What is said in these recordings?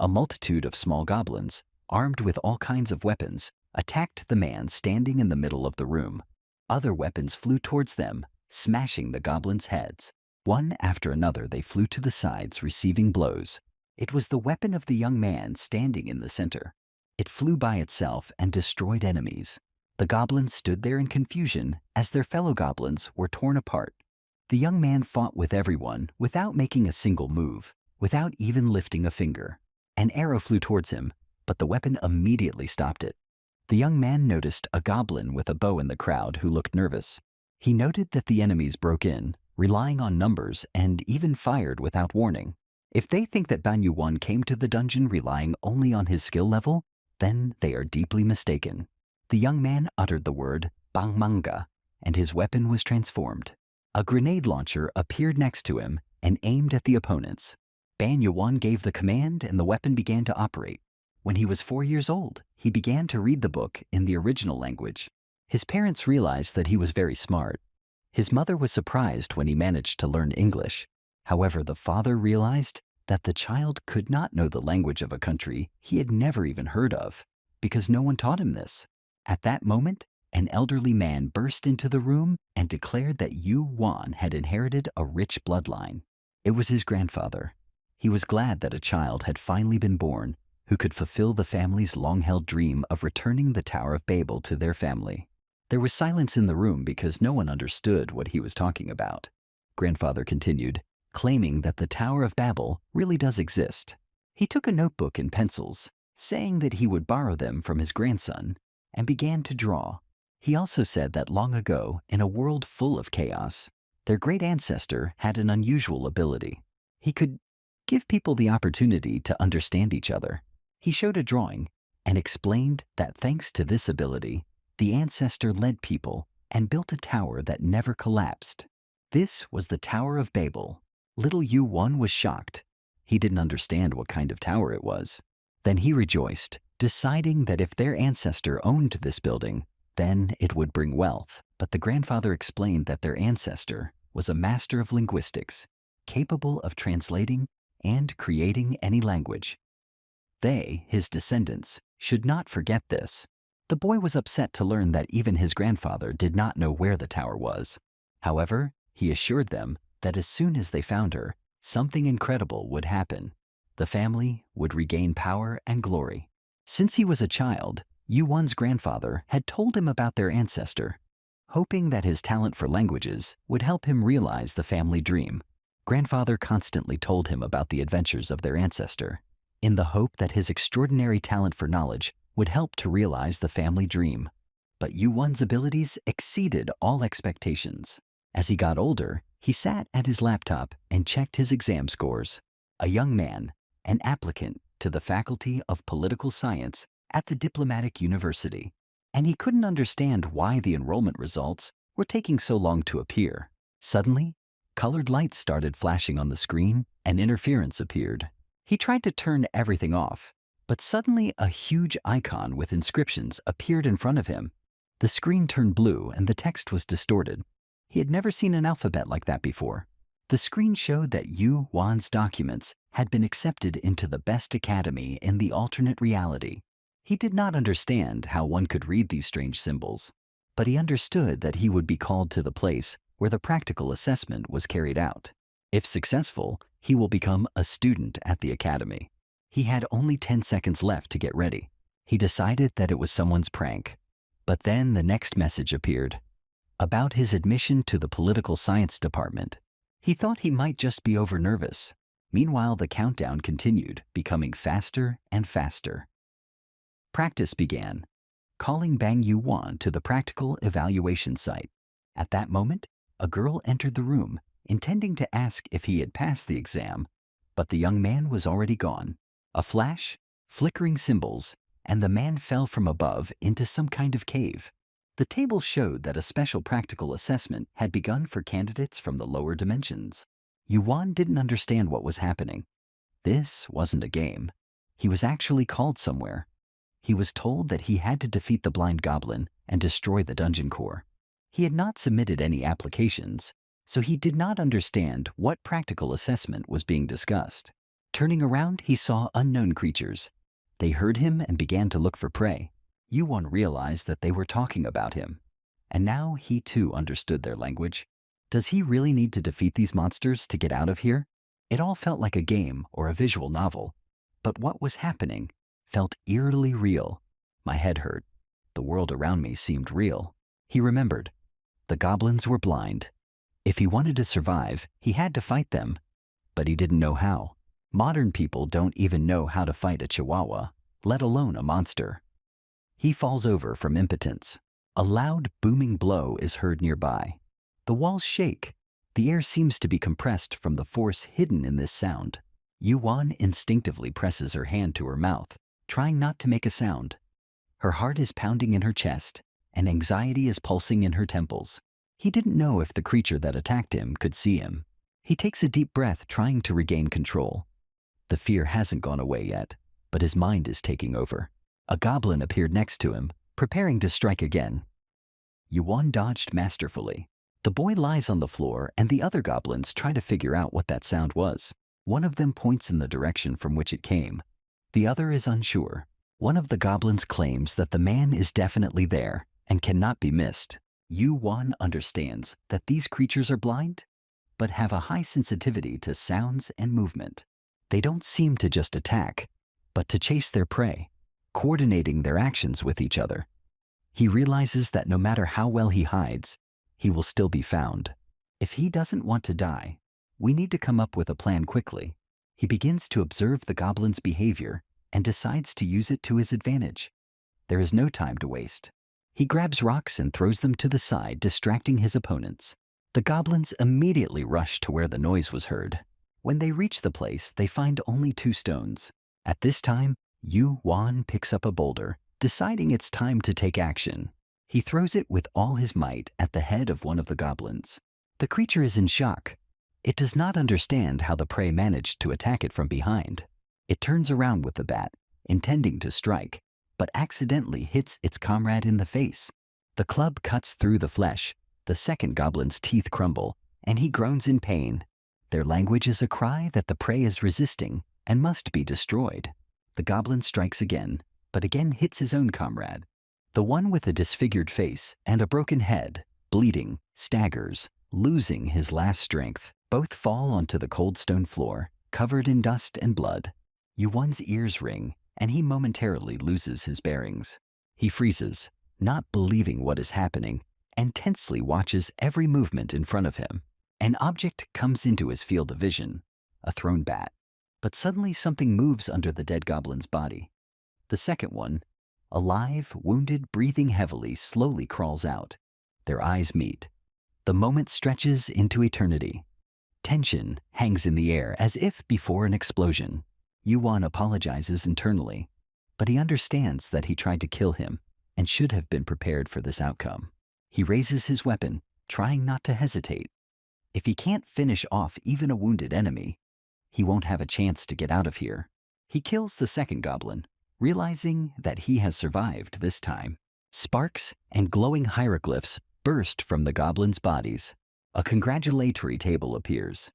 A multitude of small goblins, armed with all kinds of weapons, attacked the man standing in the middle of the room. Other weapons flew towards them, smashing the goblins' heads. One after another they flew to the sides, receiving blows. It was the weapon of the young man standing in the center. It flew by itself and destroyed enemies. The goblins stood there in confusion as their fellow goblins were torn apart. The young man fought with everyone without making a single move, without even lifting a finger. An arrow flew towards him, but the weapon immediately stopped it. The young man noticed a goblin with a bow in the crowd who looked nervous. He noted that the enemies broke in, relying on numbers, and even fired without warning. If they think that Manhwa came to the dungeon relying only on his skill level, then they are deeply mistaken. The young man uttered the word Manga, and his weapon was transformed. A grenade launcher appeared next to him and aimed at the opponents. Manhwa gave the command and the weapon began to operate. When he was 4 years old, he began to read the book in the original language. His parents realized that he was very smart. His mother was surprised when he managed to learn English. However, the father realized that the child could not know the language of a country he had never even heard of, because no one taught him this. At that moment, an elderly man burst into the room and declared that Yu had inherited a rich bloodline. It was his grandfather. He was glad that a child had finally been born who could fulfill the family's long-held dream of returning the Tower of Babel to their family. There was silence in the room because no one understood what he was talking about. Grandfather continued, claiming that the Tower of Babel really does exist. He took a notebook and pencils, saying that he would borrow them from his grandson, and began to draw. He also said that long ago, in a world full of chaos, their great ancestor had an unusual ability. He could give people the opportunity to understand each other. He showed a drawing and explained that thanks to this ability, the ancestor led people and built a tower that never collapsed. This was the Tower of Babel. Little Yu was shocked. He didn't understand what kind of tower it was. Then he rejoiced, deciding that if their ancestor owned this building, then it would bring wealth. But the grandfather explained that their ancestor was a master of linguistics, capable of translating and creating any language. They, his descendants, should not forget this. The boy was upset to learn that even his grandfather did not know where the tower was. However, he assured them that as soon as they found her, something incredible would happen. The family would regain power and glory. Since he was a child, Yuan's grandfather had told him about their ancestor, hoping that his talent for languages would help him realize the family dream. Grandfather constantly told him about the adventures of their ancestor, in the hope that his extraordinary talent for knowledge would help to realize the family dream. But Yuan's abilities exceeded all expectations. As he got older, he sat at his laptop and checked his exam scores. A young man, an applicant to the Faculty of Political Science at the Diplomatic University, and he couldn't understand why the enrollment results were taking so long to appear. Suddenly, colored lights started flashing on the screen and interference appeared. He tried to turn everything off, but suddenly a huge icon with inscriptions appeared in front of him. The screen turned blue and the text was distorted. He had never seen an alphabet like that before. The screen showed that Yuan's documents had been accepted into the best academy in the alternate reality. He did not understand how one could read these strange symbols, but he understood that he would be called to the place where the practical assessment was carried out. If successful, he will become a student at the academy. He had only 10 seconds left to get ready. He decided that it was someone's prank. But then the next message appeared, about his admission to the political science department. He thought he might just be over-nervous. Meanwhile, the countdown continued, becoming faster and faster. Practice began, calling Bang Yuan to the practical evaluation site. At that moment, a girl entered the room, intending to ask if he had passed the exam, but the young man was already gone. A flash, flickering symbols, and the man fell from above into some kind of cave. The table showed that a special practical assessment had begun for candidates from the lower dimensions. Yuan didn't understand what was happening. This wasn't a game. He was actually called somewhere. He was told that he had to defeat the blind goblin and destroy the dungeon core. He had not submitted any applications, so he did not understand what practical assessment was being discussed. Turning around, he saw unknown creatures. They heard him and began to look for prey. Yuan realized that they were talking about him. And now he too understood their language. Does he really need to defeat these monsters to get out of here? It all felt like a game or a visual novel. But what was happening felt eerily real. My head hurt. The world around me seemed real. He remembered. The goblins were blind. If he wanted to survive, he had to fight them. But he didn't know how. Modern people don't even know how to fight a chihuahua, let alone a monster. He falls over from impotence. A loud, booming blow is heard nearby. The walls shake. The air seems to be compressed from the force hidden in this sound. Yuan instinctively presses her hand to her mouth, trying not to make a sound. Her heart is pounding in her chest, and anxiety is pulsing in her temples. He didn't know if the creature that attacked him could see him. He takes a deep breath, trying to regain control. The fear hasn't gone away yet, but his mind is taking over. A goblin appeared next to him, preparing to strike again. Yuan dodged masterfully. The boy lies on the floor, and the other goblins try to figure out what that sound was. One of them points in the direction from which it came. The other is unsure. One of the goblins claims that the man is definitely there and cannot be missed. Yuan understands that these creatures are blind, but have a high sensitivity to sounds and movement. They don't seem to just attack, but to chase their prey, coordinating their actions with each other. He realizes that no matter how well he hides, he will still be found. If he doesn't want to die, we need to come up with a plan quickly. He begins to observe the goblin's behavior and decides to use it to his advantage. There is no time to waste. He grabs rocks and throws them to the side, distracting his opponents. The goblins immediately rush to where the noise was heard. When they reach the place, they find only 2 stones. At this time, Yuan picks up a boulder, deciding it's time to take action. He throws it with all his might at the head of one of the goblins. The creature is in shock. It does not understand how the prey managed to attack it from behind. It turns around with the bat, intending to strike, but accidentally hits its comrade in the face. The club cuts through the flesh. The second goblin's teeth crumble, and he groans in pain. Their language is a cry that the prey is resisting and must be destroyed. The goblin strikes again, but again hits his own comrade. The one with a disfigured face and a broken head, bleeding, staggers, losing his last strength. Both fall onto the cold stone floor, covered in dust and blood. Yuan's ears ring, and he momentarily loses his bearings. He freezes, not believing what is happening, and tensely watches every movement in front of him. An object comes into his field of vision, a thrown bat. But suddenly something moves under the dead goblin's body. The second one, alive, wounded, breathing heavily, slowly crawls out. Their eyes meet. The moment stretches into eternity. Tension hangs in the air as if before an explosion. Yuan apologizes internally, but he understands that he tried to kill him and should have been prepared for this outcome. He raises his weapon, trying not to hesitate. If he can't finish off even a wounded enemy, he won't have a chance to get out of here. He kills the second goblin, realizing that he has survived this time. Sparks and glowing hieroglyphs burst from the goblins' bodies. A congratulatory table appears.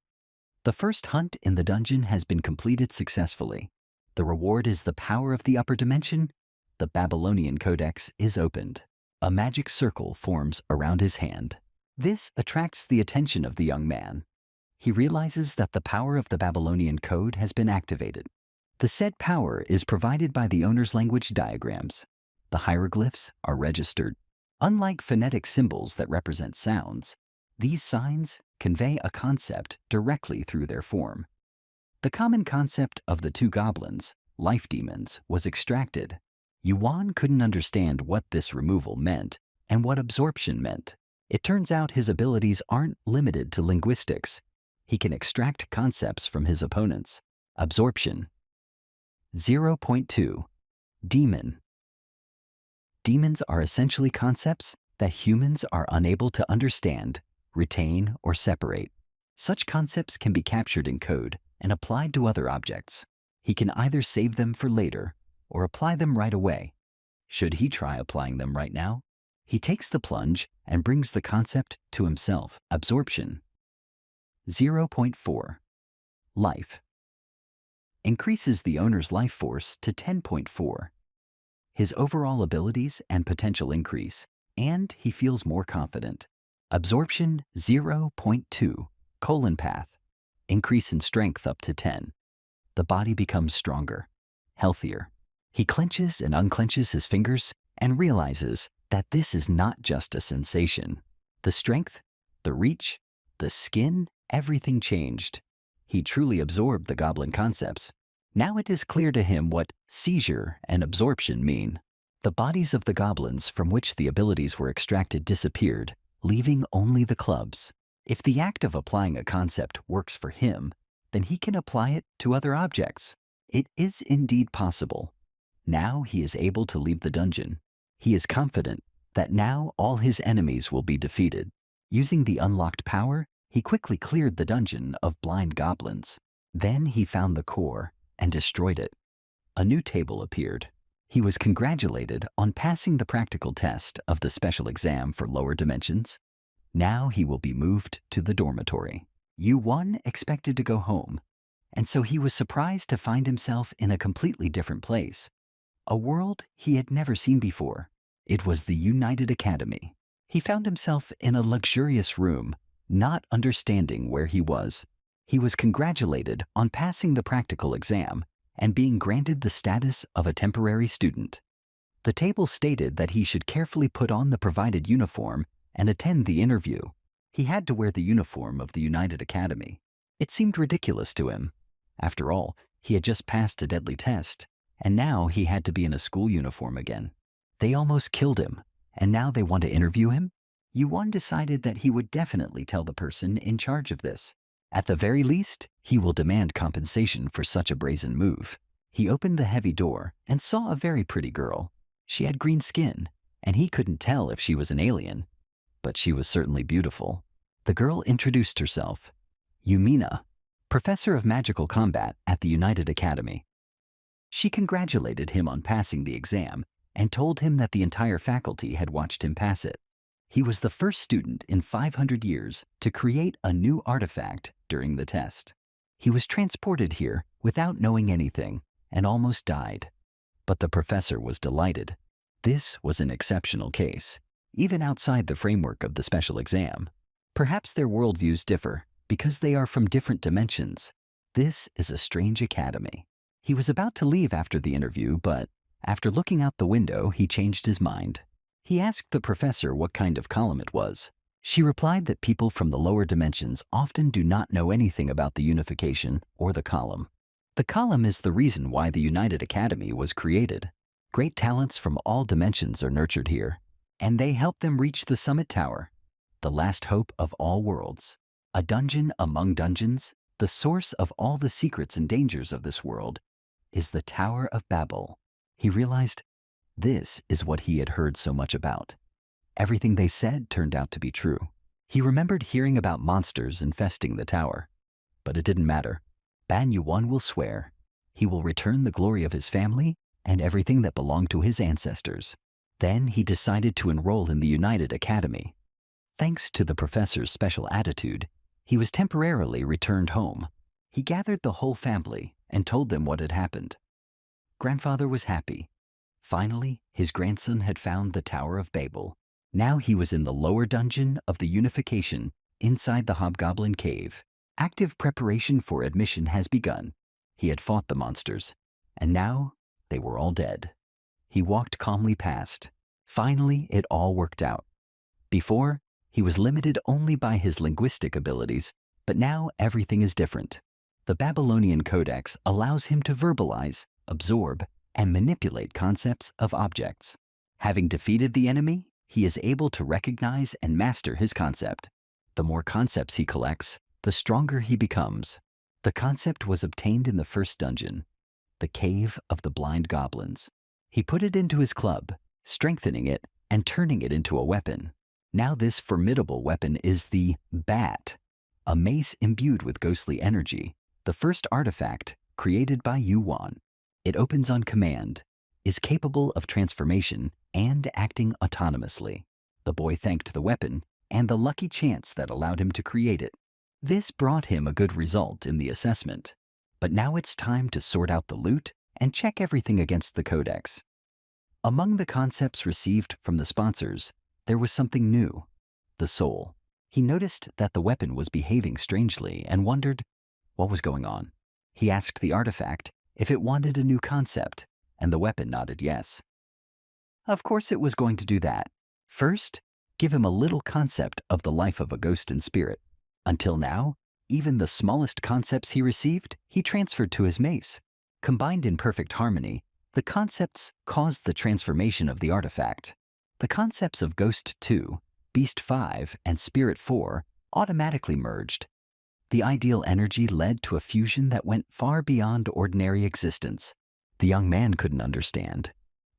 The first hunt in the dungeon has been completed successfully. The reward is the power of the upper dimension. The Babylonian Codex is opened. A magic circle forms around his hand. This attracts the attention of the young man. He realizes that the power of the Babylonian code has been activated. The said power is provided by the owner's language diagrams. The hieroglyphs are registered. Unlike phonetic symbols that represent sounds, these signs convey a concept directly through their form. The common concept of the 2 goblins, life demons, was extracted. Yuan couldn't understand what this removal meant and what absorption meant. It turns out his abilities aren't limited to linguistics. He can extract concepts from his opponents. Absorption. 0.2. Demon. Demons are essentially concepts that humans are unable to understand, retain, or separate. Such concepts can be captured in code and applied to other objects. He can either save them for later or apply them right away. Should he try applying them right now? He takes the plunge and brings the concept to himself. Absorption. 0.4. Life. increases the owner's life force to 10.4. His overall abilities and potential increase, and he feels more confident. Absorption 0.2, colon path, increase in strength up to 10. The body becomes stronger, healthier. He clenches and unclenches his fingers and realizes that this is not just a sensation. The strength, the reach, the skin, everything changed. He truly absorbed the goblin concepts. Now it is clear to him what seizure and absorption mean. The bodies of the goblins from which the abilities were extracted disappeared, leaving only the clubs. If the act of applying a concept works for him, then he can apply it to other objects. It is indeed possible. Now he is able to leave the dungeon. He is confident that now all his enemies will be defeated. Using the unlocked power, he quickly cleared the dungeon of blind goblins. Then he found the core and destroyed it. A new table appeared. He was congratulated on passing the practical test of the special exam for lower dimensions. Now he will be moved to the dormitory. U1 expected to go home, and so he was surprised to find himself in a completely different place. A world he had never seen before. It was the United Academy. He found himself in a luxurious room, not understanding where he was. He was congratulated on passing the practical exam and being granted the status of a temporary student. The table stated that he should carefully put on the provided uniform and attend the interview. He had to wear the uniform of the United Academy. It seemed ridiculous to him. After all, he had just passed a deadly test, and now he had to be in a school uniform again. They almost killed him, and now they want to interview him? Yuan decided that he would definitely tell the person in charge of this. At the very least, he will demand compensation for such a brazen move. He opened the heavy door and saw a very pretty girl. She had green skin, and he couldn't tell if she was an alien, but she was certainly beautiful. The girl introduced herself. Yumina, professor of magical combat at the United Academy. She congratulated him on passing the exam and told him that the entire faculty had watched him pass it. He was the first student in 500 years to create a new artifact during the test. He was transported here without knowing anything and almost died. But the professor was delighted. This was an exceptional case, even outside the framework of the special exam. Perhaps their worldviews differ because they are from different dimensions. This is a strange academy. He was about to leave after the interview, but after looking out the window, he changed his mind. He asked the professor what kind of column it was. She replied that people from the lower dimensions often do not know anything about the unification or the column. The column is the reason why the United Academy was created. Great talents from all dimensions are nurtured here, and they help them reach the summit tower, the last hope of all worlds. A dungeon among dungeons, the source of all the secrets and dangers of this world, is the Tower of Babel. He realized this is what he had heard so much about. Everything they said turned out to be true. He remembered hearing about monsters infesting the tower. But it didn't matter. Ban Yuan will swear. He will return the glory of his family and everything that belonged to his ancestors. Then he decided to enroll in the United Academy. Thanks to the professor's special attitude, he was temporarily returned home. He gathered the whole family and told them what had happened. Grandfather was happy. Finally, his grandson had found the Tower of Babel. Now he was in the lower dungeon of the unification inside the Hobgoblin Cave. Active preparation for admission has begun. He had fought the monsters, and now they were all dead. He walked calmly past. Finally, it all worked out. Before, he was limited only by his linguistic abilities, but now everything is different. The Babylonian Codex allows him to verbalize, absorb, and manipulate concepts of objects. Having defeated the enemy, he is able to recognize and master his concept. The more concepts he collects, the stronger he becomes. The concept was obtained in the first dungeon, the Cave of the Blind Goblins. He put it into his club, strengthening it and turning it into a weapon. Now this formidable weapon is the Bat, a mace imbued with ghostly energy, the first artifact created by Yuan. It opens on command, is capable of transformation and acting autonomously. The boy thanked the weapon and the lucky chance that allowed him to create it. This brought him a good result in the assessment. But now it's time to sort out the loot and check everything against the codex. Among the concepts received from the sponsors, there was something new: the soul. He noticed that the weapon was behaving strangely and wondered what was going on. He asked the artifact if it wanted a new concept, and the weapon nodded yes. Of course it was going to do that. First, give him a little concept of the life of a ghost and spirit. Until now, even the smallest concepts he received, he transferred to his mace. Combined in perfect harmony, the concepts caused the transformation of the artifact. The concepts of Ghost 2, Beast 5, and Spirit 4 automatically merged. The ideal energy led to a fusion that went far beyond ordinary existence. The young man couldn't understand.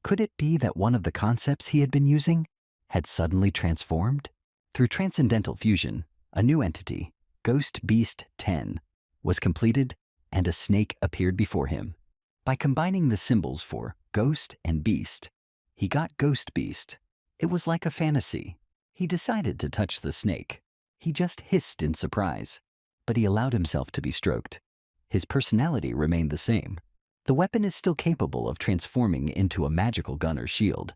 Could it be that one of the concepts he had been using had suddenly transformed? Through transcendental fusion, a new entity, Ghost Beast 10, was completed, and a snake appeared before him. By combining the symbols for Ghost and Beast, he got Ghost Beast. It was like a fantasy. He decided to touch the snake. He just hissed in surprise, but he allowed himself to be stroked. His personality remained the same. The weapon is still capable of transforming into a magical gun or shield.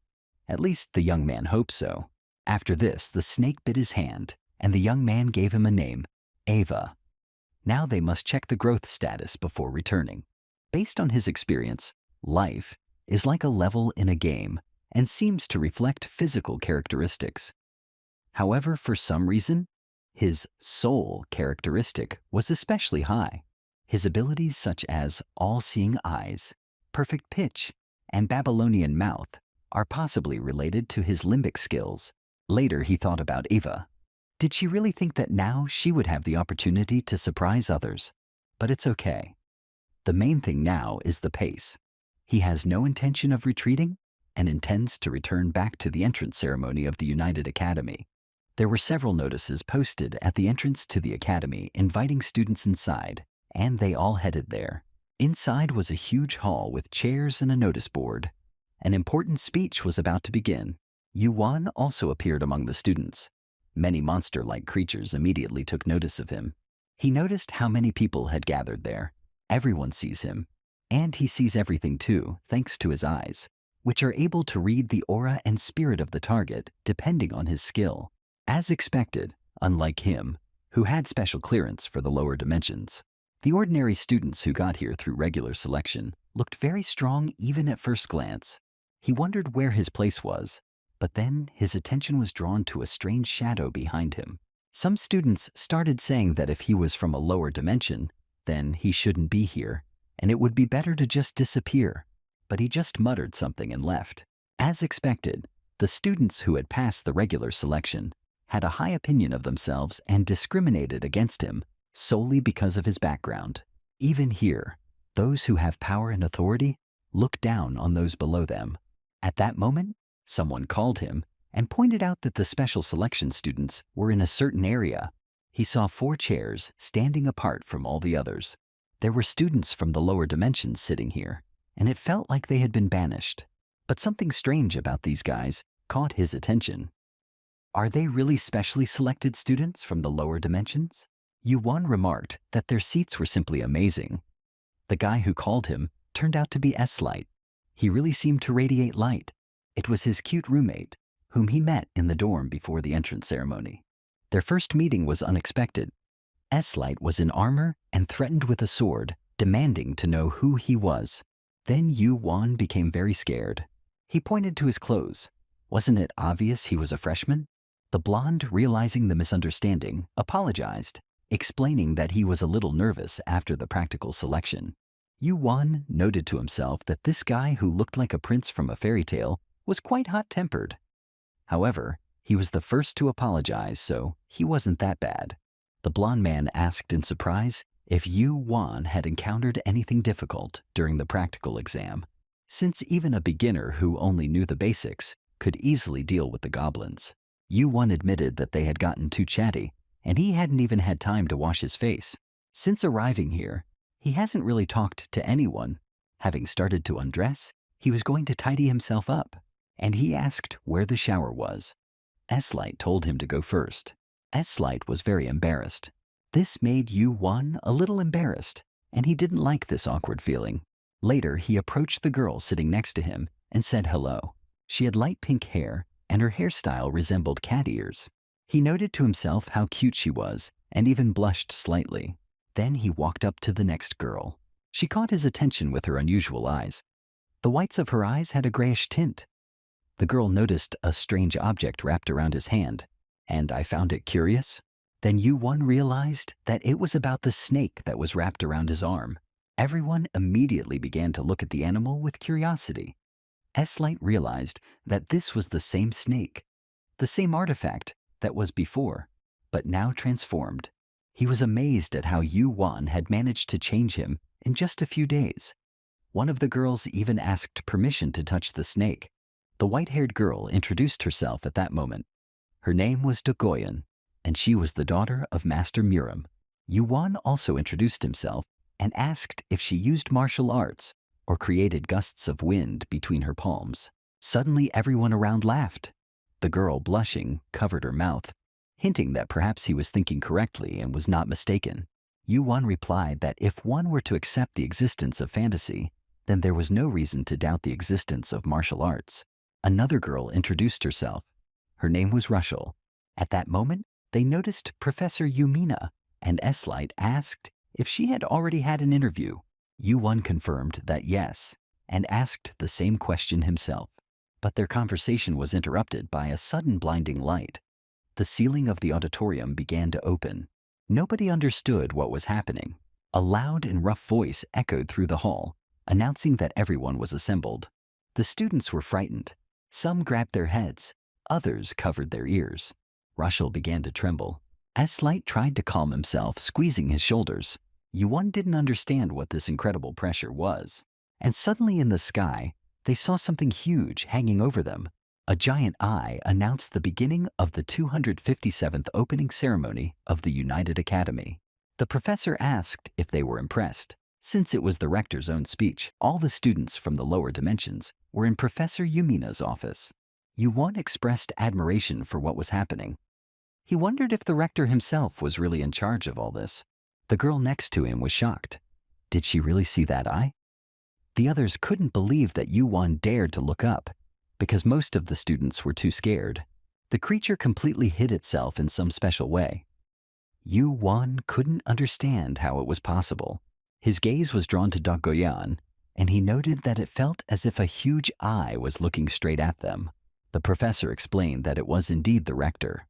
At least the young man hoped so. After this, the snake bit his hand, and the young man gave him a name, Ava. Now they must check the growth status before returning. Based on his experience, life is like a level in a game and seems to reflect physical characteristics. However, for some reason, his soul characteristic was especially high. His abilities such as all-seeing eyes, perfect pitch, and Babylonian mouth are possibly related to his limbic skills. Later he thought about Ava. Did she really think that now she would have the opportunity to surprise others? But it's okay. The main thing now is the pace. He has no intention of retreating and intends to return back to the entrance ceremony of the United Academy. There were several notices posted at the entrance to the academy inviting students inside, and they all headed there. Inside was a huge hall with chairs and a notice board. An important speech was about to begin. Yuan also appeared among the students. Many monster-like creatures immediately took notice of him. He noticed how many people had gathered there. Everyone sees him, and he sees everything too, thanks to his eyes, which are able to read the aura and spirit of the target depending on his skill. As expected, unlike him, who had special clearance for the lower dimensions, the ordinary students who got here through regular selection looked very strong even at first glance. He wondered where his place was, but then his attention was drawn to a strange shadow behind him. Some students started saying that if he was from a lower dimension, then he shouldn't be here, and it would be better to just disappear. But he just muttered something and left. As expected, the students who had passed the regular selection had a high opinion of themselves and discriminated against him solely because of his background. Even here, those who have power and authority look down on those below them. At that moment, someone called him and pointed out that the special selection students were in a certain area. He saw 4 chairs standing apart from all the others. There were students from the lower dimensions sitting here, and it felt like they had been banished. But something strange about these guys caught his attention. Are they really specially selected students from the lower dimensions? Yuan remarked that their seats were simply amazing. The guy who called him turned out to be S-Light. He really seemed to radiate light. It was his cute roommate, whom he met in the dorm before the entrance ceremony. Their first meeting was unexpected. S-Light was in armor and threatened with a sword, demanding to know who he was. Then Yuan became very scared. He pointed to his clothes. Wasn't it obvious he was a freshman? The blonde, realizing the misunderstanding, apologized, explaining that he was a little nervous after the practical selection. Yuan noted to himself that this guy who looked like a prince from a fairy tale was quite hot-tempered. However, he was the first to apologize, so he wasn't that bad. The blonde man asked in surprise if Yuan had encountered anything difficult during the practical exam, since even a beginner who only knew the basics could easily deal with the goblins. Yuan admitted that they had gotten too chatty, and he hadn't even had time to wash his face. Since arriving here, he hasn't really talked to anyone. Having started to undress, he was going to tidy himself up, and he asked where the shower was. S-Light told him to go first. S-Light was very embarrassed. This made Yuan a little embarrassed, and he didn't like this awkward feeling. Later, he approached the girl sitting next to him and said hello. She had light pink hair, and her hairstyle resembled cat ears. He noted to himself how cute she was and even blushed slightly. Then he walked up to the next girl. She caught his attention with her unusual eyes. The whites of her eyes had a grayish tint. The girl noticed a strange object wrapped around his hand, and I found it curious. Then Yu-won realized that it was about the snake that was wrapped around his arm. Everyone immediately began to look at the animal with curiosity. S-Light realized that this was the same snake, the same artifact that was before, but now transformed. He was amazed at how Yu-won had managed to change him in just a few days. One of the girls even asked permission to touch the snake. The white-haired girl introduced herself at that moment. Her name was Dogoyan, and she was the daughter of Master Muram. Yu-won also introduced himself and asked if she used martial arts or created gusts of wind between her palms. Suddenly, everyone around laughed. The girl, blushing, covered her mouth, hinting that perhaps he was thinking correctly and was not mistaken. Yu-won replied that if one were to accept the existence of fantasy, then there was no reason to doubt the existence of martial arts. Another girl introduced herself. Her name was Rushel. At that moment, they noticed Professor Yumina, and S-Light asked if she had already had an interview. Yu-won confirmed that yes, and asked the same question himself. But their conversation was interrupted by a sudden blinding light. The ceiling of the auditorium began to open. Nobody understood what was happening. A loud and rough voice echoed through the hall, announcing that everyone was assembled. The students were frightened. Some grabbed their heads, others covered their ears. Rushel began to tremble. S-Light tried to calm himself, squeezing his shoulders. Yu-won didn't understand what this incredible pressure was. And suddenly in the sky, they saw something huge hanging over them. A giant eye announced the beginning of the 257th opening ceremony of the United Academy. The professor asked if they were impressed. Since it was the rector's own speech, all the students from the lower dimensions were in Professor Yumina's office. Yu-won expressed admiration for what was happening. He wondered if the rector himself was really in charge of all this. The girl next to him was shocked. Did she really see that eye? The others couldn't believe that Yu-won dared to look up, because most of the students were too scared. The creature completely hid itself in some special way. Yu-won couldn't understand how it was possible. His gaze was drawn to Dogoyan, and he noted that it felt as if a huge eye was looking straight at them. The professor explained that it was indeed the rector.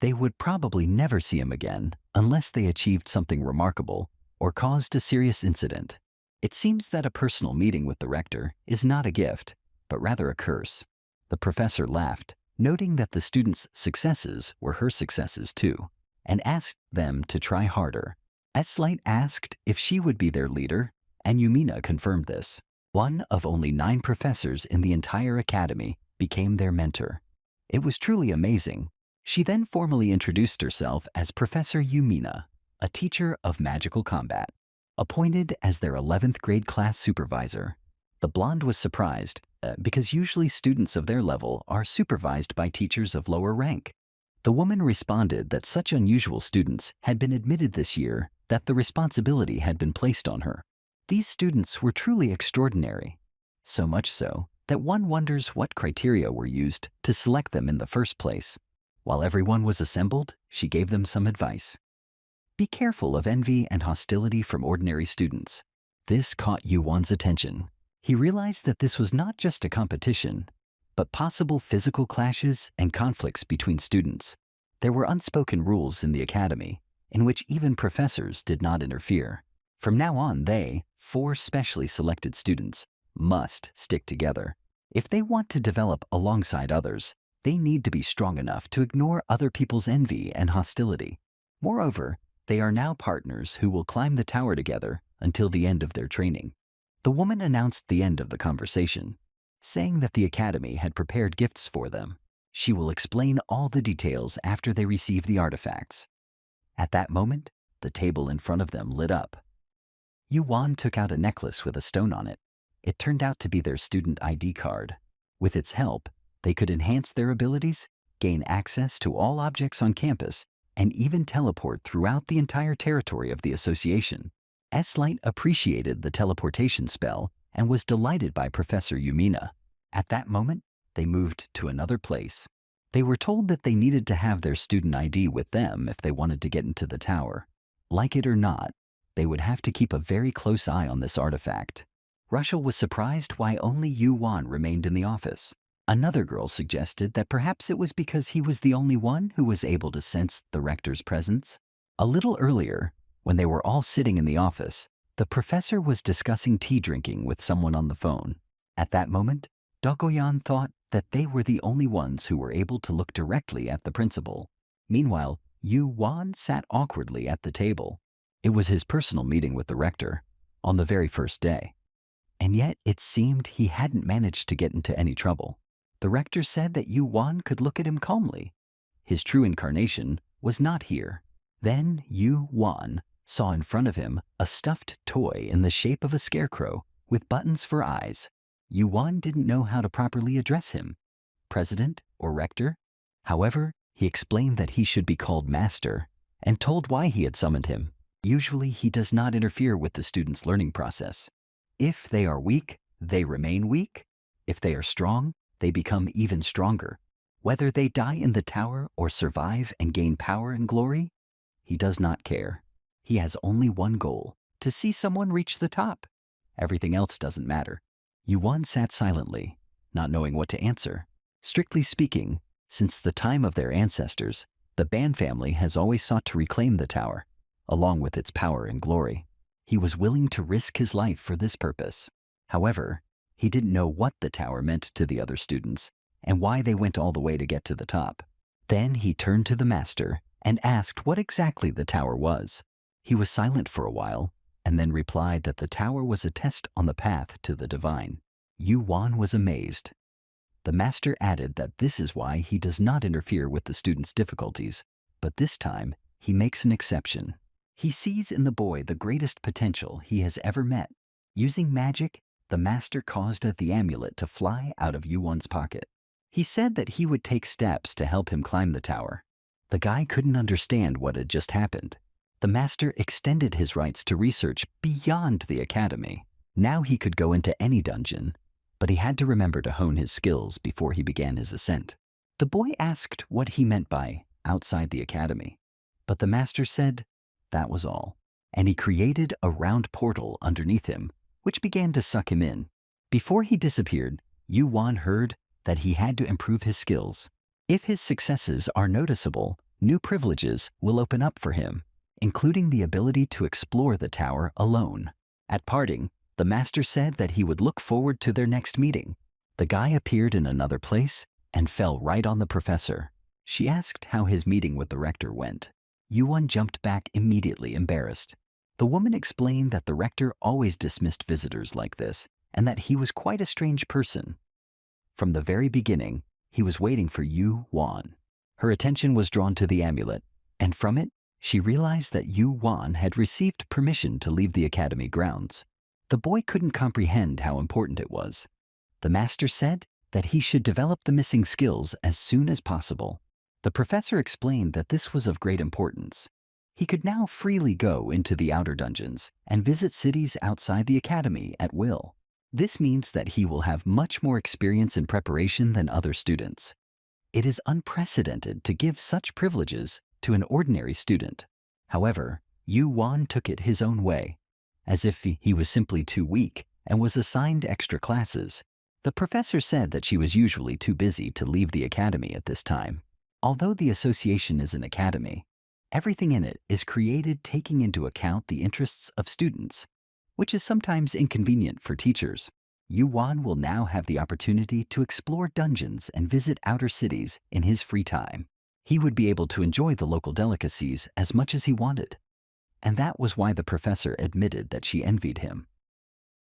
They would probably never see him again unless they achieved something remarkable or caused a serious incident. It seems that a personal meeting with the rector is not a gift, but rather a curse. The professor laughed, noting that the students' successes were her successes too, and asked them to try harder. S-Light asked if she would be their leader, and Yumina confirmed this. One of only 9 professors in the entire academy became their mentor. It was truly amazing. She then formally introduced herself as Professor Yumina, a teacher of magical combat, appointed as their 11th grade class supervisor. The blonde was surprised because usually students of their level are supervised by teachers of lower rank. The woman responded that such unusual students had been admitted this year that the responsibility had been placed on her. These students were truly extraordinary, so much so that one wonders what criteria were used to select them in the first place. While everyone was assembled, she gave them some advice. Be careful of envy and hostility from ordinary students. This caught Yu-won's attention. He realized that this was not just a competition, but possible physical clashes and conflicts between students. There were unspoken rules in the academy, in which even professors did not interfere. From now on, they, 4 specially selected students, must stick together. If they want to develop alongside others, they need to be strong enough to ignore other people's envy and hostility. Moreover, they are now partners who will climb the tower together until the end of their training. The woman announced the end of the conversation, saying that the academy had prepared gifts for them. She will explain all the details after they receive the artifacts. At that moment, the table in front of them lit up. Yu-won took out a necklace with a stone on it. It turned out to be their student ID card. With its help, they could enhance their abilities, gain access to all objects on campus, and even teleport throughout the entire territory of the association. S-Light appreciated the teleportation spell and was delighted by Professor Yumina. At that moment, they moved to another place. They were told that they needed to have their student ID with them if they wanted to get into the tower. Like it or not, they would have to keep a very close eye on this artifact. Russell was surprised why only Yuan remained in the office. Another girl suggested that perhaps it was because he was the only one who was able to sense the rector's presence. A little earlier, when they were all sitting in the office, the professor was discussing tea drinking with someone on the phone. At that moment, Dogoyan thought that they were the only ones who were able to look directly at the principal. Meanwhile, Yuan sat awkwardly at the table. It was his personal meeting with the rector on the very first day. And yet it seemed he hadn't managed to get into any trouble. The rector said that Yuan could look at him calmly. His true incarnation was not here. Then Yuan saw in front of him a stuffed toy in the shape of a scarecrow with buttons for eyes. Yuan didn't know how to properly address him, president or rector. However, he explained that he should be called master and told why he had summoned him. Usually, he does not interfere with the student's learning process. If they are weak, they remain weak. If they are strong, they become even stronger. Whether they die in the tower or survive and gain power and glory, he does not care. He has only one goal, to see someone reach the top. Everything else doesn't matter. Yuan sat silently, not knowing what to answer. Strictly speaking, since the time of their ancestors, the Ban family has always sought to reclaim the tower, along with its power and glory. He was willing to risk his life for this purpose. However, he didn't know what the tower meant to the other students and why they went all the way to get to the top. Then he turned to the master and asked what exactly the tower was. He was silent for a while and then replied that the tower was a test on the path to the divine. Yuan was amazed. The master added that this is why he does not interfere with the student's difficulties, but this time he makes an exception. He sees in the boy the greatest potential he has ever met. Using magic, the master caused the amulet to fly out of Yuan's pocket. He said that he would take steps to help him climb the tower. The guy couldn't understand what had just happened. The master extended his rights to research beyond the academy. Now he could go into any dungeon, but he had to remember to hone his skills before he began his ascent. The boy asked what he meant by outside the academy, but the master said that was all, and he created a round portal underneath him, which began to suck him in. Before he disappeared, Yuan heard that he had to improve his skills. If his successes are noticeable, new privileges will open up for him, including the ability to explore the tower alone. At parting, the master said that he would look forward to their next meeting. The guy appeared in another place and fell right on the professor. She asked how his meeting with the rector went. Yuan jumped back immediately, embarrassed. The woman explained that the rector always dismissed visitors like this and that he was quite a strange person. From the very beginning, he was waiting for Yuan. Her attention was drawn to the amulet, and from it, she realized that Yuan had received permission to leave the academy grounds. The boy couldn't comprehend how important it was. The master said that he should develop the missing skills as soon as possible. The professor explained that this was of great importance. He could now freely go into the outer dungeons and visit cities outside the academy at will. This means that he will have much more experience in preparation than other students. It is unprecedented to give such privileges to an ordinary student. However, Yuan took it his own way, as if he was simply too weak and was assigned extra classes. The professor said that she was usually too busy to leave the academy at this time. Although the association is an academy, everything in it is created taking into account the interests of students, which is sometimes inconvenient for teachers. Yuan will now have the opportunity to explore dungeons and visit outer cities in his free time. He would be able to enjoy the local delicacies as much as he wanted. And that was why the professor admitted that she envied him.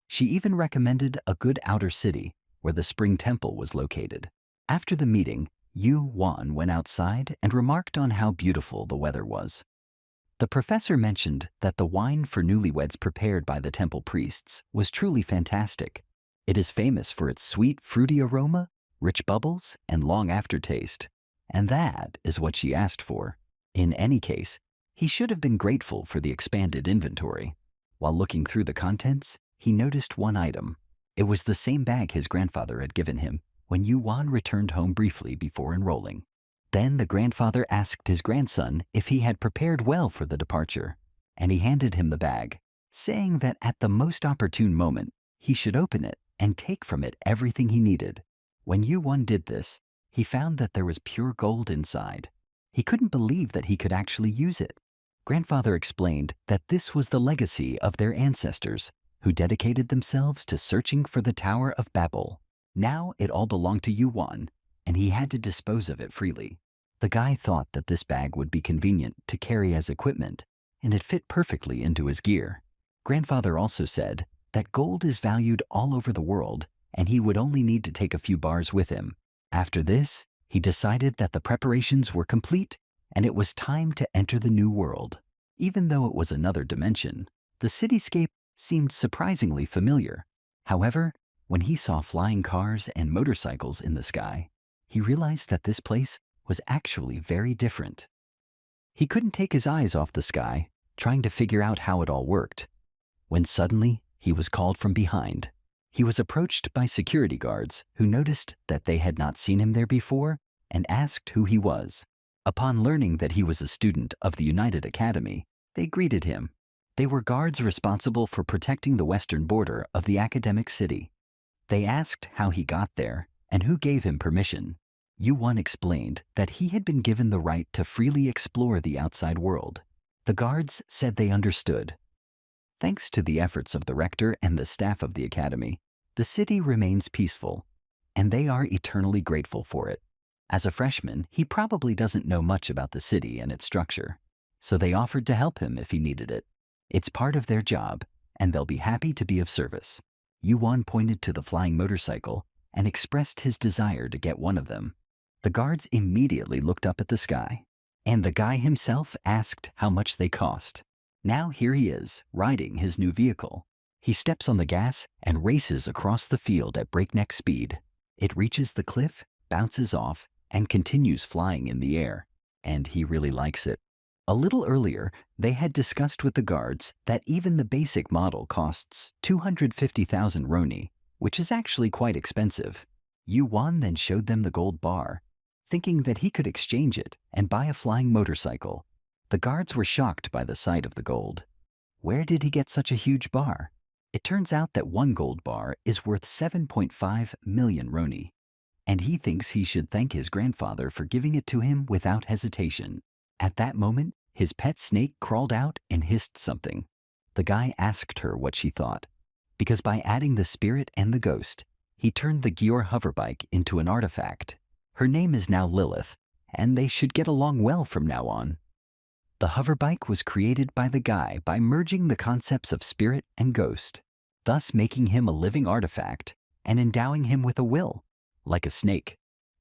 She even recommended a good outer city where the Spring Temple was located. After the meeting, Yuan went outside and remarked on how beautiful the weather was. The professor mentioned that the wine for newlyweds prepared by the temple priests was truly fantastic. It is famous for its sweet, fruity aroma, rich bubbles, and long aftertaste. And that is what she asked for. In any case, he should have been grateful for the expanded inventory. While looking through the contents, he noticed one item. It was the same bag his grandfather had given him when Yuan returned home briefly before enrolling. Then the grandfather asked his grandson if he had prepared well for the departure, and he handed him the bag, saying that at the most opportune moment, he should open it and take from it everything he needed. When Yuan did this, he found that there was pure gold inside. He couldn't believe that he could actually use it. Grandfather explained that this was the legacy of their ancestors, who dedicated themselves to searching for the Tower of Babel. Now it all belonged to Yuan, and he had to dispose of it freely. The guy thought that this bag would be convenient to carry as equipment, and it fit perfectly into his gear. Grandfather also said that gold is valued all over the world, and he would only need to take a few bars with him. After this, he decided that the preparations were complete, and it was time to enter the new world. Even though it was another dimension, the cityscape seemed surprisingly familiar. However, when he saw flying cars and motorcycles in the sky, he realized that this place was actually very different. He couldn't take his eyes off the sky, trying to figure out how it all worked, when suddenly he was called from behind. He was approached by security guards who noticed that they had not seen him there before and asked who he was. Upon learning that he was a student of the United Academy, they greeted him. They were guards responsible for protecting the western border of the academic city. They asked how he got there and who gave him permission. Yuan explained that he had been given the right to freely explore the outside world. The guards said they understood. Thanks to the efforts of the rector and the staff of the academy, the city remains peaceful, and they are eternally grateful for it. As a freshman, he probably doesn't know much about the city and its structure, so they offered to help him if he needed it. It's part of their job, and they'll be happy to be of service. Yuan pointed to the flying motorcycle and expressed his desire to get one of them. The guards immediately looked up at the sky, and the guy himself asked how much they cost. Now here he is, riding his new vehicle. He steps on the gas and races across the field at breakneck speed. It reaches the cliff, bounces off, and continues flying in the air, and he really likes it. A little earlier, they had discussed with the guards that even the basic model costs 250,000 roni, which is actually quite expensive. Yuan then showed them the gold bar, thinking that he could exchange it and buy a flying motorcycle. The guards were shocked by the sight of the gold. Where did he get such a huge bar? It turns out that one gold bar is worth 7.5 million roni, and he thinks he should thank his grandfather for giving it to him without hesitation. At that moment, his pet snake crawled out and hissed something. The guy asked her what she thought, because by adding the spirit and the ghost, he turned the Gior hoverbike into an artifact. Her name is now Lilith, and they should get along well from now on. The hoverbike was created by the guy by merging the concepts of spirit and ghost, thus making him a living artifact and endowing him with a will, like a snake.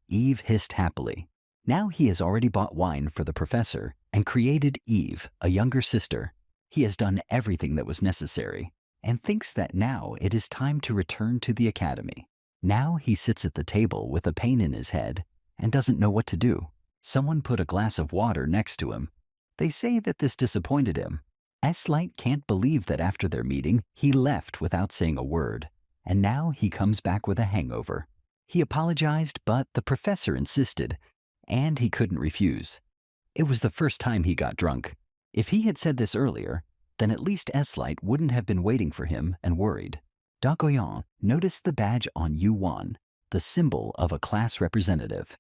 Eve hissed happily. Now he has already bought wine for the professor and created Eve, a younger sister. He has done everything that was necessary and thinks that now it is time to return to the academy. Now he sits at the table with a pain in his head and doesn't know what to do. Someone put a glass of water next to him. They say that this disappointed him. S-Light can't believe that after their meeting, he left without saying a word, and now he comes back with a hangover. He apologized, but the professor insisted, and he couldn't refuse. It was the first time he got drunk. If he had said this earlier, then at least S-Light wouldn't have been waiting for him and worried. Dagoyan noticed the badge on Yuan, the symbol of a class representative.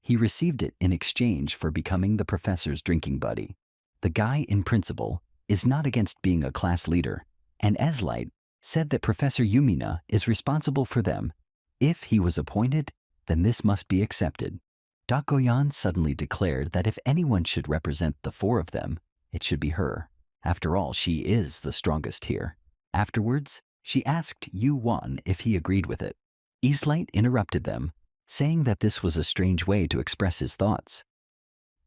He received it in exchange for becoming the professor's drinking buddy. The guy in principle is not against being a class leader, and S-Light said that Professor Yumina is responsible for them. If he was appointed, then this must be accepted. Dagoyan suddenly declared that if anyone should represent the four of them, it should be her. After all, she is the strongest here. Afterwards, she asked Yuan if he agreed with it. S-Light interrupted them, saying that this was a strange way to express his thoughts.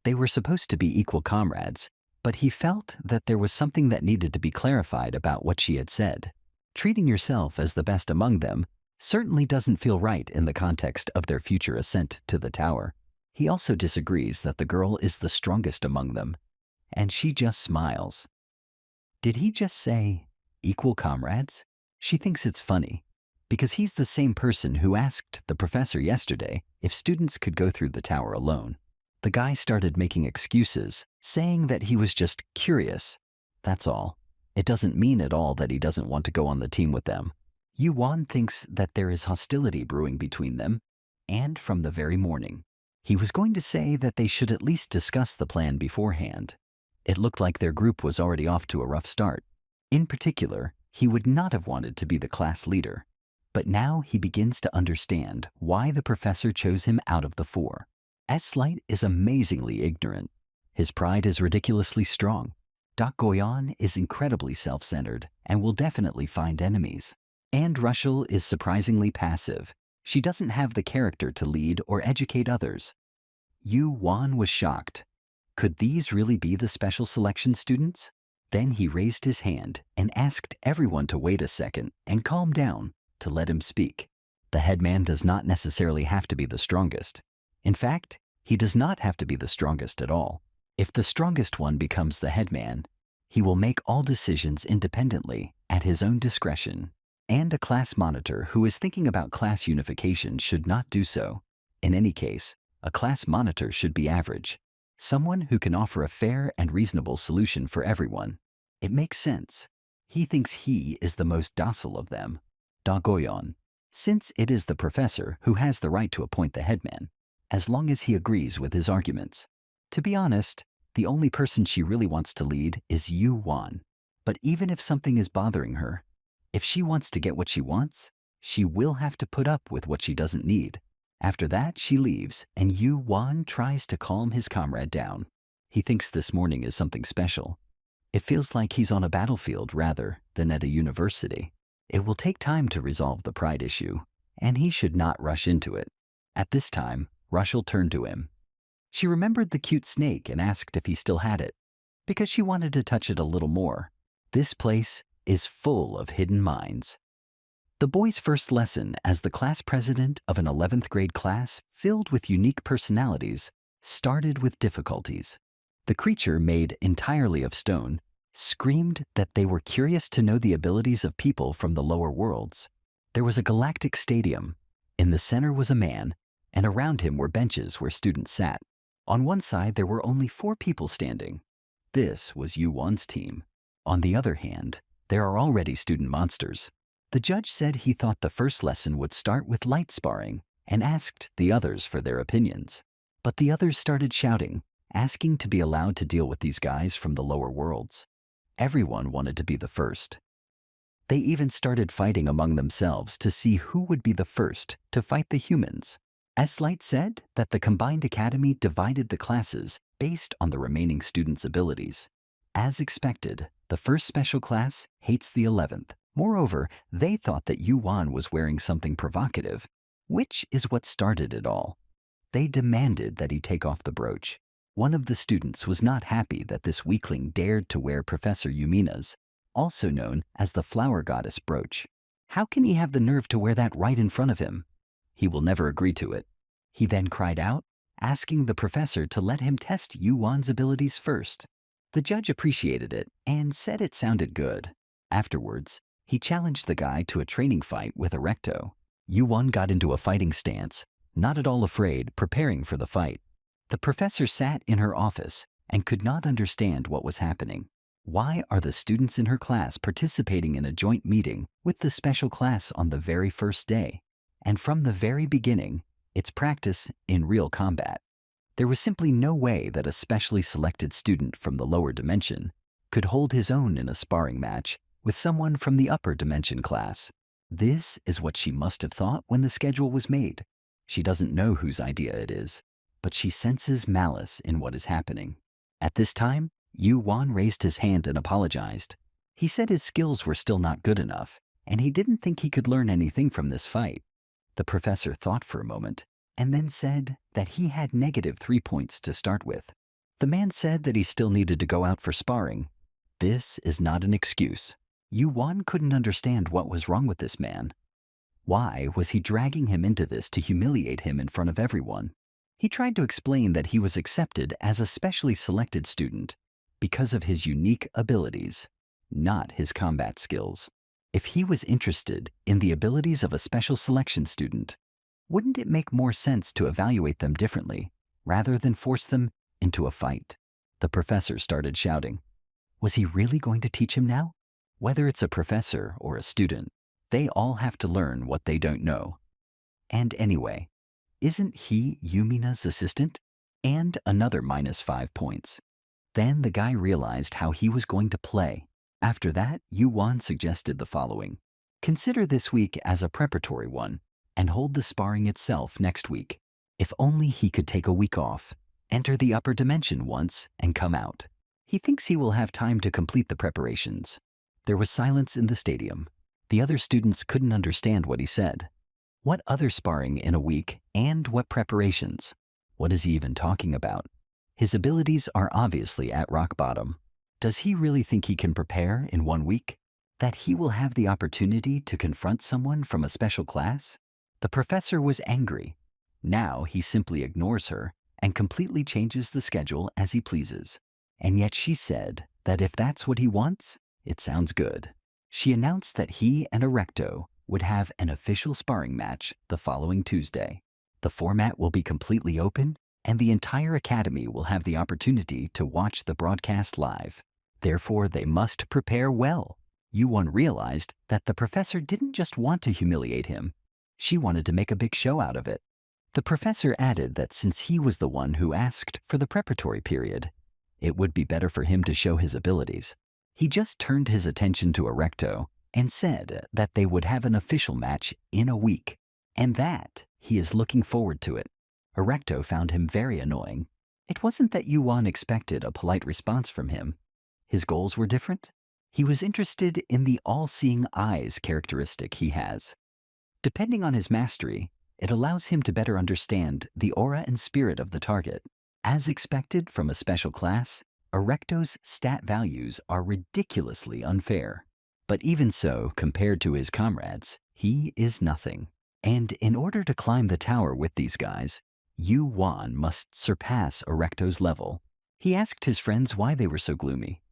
They were supposed to be equal comrades, but he felt that there was something that needed to be clarified about what she had said. Treating yourself as the best among them certainly doesn't feel right in the context of their future ascent to the tower. He also disagrees that the girl is the strongest among them, and she just smiles. Did he just say Equal comrades? She thinks it's funny, because he's the same person who asked the professor yesterday if students could go through the tower alone. The guy started making excuses, saying that he was just curious. That's all. It doesn't mean at all that he doesn't want to go on the team with them. Yuan thinks that there is hostility brewing between them, and from the very morning. He was going to say that they should at least discuss the plan beforehand. It looked like their group was already off to a rough start. In particular, he would not have wanted to be the class leader. But now he begins to understand why the professor chose him out of the four. S-Light is amazingly ignorant. His pride is ridiculously strong. Doc Goyon is incredibly self-centered and will definitely find enemies. And Russell is surprisingly passive. She doesn't have the character to lead or educate others. Wan was shocked. Could these really be the special selection students? Then he raised his hand and asked everyone to wait a second and calm down to let him speak. The headman does not necessarily have to be the strongest. In fact, he does not have to be the strongest at all. If the strongest one becomes the headman, he will make all decisions independently at his own discretion. And a class monitor who is thinking about class unification should not do so. In any case, a class monitor should be average. Someone who can offer a fair and reasonable solution for everyone. It makes sense. He thinks he is the most docile of them. Dagoyon, since it is the professor who has the right to appoint the headman, as long as he agrees with his arguments. To be honest, the only person she really wants to lead is Wan. But even if something is bothering her, if she wants to get what she wants, she will have to put up with what she doesn't need. After that, she leaves, and Wan tries to calm his comrade down. He thinks this morning is something special. It feels like he's on a battlefield rather than at a university. It will take time to resolve the pride issue, and he should not rush into it. At this time, Russell turned to him. She remembered the cute snake and asked if he still had it, because she wanted to touch it a little more. This place is full of hidden mines. The boy's first lesson as the class president of an 11th grade class filled with unique personalities started with difficulties. The creature, made entirely of stone, screamed that they were curious to know the abilities of people from the lower worlds. There was a galactic stadium. In the center was a man, and around him were benches where students sat. On one side, there were only 4 people standing. This was Yuan's team. On the other hand, there are already student monsters. The judge said he thought the first lesson would start with light sparring and asked the others for their opinions. But the others started shouting, asking to be allowed to deal with these guys from the lower worlds. Everyone wanted to be the first. They even started fighting among themselves to see who would be the first to fight the humans. S-Light said that the combined academy divided the classes based on the remaining students' abilities. As expected, the first special class hates the 11th. Moreover, they thought that Yuan was wearing something provocative, which is what started it all. They demanded that he take off the brooch. One of the students was not happy that this weakling dared to wear Professor Yumina's, also known as the Flower Goddess brooch. How can he have the nerve to wear that right in front of him? He will never agree to it. He then cried out, asking the professor to let him test Yuan's abilities first. The judge appreciated it and said it sounded good. Afterwards, he challenged the guy to a training fight with a recto. Yuan got into a fighting stance, not at all afraid, preparing for the fight. The professor sat in her office and could not understand what was happening. Why are the students in her class participating in a joint meeting with the special class on the very first day? And from the very beginning, it's practice in real combat. There was simply no way that a specially selected student from the lower dimension could hold his own in a sparring match with someone from the upper dimension class. This is what she must have thought when the schedule was made. She doesn't know whose idea it is, but she senses malice in what is happening. At this time, Yuan raised his hand and apologized. He said his skills were still not good enough, and he didn't think he could learn anything from this fight. The professor thought for a moment, and then said that he had -3 points to start with. The man said that he still needed to go out for sparring. This is not an excuse. Yuan couldn't understand what was wrong with this man. Why was he dragging him into this to humiliate him in front of everyone? He tried to explain that he was accepted as a specially selected student because of his unique abilities. not his combat skills. If he was interested in the abilities of a special selection student, wouldn't it make more sense to evaluate them differently rather than force them into a fight? The professor started shouting. Was he really going to teach him now? Whether it's a professor or a student, they all have to learn what they don't know. And anyway, isn't he Yumina's assistant? And another -5 points. Then the guy realized how he was going to play. After that, Yuan suggested the following. Consider this week as a preparatory one and hold the sparring itself next week. If only he could take a week off, enter the upper dimension once, and come out. He thinks he will have time to complete the preparations. There was silence in the stadium. The other students couldn't understand what he said. What other sparring in a week and what preparations? What is he even talking about? His abilities are obviously at rock bottom. Does he really think he can prepare in 1 week? That he will have the opportunity to confront someone from a special class? The professor was angry. Now he simply ignores her and completely changes the schedule as he pleases. And yet she said that if that's what he wants, it sounds good. She announced that he and Erecto would have an official sparring match the following Tuesday. The format will be completely open, and the entire academy will have the opportunity to watch the broadcast live. Therefore, they must prepare well. Yuan realized that the professor didn't just want to humiliate him. She wanted to make a big show out of it. The professor added that since he was the one who asked for the preparatory period, it would be better for him to show his abilities. He just turned his attention to Erecto and said that they would have an official match in a week, and that he is looking forward to it. Erecto found him very annoying. It wasn't that Yuan expected a polite response from him. His goals were different. He was interested in the all-seeing eyes characteristic he has. Depending on his mastery, it allows him to better understand the aura and spirit of the target. As expected from a special class, Erecto's stat values are ridiculously unfair. But even so, compared to his comrades, he is nothing. And in order to climb the tower with these guys, Yuan must surpass Erecto's level. He asked his friends why they were so gloomy.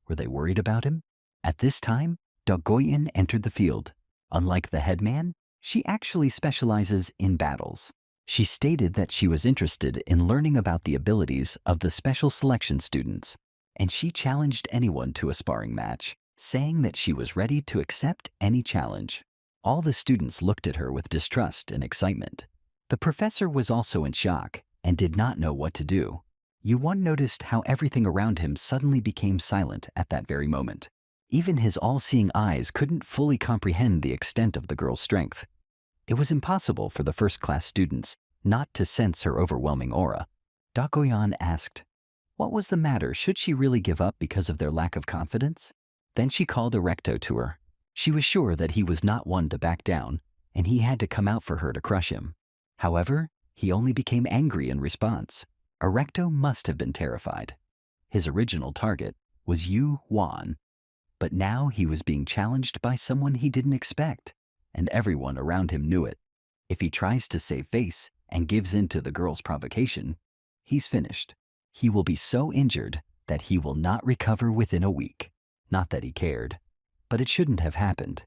Were they worried about him? At this time, Dogoyan entered the field. Unlike the headman, she actually specializes in battles. She stated that she was interested in learning about the abilities of the special selection students, and she challenged anyone to a sparring match, saying that she was ready to accept any challenge. All the students looked at her with distrust and excitement. The professor was also in shock and did not know what to do. Yuan noticed how everything around him suddenly became silent at that very moment. Even his all-seeing eyes couldn't fully comprehend the extent of the girl's strength. It was impossible for the first-class students not to sense her overwhelming aura. Dakoyan asked, what was the matter? Should she really give up because of their lack of confidence? Then she called Erecto to her. She was sure that he was not one to back down, and he had to come out for her to crush him. However, he only became angry in response. Erecto must have been terrified. His original target was Yuan, but now he was being challenged by someone he didn't expect, and everyone around him knew it. If he tries to save face and gives in to the girl's provocation, he's finished. He will be so injured that he will not recover within a week. Not that he cared, but it shouldn't have happened,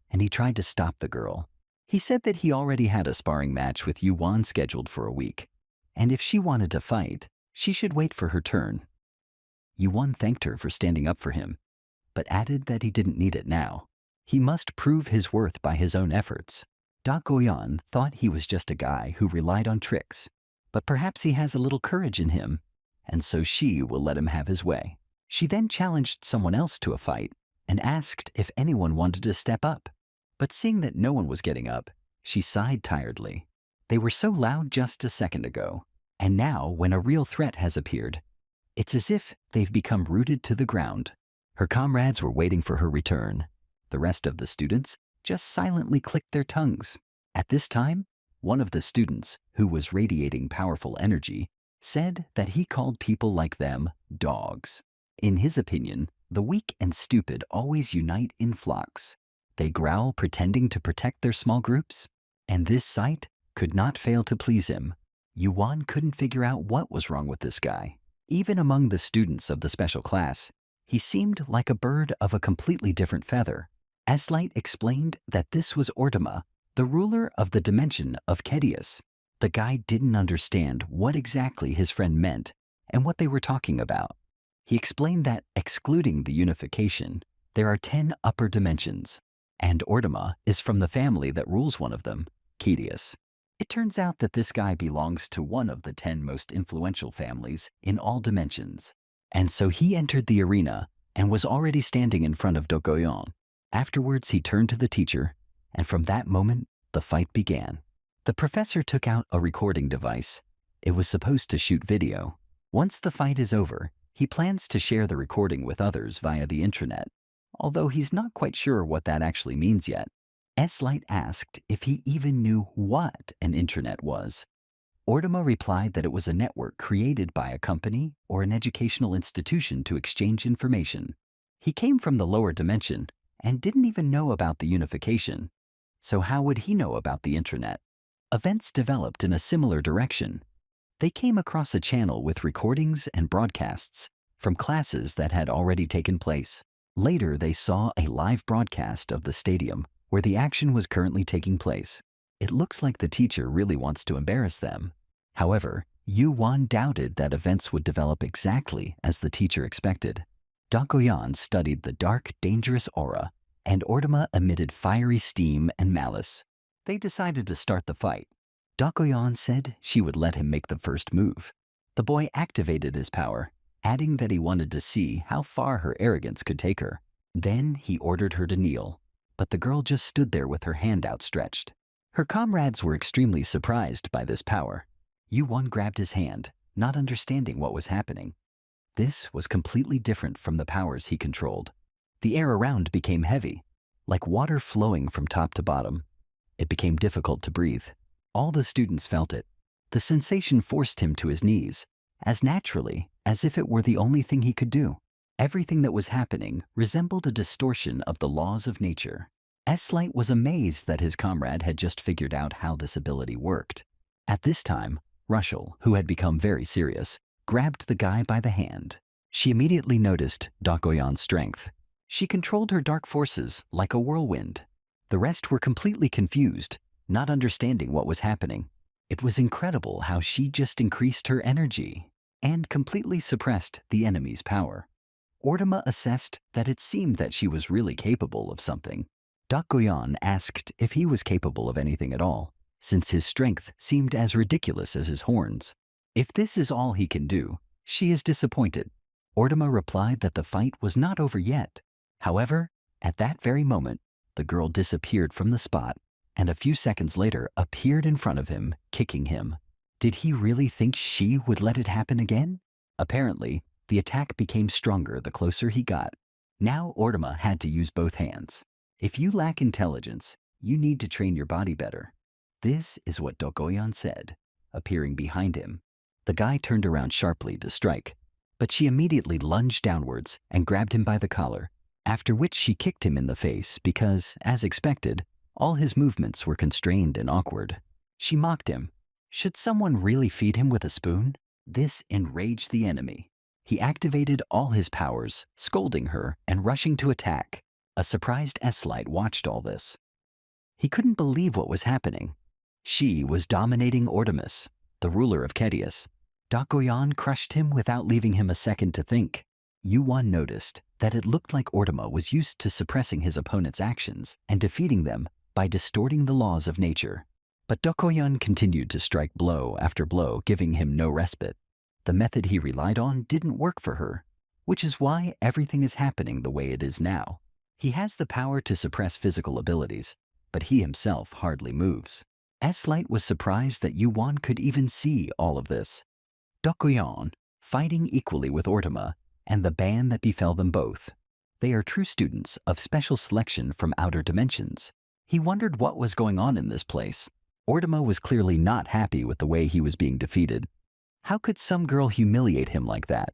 and he tried to stop the girl. He said that he already had a sparring match with Yuan scheduled for a week, and if she wanted to fight, she should wait for her turn. Yuan thanked her for standing up for him, but added that he didn't need it now. He must prove his worth by his own efforts. Dakoyan thought he was just a guy who relied on tricks, but perhaps he has a little courage in him, and so she will let him have his way. She then challenged someone else to a fight and asked if anyone wanted to step up. But seeing that no one was getting up, she sighed tiredly. They were so loud just a second ago, and now when a real threat has appeared, it's as if they've become rooted to the ground. Her comrades were waiting for her return. The rest of the students just silently clicked their tongues. At this time, one of the students, who was radiating powerful energy, said that he called people like them dogs. In his opinion, the weak and stupid always unite in flocks. They growl pretending to protect their small groups, and this sight could not fail to please him. Yuan couldn't figure out what was wrong with this guy. Even among the students of the special class, He seemed like a bird of a completely different feather. S-Light explained that this was Ortama, the ruler of the dimension of Kedius. The guy didn't understand what exactly his friend meant and what they were talking about. He explained that, excluding the unification, there are 10 upper dimensions, and Ortama is from the family that rules one of them, Kedius. It turns out that this guy belongs to one of the 10 most influential families in all dimensions. And so he entered the arena and was already standing in front of Dokoyon. Afterwards, he turned to the teacher, and from that moment, the fight began. The professor took out a recording device. It was supposed to shoot video. Once the fight is over, he plans to share the recording with others via the intranet, although he's not quite sure what that actually means yet. S-Light asked if he even knew what an intranet was. Ortama replied that it was a network created by a company or an educational institution to exchange information. He came from the lower dimension and didn't even know about the unification. So how would he know about the intranet? Events developed in a similar direction. They came across a channel with recordings and broadcasts from classes that had already taken place. Later, they saw a live broadcast of the stadium where the action was currently taking place. It looks like the teacher really wants to embarrass them. However, Yu-Wan doubted that events would develop exactly as the teacher expected. Dokoyan studied the dark, dangerous aura, and Ortama emitted fiery steam and malice. They decided to start the fight. Dokoyan said she would let him make the first move. The boy activated his power, adding that he wanted to see how far her arrogance could take her. Then he ordered her to kneel, but the girl just stood there with her hand outstretched. Her comrades were extremely surprised by this power. Yu-Wan grabbed his hand, not understanding what was happening. This was completely different from the powers he controlled. The air around became heavy, like water flowing from top to bottom. It became difficult to breathe. All the students felt it. The sensation forced him to his knees, as naturally as if it were the only thing he could do. Everything that was happening resembled a distortion of the laws of nature. S-Light was amazed that his comrade had just figured out how this ability worked. At this time, Rushel, who had become very serious, grabbed the guy by the hand. She immediately noticed Dokoyan's strength. She controlled her dark forces like a whirlwind. The rest were completely confused, not understanding what was happening. It was incredible how she just increased her energy and completely suppressed the enemy's power. Ortama assessed that it seemed that she was really capable of something. Dokoyan asked if he was capable of anything at all, since his strength seemed as ridiculous as his horns. If this is all he can do, she is disappointed. Ortama replied that the fight was not over yet. However, at that very moment, the girl disappeared from the spot and a few seconds later appeared in front of him, kicking him. Did he really think she would let it happen again? Apparently, the attack became stronger the closer he got. Now Ortama had to use both hands. If you lack intelligence, you need to train your body better. This is what Dokoyan said, appearing behind him. The guy turned around sharply to strike, but she immediately lunged downwards and grabbed him by the collar, after which she kicked him in the face because, as expected, all his movements were constrained and awkward. She mocked him. Should someone really feed him with a spoon? This enraged the enemy. He activated all his powers, scolding her and rushing to attack. A surprised S-Light watched all this. He couldn't believe what was happening. She was dominating Ortamus, the ruler of Kedius. Dokoyan crushed him without leaving him a second to think. Yu-Wan noticed that it looked like Ortama was used to suppressing his opponent's actions and defeating them by distorting the laws of nature. But Dokoyan continued to strike blow after blow, giving him no respite. The method he relied on didn't work for her, which is why everything is happening the way it is now. He has the power to suppress physical abilities, but he himself hardly moves. S-Light was surprised that Yu-Wan could even see all of this. Dokoyan, fighting equally with Ortama, and the ban that befell them both. They are true students of special selection from outer dimensions. He wondered what was going on in this place. Ortama was clearly not happy with the way he was being defeated. How could some girl humiliate him like that?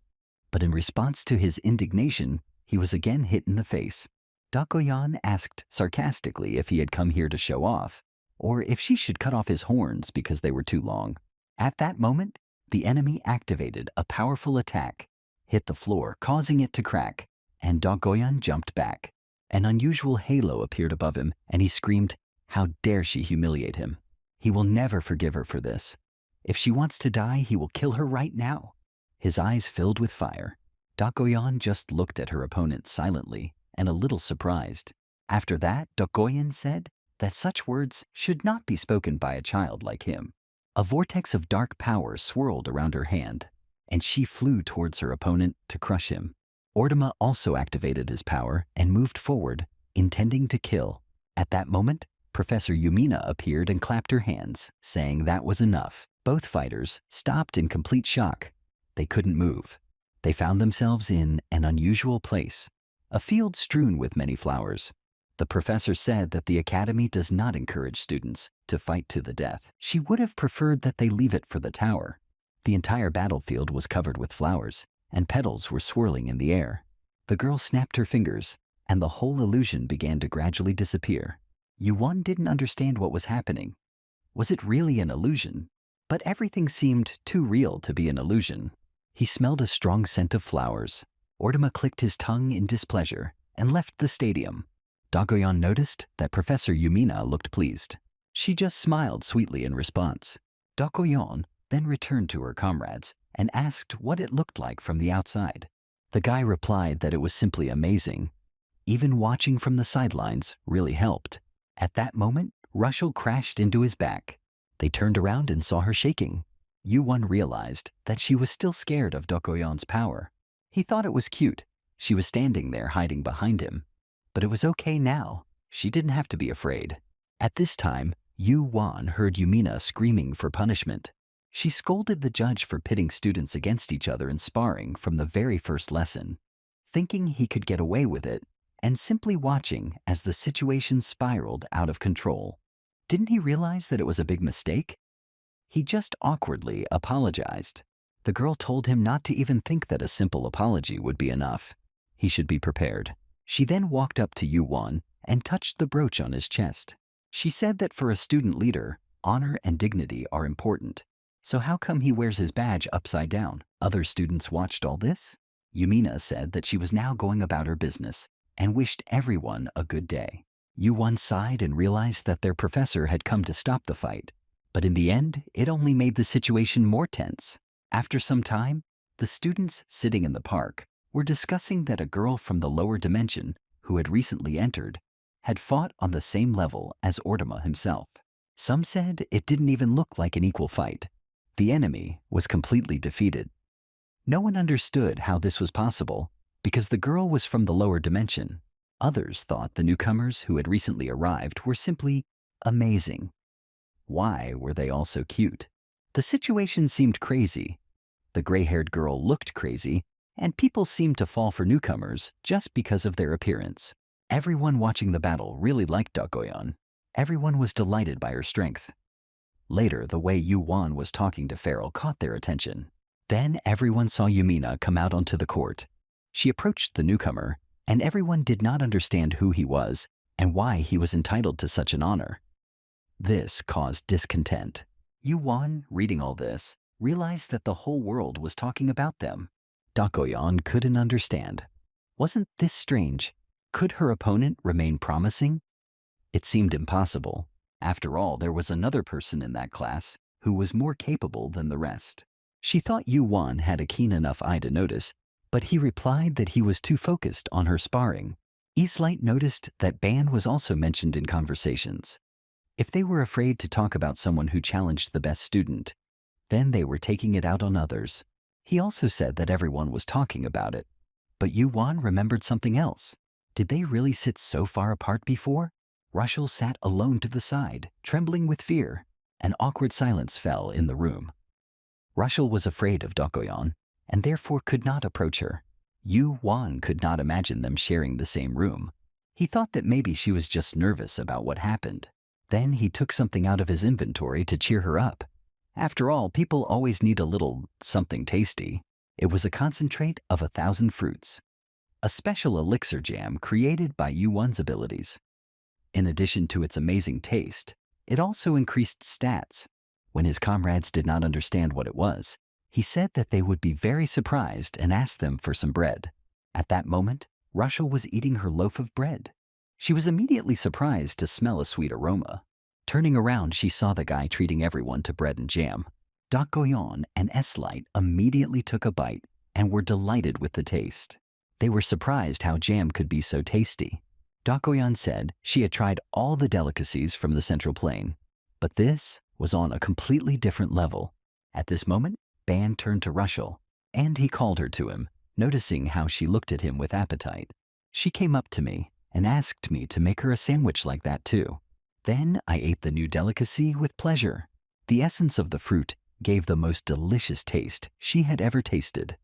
But in response to his indignation, he was again hit in the face. Dokoyan asked sarcastically if he had come here to show off, or if she should cut off his horns because they were too long. At that moment, the enemy activated a powerful attack, hit the floor, causing it to crack. and Dogoyan jumped back. An unusual halo appeared above him, and he screamed, "How dare she humiliate him? He will never forgive her for this. If she wants to die, he will kill her right now." His eyes filled with fire. Dogoyan just looked at her opponent silently and a little surprised. After that, Dogoyan said that such words should not be spoken by a child like him. A vortex of dark power swirled around her hand, and she flew towards her opponent to crush him. Ortama also activated his power and moved forward, intending to kill. At that moment, Professor Yumina appeared and clapped her hands, saying that was enough. Both fighters stopped in complete shock. They couldn't move. They found themselves in an unusual place, a field strewn with many flowers. The professor said that the academy does not encourage students to fight to the death. She would have preferred that they leave it for the tower. The entire battlefield was covered with flowers, and petals were swirling in the air. The girl snapped her fingers, and the whole illusion began to gradually disappear. Yuan didn't understand what was happening. Was it really an illusion? But everything seemed too real to be an illusion. He smelled a strong scent of flowers. Ortama clicked his tongue in displeasure and left the stadium. Dogoyan noticed that Professor Yumina looked pleased. She just smiled sweetly in response. Dogoyan then returned to her comrades and asked what it looked like from the outside. The guy replied that it was simply amazing. Even watching from the sidelines really helped. At that moment, Russell crashed into his back. They turned around and saw her shaking. Yuan realized that she was still scared of Dogoyan's power. He thought it was cute. She was standing there hiding behind him. But it was okay now. She didn't have to be afraid. At this time, Yuan heard Yumina screaming for punishment. She scolded the judge for pitting students against each other in sparring from the very first lesson, thinking he could get away with it, and simply watching as the situation spiraled out of control. Didn't he realize that it was a big mistake? He just awkwardly apologized. The girl told him not to even think that a simple apology would be enough. He should be prepared. She then walked up to Yuan and touched the brooch on his chest. She said that for a student leader, honor and dignity are important. So how come he wears his badge upside down? Other students watched all this? Yumina said that she was now going about her business and wished everyone a good day. Yuan sighed and realized that their professor had come to stop the fight. But in the end, it only made the situation more tense. After some time, the students sitting in the park were discussing that a girl from the lower dimension who had recently entered had fought on the same level as Ortama himself. Some said it didn't even look like an equal fight. The enemy was completely defeated. No one understood how this was possible because the girl was from the lower dimension. Others thought the newcomers who had recently arrived were simply amazing. Why were they all so cute? The situation seemed crazy. The gray-haired girl looked crazy, and people seemed to fall for newcomers just because of their appearance. Everyone watching the battle really liked Dogoyan. Everyone was delighted by her strength. Later, the way Yuan was talking to Farrell caught their attention. Then everyone saw Yumina come out onto the court. She approached the newcomer, and everyone did not understand who he was and why he was entitled to such an honor. This caused discontent. Yuan, reading all this, realized that the whole world was talking about them. Dogoyan couldn't understand. Wasn't this strange? Could her opponent remain promising? It seemed impossible. After all, there was another person in that class who was more capable than the rest. She thought Yuan had a keen enough eye to notice, but he replied that he was too focused on her sparring. Eastlight noticed that Ban was also mentioned in conversations. If they were afraid to talk about someone who challenged the best student, then they were taking it out on others. He also said that everyone was talking about it. But Yuan remembered something else. Did they really sit so far apart before? Russell sat alone to the side, trembling with fear. An awkward silence fell in the room. Russell was afraid of Dogoyan, and therefore could not approach her. Yuan could not imagine them sharing the same room. He thought that maybe she was just nervous about what happened. Then he took something out of his inventory to cheer her up. After all, people always need a little something tasty. It was a concentrate of 1,000 fruits, a special elixir jam created by Yuan's abilities. In addition to its amazing taste, it also increased stats. When his comrades did not understand what it was, he said that they would be very surprised and asked them for some bread. At that moment, Russell was eating her loaf of bread. She was immediately surprised to smell a sweet aroma. Turning around, she saw the guy treating everyone to bread and jam. Dak Goyon and S-Light immediately took a bite and were delighted with the taste. They were surprised how jam could be so tasty. Dak Goyon said she had tried all the delicacies from the Central Plain, but this was on a completely different level. At this moment, Ban turned to Russell, and he called her to him, noticing how she looked at him with appetite. She came up to me and asked me to make her a sandwich like that too. Then I ate the new delicacy with pleasure. The essence of the fruit gave the most delicious taste she had ever tasted.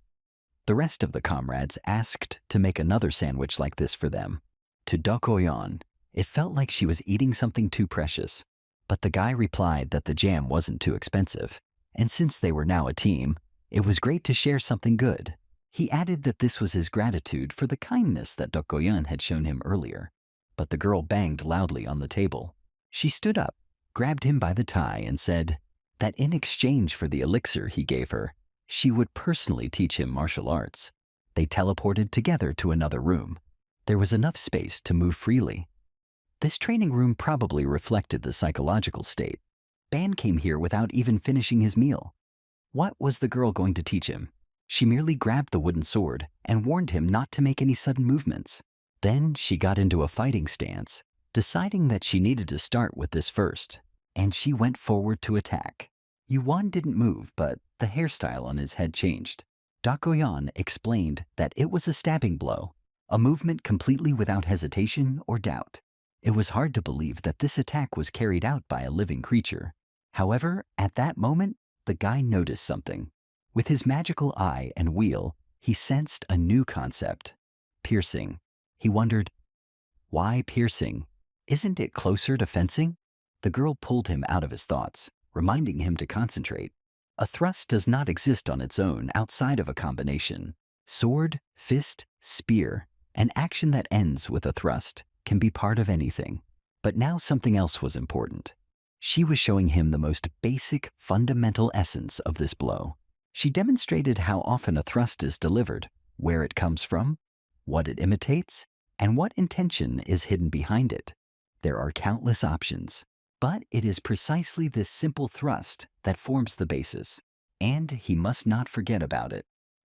The rest of the comrades asked to make another sandwich like this for them. To Dak Goyon, it felt like she was eating something too precious. But the guy replied that the jam wasn't too expensive, and since they were now a team, it was great to share something good. He added that this was his gratitude for the kindness that Dak Goyon had shown him earlier. But the girl banged loudly on the table. She stood up, grabbed him by the tie, and said that in exchange for the elixir he gave her, she would personally teach him martial arts. They teleported together to another room. There was enough space to move freely. This training room probably reflected the psychological state. Ban came here without even finishing his meal. What was the girl going to teach him? She merely grabbed the wooden sword and warned him not to make any sudden movements. Then she got into a fighting stance, deciding that she needed to start with this first, and she went forward to attack. Yuan didn't move, but the hairstyle on his head changed. Dak Goyon explained that it was a stabbing blow, a movement completely without hesitation or doubt. It was hard to believe that this attack was carried out by a living creature. However, at that moment, the guy noticed something. With his magical eye and wheel, he sensed a new concept: piercing. He wondered, why piercing? Isn't it closer to fencing? The girl pulled him out of his thoughts, reminding him to concentrate. A thrust does not exist on its own outside of a combination. Sword, fist, spear, an action that ends with a thrust can be part of anything. But now something else was important. She was showing him the most basic, fundamental essence of this blow. She demonstrated how often a thrust is delivered, where it comes from, what it imitates, and what intention is hidden behind it. There are countless options, but it is precisely this simple thrust that forms the basis, and he must not forget about it.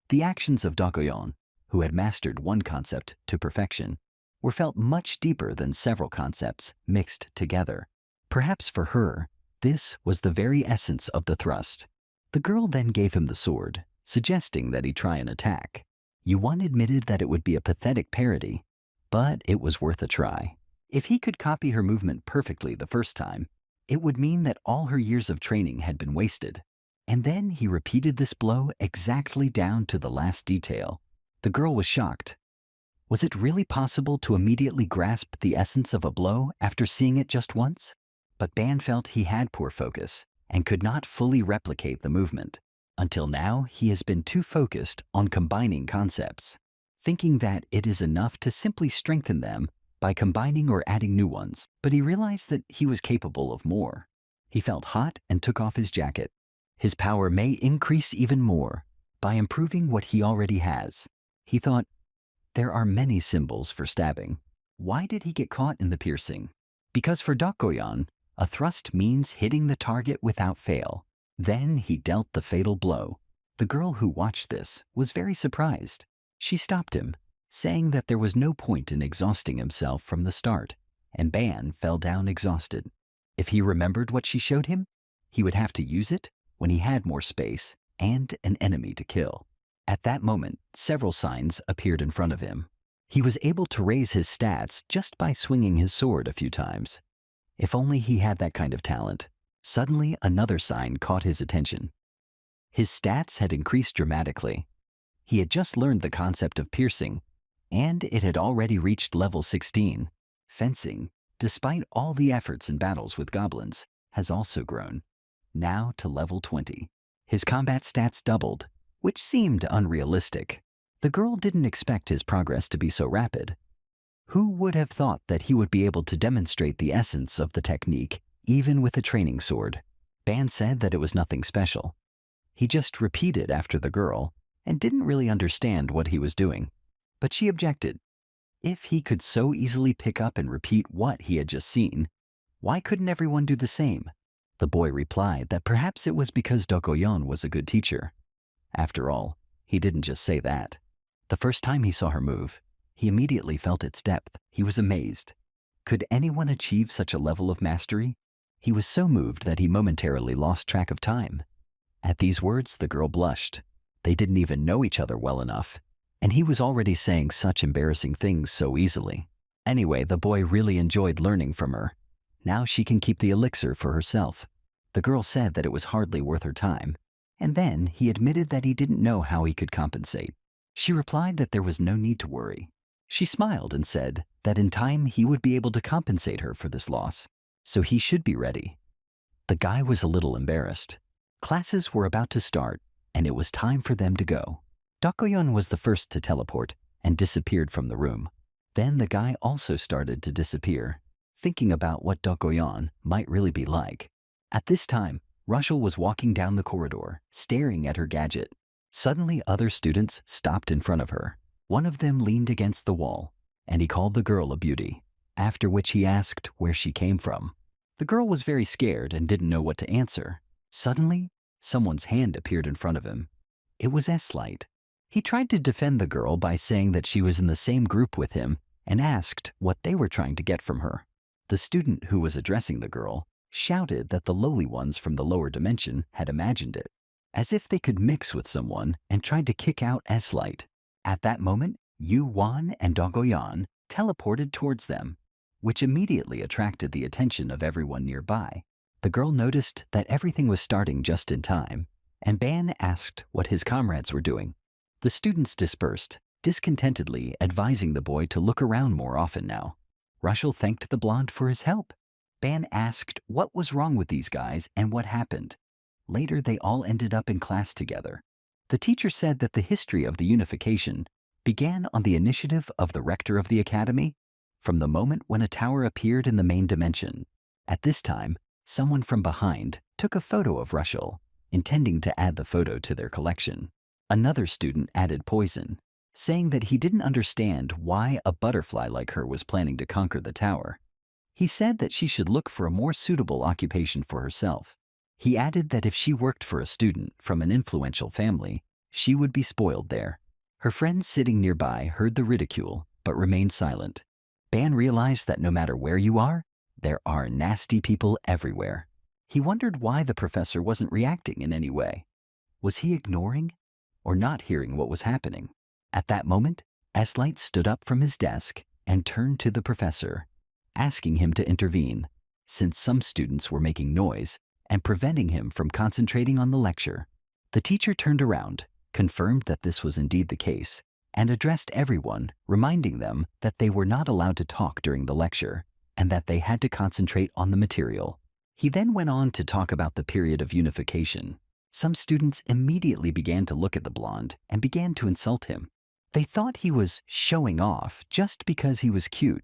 The actions of Dak Goyon, who had mastered one concept to perfection, were felt much deeper than several concepts mixed together. Perhaps for her, this was the very essence of the thrust. The girl then gave him the sword, suggesting that he try an attack. Yuan admitted that it would be a pathetic parody, but it was worth a try. If he could copy her movement perfectly the first time, it would mean that all her years of training had been wasted. And then he repeated this blow exactly down to the last detail. The girl was shocked. Was it really possible to immediately grasp the essence of a blow after seeing it just once? But Ban felt he had poor focus and could not fully replicate the movement. Until now, he has been too focused on combining concepts, thinking that it is enough to simply strengthen them by combining or adding new ones. But he realized that he was capable of more. He felt hot and took off his jacket. His power may increase even more by improving what he already has. He thought, there are many symbols for stabbing. Why did he get caught in the piercing? Because for Dak Goyon, a thrust means hitting the target without fail. Then he dealt the fatal blow. The girl who watched this was very surprised. She stopped him, saying that there was no point in exhausting himself from the start, and Ban fell down exhausted. If he remembered what she showed him, he would have to use it when he had more space and an enemy to kill. At that moment, several signs appeared in front of him. He was able to raise his stats just by swinging his sword a few times. If only he had that kind of talent. Suddenly, another sign caught his attention. His stats had increased dramatically. He had just learned the concept of piercing, and it had already reached level 16. Fencing, despite all the efforts and battles with goblins, has also grown, now to level 20. His combat stats doubled, which seemed unrealistic. The girl didn't expect his progress to be so rapid. Who would have thought that he would be able to demonstrate the essence of the technique even with a training sword? Ban said that it was nothing special. He just repeated after the girl and didn't really understand what he was doing. But she objected. If he could so easily pick up and repeat what he had just seen, why couldn't everyone do the same? The boy replied that perhaps it was because Dokoyon was a good teacher. After all, he didn't just say that. The first time he saw her move, he immediately felt its depth. He was amazed. Could anyone achieve such a level of mastery? He was so moved that he momentarily lost track of time. At these words, the girl blushed. They didn't even know each other well enough, and he was already saying such embarrassing things so easily. Anyway, the boy really enjoyed learning from her. Now she can keep the elixir for herself. The girl said that it was hardly worth her time, and then he admitted that he didn't know how he could compensate. She replied that there was no need to worry. She smiled and said that in time he would be able to compensate her for this loss, so he should be ready. The guy was a little embarrassed. Classes were about to start, and it was time for them to go. Dokoyon was the first to teleport and disappeared from the room. Then the guy also started to disappear, thinking about what Dokoyon might really be like. At this time, Russell was walking down the corridor, staring at her gadget. Suddenly, other students stopped in front of her. One of them leaned against the wall, and he called the girl a beauty, after which he asked where she came from. The girl was very scared and didn't know what to answer. Suddenly, someone's hand appeared in front of him. It was S-Light. He tried to defend the girl by saying that she was in the same group with him and asked what they were trying to get from her. The student who was addressing the girl shouted that the lowly ones from the lower dimension had imagined it, as if they could mix with someone, and tried to kick out S-Light. At that moment, Yu-Wan and Dogoyan teleported towards them, which immediately attracted the attention of everyone nearby. The girl noticed that everything was starting just in time, and Ban asked what his comrades were doing. The students dispersed, discontentedly advising the boy to look around more often now. Russell thanked the blonde for his help. Ban asked what was wrong with these guys and what happened. Later, they all ended up in class together. The teacher said that the history of the unification began on the initiative of the rector of the academy, from the moment when a tower appeared in the main dimension. At this time, someone from behind took a photo of Russell, intending to add the photo to their collection. Another student added poison, saying that he didn't understand why a butterfly like her was planning to conquer the tower. He said that she should look for a more suitable occupation for herself. He added that if she worked for a student from an influential family, she would be spoiled there. Her friends sitting nearby heard the ridicule, but remained silent. Ban realized that no matter where you are, there are nasty people everywhere. He wondered why the professor wasn't reacting in any way. Was he ignoring or not hearing what was happening? At that moment, S-Light stood up from his desk and turned to the professor, asking him to intervene, since some students were making noise and preventing him from concentrating on the lecture. The teacher turned around, confirmed that this was indeed the case, and addressed everyone, reminding them that they were not allowed to talk during the lecture and that they had to concentrate on the material. He then went on to talk about the period of unification. Some students immediately began to look at the blonde and began to insult him. They thought he was showing off just because he was cute,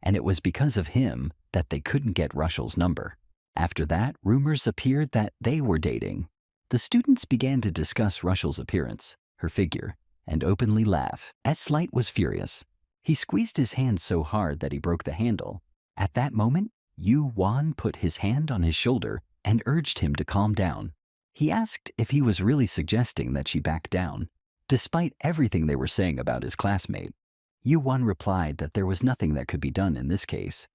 and it was because of him that they couldn't get Russell's number. After that, rumors appeared that they were dating. The students began to discuss Russell's appearance, her figure, and openly laugh. S-Light was furious. He squeezed his hand so hard that he broke the handle. At that moment, Yu-Wan put his hand on his shoulder and urged him to calm down. He asked if he was really suggesting that she back down, despite everything they were saying about his classmate. Yu-Wan replied that there was nothing that could be done in this case.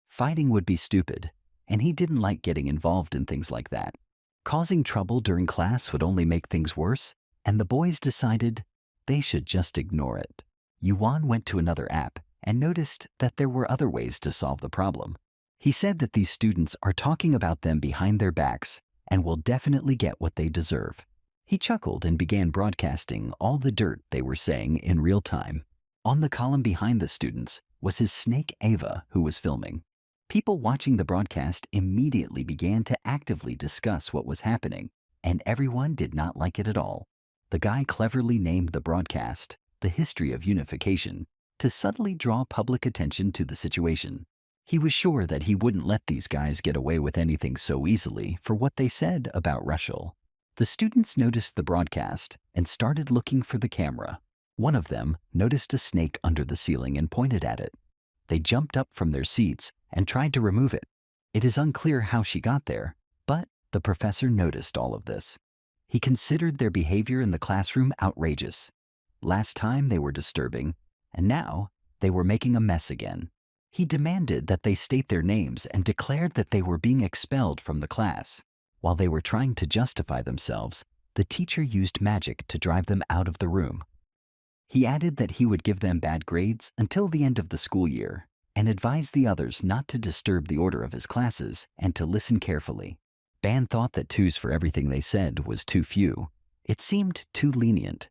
Fighting would be stupid, and he didn't like getting involved in things like that. Causing trouble during class would only make things worse, and the boys decided they should just ignore it. Yuan went to another app and noticed that there were other ways to solve the problem. He said that these students are talking about them behind their backs and will definitely get what they deserve. He chuckled and began broadcasting all the dirt they were saying in real time. On the column behind the students was his snake Ava, who was filming. People watching the broadcast immediately began to actively discuss what was happening, and everyone did not like it at all. The guy cleverly named the broadcast "The History of Unification" to subtly draw public attention to the situation. He was sure that he wouldn't let these guys get away with anything so easily for what they said about Russell. The students noticed the broadcast and started looking for the camera. One of them noticed a snake under the ceiling and pointed at it. They jumped up from their seats and tried to remove it. It is unclear how she got there, but the professor noticed all of this. He considered their behavior in the classroom outrageous. Last time they were disturbing, and now they were making a mess again. He demanded that they state their names and declared that they were being expelled from the class. While they were trying to justify themselves, the teacher used magic to drive them out of the room. He added that he would give them bad grades until the end of the school year and advised the others not to disturb the order of his classes and to listen carefully. Ban thought that 2s for everything they said was too few. It seemed too lenient.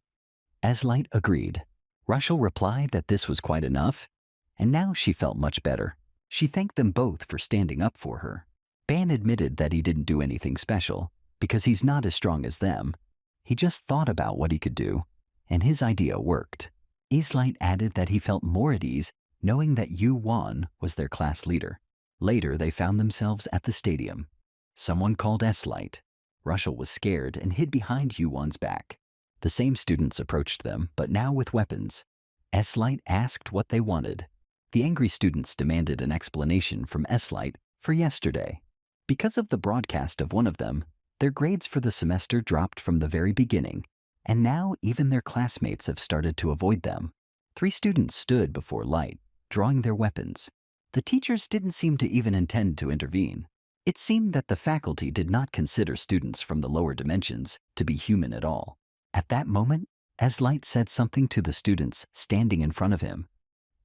Eslight agreed. Russell replied that this was quite enough, and now she felt much better. She thanked them both for standing up for her. Ban admitted that he didn't do anything special because he's not as strong as them. He just thought about what he could do, and his idea worked. Eslight added that he felt more at ease knowing that Yu Wan was their class leader. Later, they found themselves at the stadium. Someone called Eslight. Russell was scared and hid behind Yu Wan's back. The same students approached them, but now with weapons. Eslight asked what they wanted. The angry students demanded an explanation from Eslight for yesterday. Because of the broadcast of one of them, their grades for the semester dropped from the very beginning, and now even their classmates have started to avoid them. 3 students stood before Light, drawing their weapons. The teachers didn't seem to even intend to intervene. It seemed that the faculty did not consider students from the lower dimensions to be human at all. At that moment, Eslight said something to the students standing in front of him.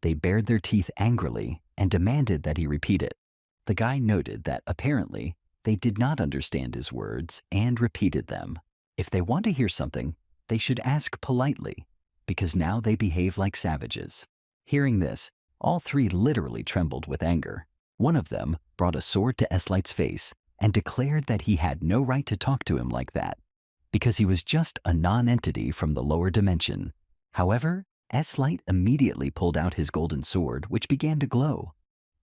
They bared their teeth angrily and demanded that he repeat it. The guy noted that apparently they did not understand his words and repeated them. If they want to hear something, they should ask politely, because now they behave like savages. Hearing this, all 3 literally trembled with anger. One of them brought a sword to Eslight's face and declared that he had no right to talk to him like that, because he was just a non-entity from the lower dimension. However, Eslight immediately pulled out his golden sword, which began to glow.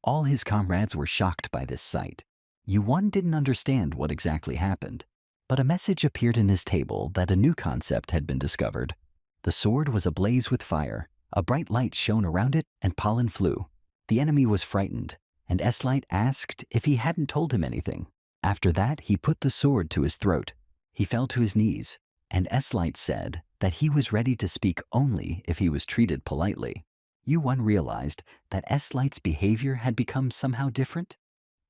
All his comrades were shocked by this sight. Yuan didn't understand what exactly happened, but a message appeared in his table that a new concept had been discovered. The sword was ablaze with fire. A bright light shone around it and pollen flew. The enemy was frightened, and Eslight asked if he hadn't told him anything. After that, he put the sword to his throat. He fell to his knees, and Eslight said that he was ready to speak only if he was treated politely. Yuan realized that Eslight's behavior had become somehow different,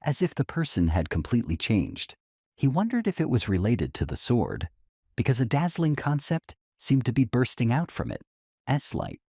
as if the person had completely changed. He wondered if it was related to the sword, because a dazzling concept seemed to be bursting out from it. Eslight,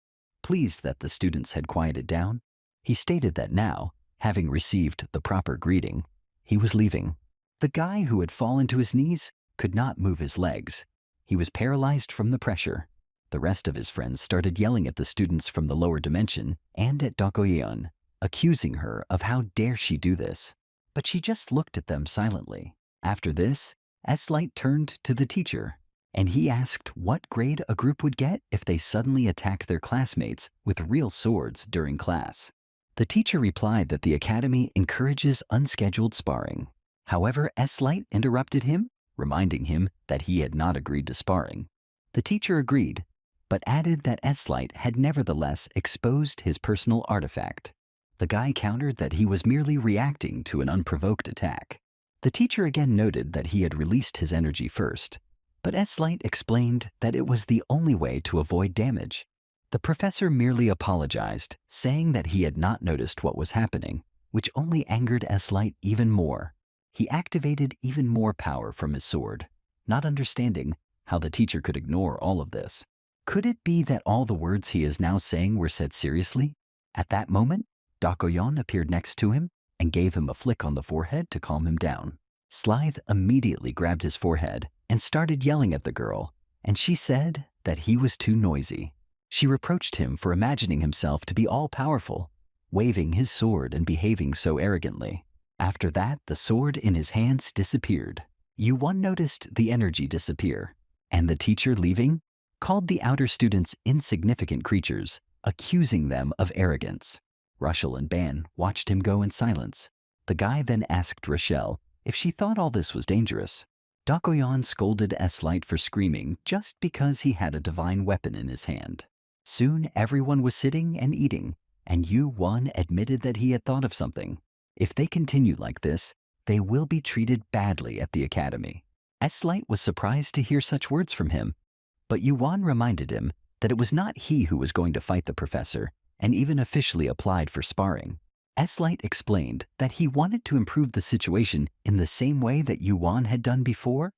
pleased that the students had quieted down, he stated that now, having received the proper greeting, he was leaving. The guy who had fallen to his knees could not move his legs. He was paralyzed from the pressure. The rest of his friends started yelling at the students from the lower dimension and at Dokoyeon, accusing her of how dare she do this. But she just looked at them silently. After this, Eslight turned to the teacher, and he asked what grade a group would get if they suddenly attacked their classmates with real swords during class. The teacher replied that the academy encourages unscheduled sparring. However, Eslight interrupted him, reminding him that he had not agreed to sparring. The teacher agreed, but added that Eslight had nevertheless exposed his personal artifact. The guy countered that he was merely reacting to an unprovoked attack. The teacher again noted that he had released his energy first, but Eslight explained that it was the only way to avoid damage. The professor merely apologized, saying that he had not noticed what was happening, which only angered Eslight even more. He activated even more power from his sword, not understanding how the teacher could ignore all of this. Could it be that all the words he is now saying were said seriously? At that moment, Dokoyeon appeared next to him and gave him a flick on the forehead to calm him down. Slythe immediately grabbed his forehead and started yelling at the girl, and she said that he was too noisy. She reproached him for imagining himself to be all-powerful, waving his sword and behaving so arrogantly. After that, the sword in his hands disappeared. Yuan noticed the energy disappear, and the teacher, leaving, called the outer students insignificant creatures, accusing them of arrogance. Russell and Ban watched him go in silence. The guy then asked Rochelle if she thought all this was dangerous. Dokoyeon scolded Eslight for screaming just because he had a divine weapon in his hand. Soon everyone was sitting and eating, and Yu-won admitted that he had thought of something. If they continue like this, they will be treated badly at the academy. S-Light was surprised to hear such words from him, but Yu-won reminded him that it was not he who was going to fight the professor, and even officially applied for sparring. S-Light explained that he wanted to improve the situation in the same way that Yu-won had done before,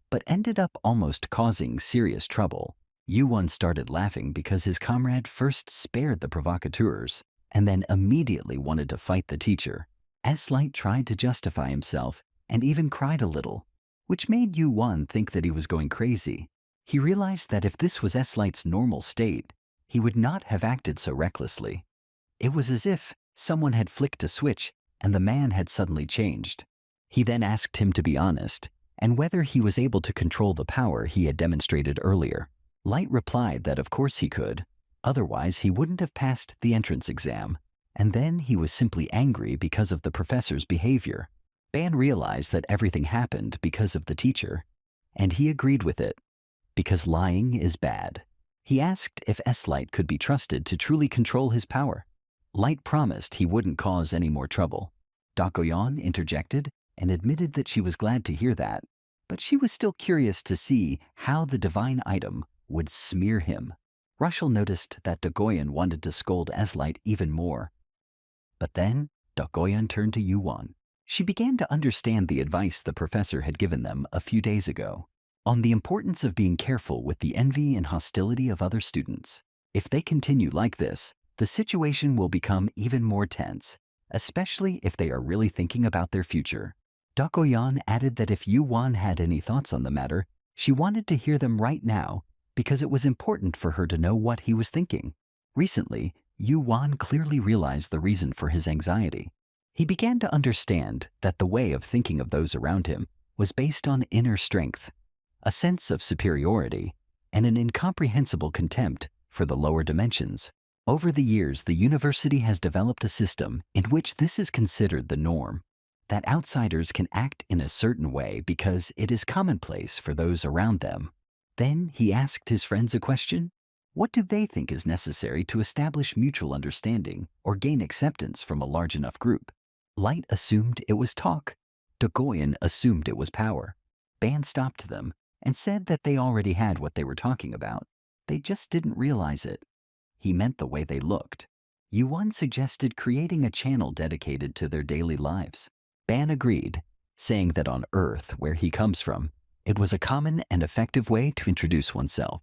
but ended up almost causing serious trouble. Yu-won started laughing because his comrade first spared the provocateurs and then immediately wanted to fight the teacher. S-Light tried to justify himself and even cried a little, which made Yu-won think that he was going crazy. He realized that if this was S-Light's normal state, he would not have acted so recklessly. It was as if someone had flicked a switch and the man had suddenly changed. He then asked him to be honest and whether he was able to control the power he had demonstrated earlier. Light replied that of course he could, otherwise he wouldn't have passed the entrance exam, and then he was simply angry because of the professor's behavior. Ban realized that everything happened because of the teacher, and he agreed with it, because lying is bad. He asked if S-Light could be trusted to truly control his power. Light promised he wouldn't cause any more trouble. Dakoyeon interjected and admitted that she was glad to hear that, but she was still curious to see how the divine item would smear him. Russell noticed that Dakoyeon wanted to scold S-Light even more. But then Dakoyeon turned to Yu-won. She began to understand the advice the professor had given them a few days ago on the importance of being careful with the envy and hostility of other students. If they continue like this, the situation will become even more tense, especially if they are really thinking about their future. Dakoyeon added that if Yu-won had any thoughts on the matter, she wanted to hear them right now because it was important for her to know what he was thinking. Recently, Yu-won clearly realized the reason for his anxiety. He began to understand that the way of thinking of those around him was based on inner strength, a sense of superiority, and an incomprehensible contempt for the lower dimensions. Over the years, the university has developed a system in which this is considered the norm, that outsiders can act in a certain way because it is commonplace for those around them. Then he asked his friends a question. What do they think is necessary to establish mutual understanding or gain acceptance from a large enough group? Light assumed it was talk. Dakoyeon assumed it was power. Ban stopped them and said that they already had what they were talking about. They just didn't realize it. He meant the way they looked. Yu-won suggested creating a channel dedicated to their daily lives. Ban agreed, saying that on Earth, where he comes from, it was a common and effective way to introduce oneself.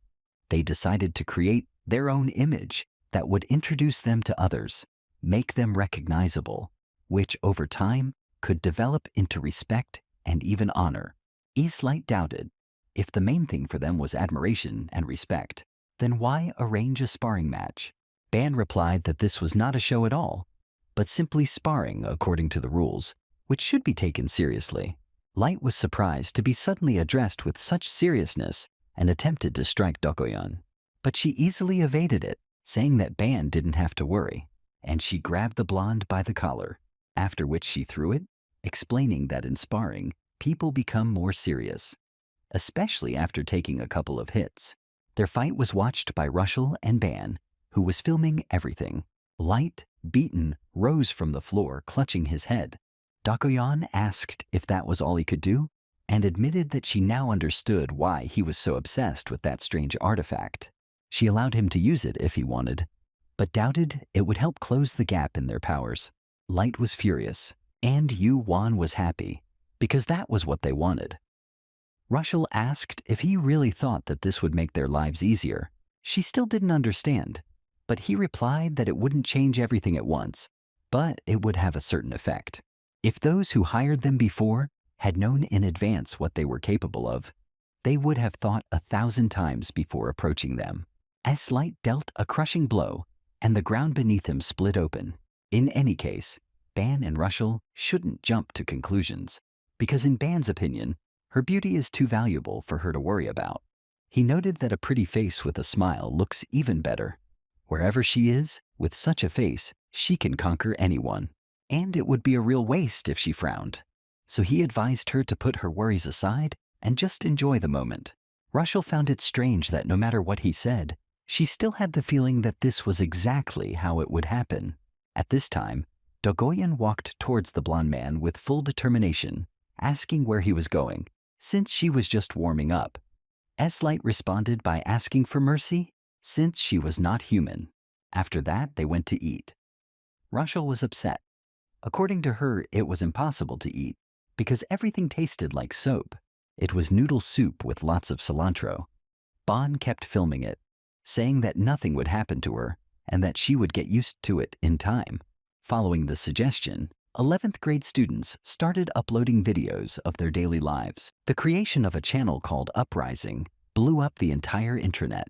They decided to create their own image that would introduce them to others, make them recognizable, which over time could develop into respect and even honor. S-Light doubted. If the main thing for them was admiration and respect, then why arrange a sparring match? Ban replied that this was not a show at all, but simply sparring according to the rules, which should be taken seriously. Light was surprised to be suddenly addressed with such seriousness and attempted to strike Dakoyeon. But she easily evaded it, saying that Ban didn't have to worry, and she grabbed the blonde by the collar, after which she threw it, explaining that in sparring, people become more serious, especially after taking a couple of hits. Their fight was watched by Russell and Ban, who was filming everything. Light, beaten, rose from the floor, clutching his head. Dakoyeon asked if that was all he could do, and admitted that she now understood why he was so obsessed with that strange artifact. She allowed him to use it if he wanted, but doubted it would help close the gap in their powers. Light was furious, and Yu-won was happy, because that was what they wanted. Russell asked if he really thought that this would make their lives easier. She still didn't understand, but he replied that it wouldn't change everything at once, but it would have a certain effect. If those who hired them before had known in advance what they were capable of, they would have thought 1,000 times before approaching them. S-Light dealt a crushing blow, and the ground beneath him split open. In any case, Ban and Russell shouldn't jump to conclusions, because in Ban's opinion, her beauty is too valuable for her to worry about. He noted that a pretty face with a smile looks even better. Wherever she is, with such a face, she can conquer anyone. And it would be a real waste if she frowned. So he advised her to put her worries aside and just enjoy the moment. Russell found it strange that no matter what he said, She still had the feeling that this was exactly how it would happen. At this time, Dogoyan walked towards the blond man with full determination, asking where he was going, since she was just warming up. S-Light responded by asking for mercy, since she was not human. After that, they went to eat. Rachel was upset. According to her, it was impossible to eat, because everything tasted like soap. It was noodle soup with lots of cilantro. Bon kept filming it, saying that nothing would happen to her and that she would get used to it in time. Following the suggestion, 11th grade students started uploading videos of their daily lives. The creation of a channel called Uprising blew up the entire intranet.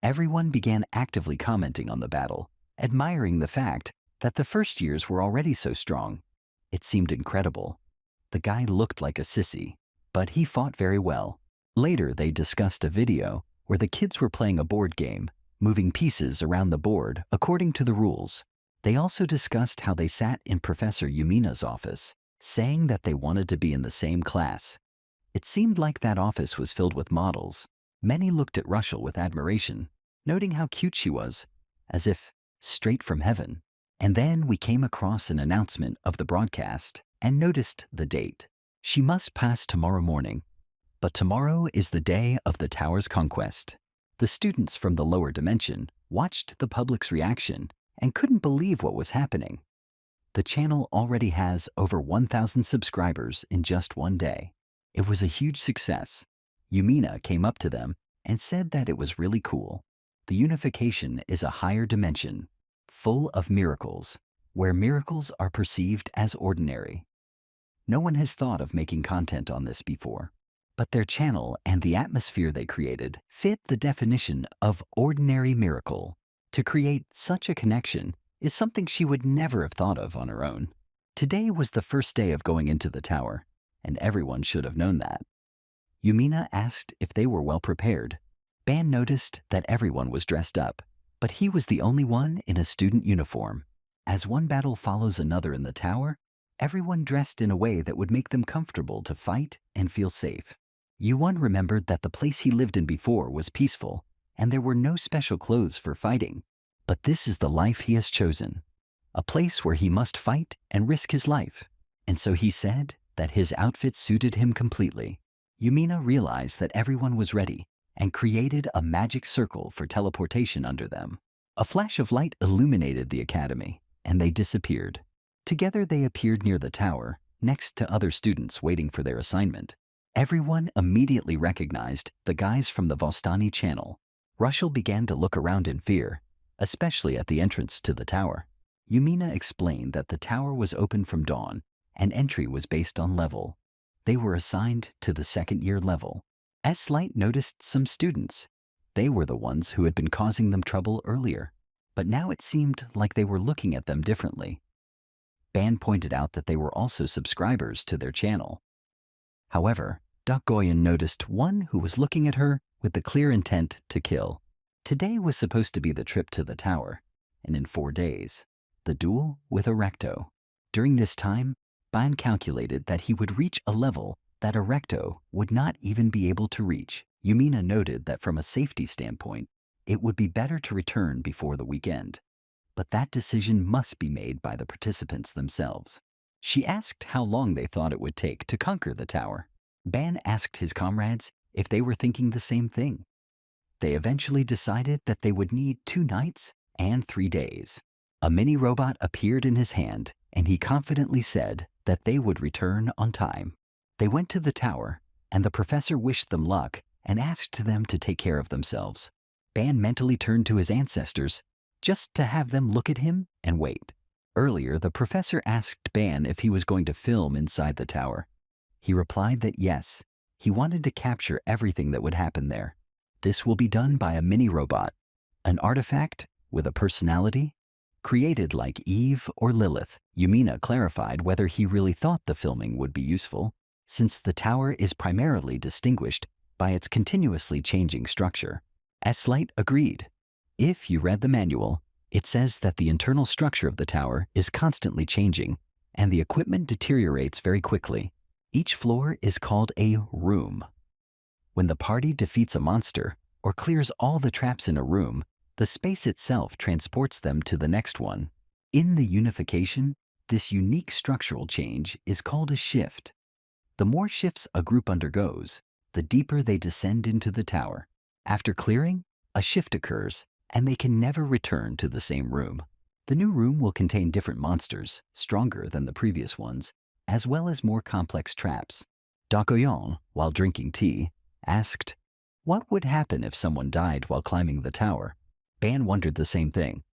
Everyone began actively commenting on the battle, admiring the fact that the first years were already so strong. It seemed incredible. The guy looked like a sissy, but he fought very well. Later, they discussed a video where the kids were playing a board game, moving pieces around the board according to the rules. They also discussed how they sat in Professor Yumina's office, saying that they wanted to be in the same class. It seemed like that office was filled with models. Many looked at Russell with admiration, noting how cute she was, as if straight from heaven. And then we came across an announcement of the broadcast and noticed the date. She must pass tomorrow morning. But tomorrow is the day of the tower's conquest. The students from the lower dimension watched the public's reaction and couldn't believe what was happening. The channel already has over 1,000 subscribers in just one day. It was a huge success. Yumina came up to them and said that it was really cool. The unification is a higher dimension, full of miracles, where miracles are perceived as ordinary. No one has thought of making content on this before, but their channel and the atmosphere they created fit the definition of ordinary miracle. To create such a connection is something she would never have thought of on her own. Today was the first day of going into the tower, and everyone should have known that. Yumina asked if they were well prepared. Ban noticed that everyone was dressed up, but he was the only one in a student uniform. As one battle follows another in the tower, everyone dressed in a way that would make them comfortable to fight and feel safe. Yuan remembered that the place he lived in before was peaceful, and there were no special clothes for fighting. But this is the life he has chosen, a place where he must fight and risk his life. And so he said that his outfit suited him completely. Yumina realized that everyone was ready and created a magic circle for teleportation under them. A flash of light illuminated the academy, and they disappeared. Together they appeared near the tower, next to other students waiting for their assignment. Everyone immediately recognized the guys from the Vostani channel. Russell began to look around in fear, especially at the entrance to the tower. Yumina explained that the tower was open from dawn, and entry was based on level. They were assigned to the second-year level. S-Light noticed some students. They were the ones who had been causing them trouble earlier, but now it seemed like they were looking at them differently. Ban pointed out that they were also subscribers to their channel. However, Dogoyan noticed one who was looking at her with the clear intent to kill. Today was supposed to be the trip to the tower, and in 4 days, the duel with Erecto. During this time, Ban calculated that he would reach a level that Erecto would not even be able to reach. Yumina noted that from a safety standpoint, it would be better to return before the weekend. But that decision must be made by the participants themselves. She asked how long they thought it would take to conquer the tower. Ban asked his comrades if they were thinking the same thing. They eventually decided that they would need 2 nights and 3 days. A mini robot appeared in his hand, and he confidently said that they would return on time. They went to the tower, and the professor wished them luck and asked them to take care of themselves. Ban mentally turned to his ancestors just to have them look at him and wait. Earlier, the professor asked Ban if he was going to film inside the tower. He replied that yes, he wanted to capture everything that would happen there. This will be done by a mini-robot, an artifact with a personality, created like Eve or Lilith. Yumina clarified whether he really thought the filming would be useful, since the tower is primarily distinguished by its continuously changing structure. S-Light agreed. If you read the manual, it says that the internal structure of the tower is constantly changing, and the equipment deteriorates very quickly. Each floor is called a room. When the party defeats a monster or clears all the traps in a room, The space itself transports them to the next one. In the unification, this unique structural change is called a shift. The more shifts a group undergoes, the deeper they descend into the tower. After clearing, a shift occurs, and they can never return to the same room. The new room will contain different monsters, stronger than the previous ones, as well as more complex traps. Dakoyon, while drinking tea, asked, "What would happen if someone died while climbing the tower?" Ban wondered the same thing.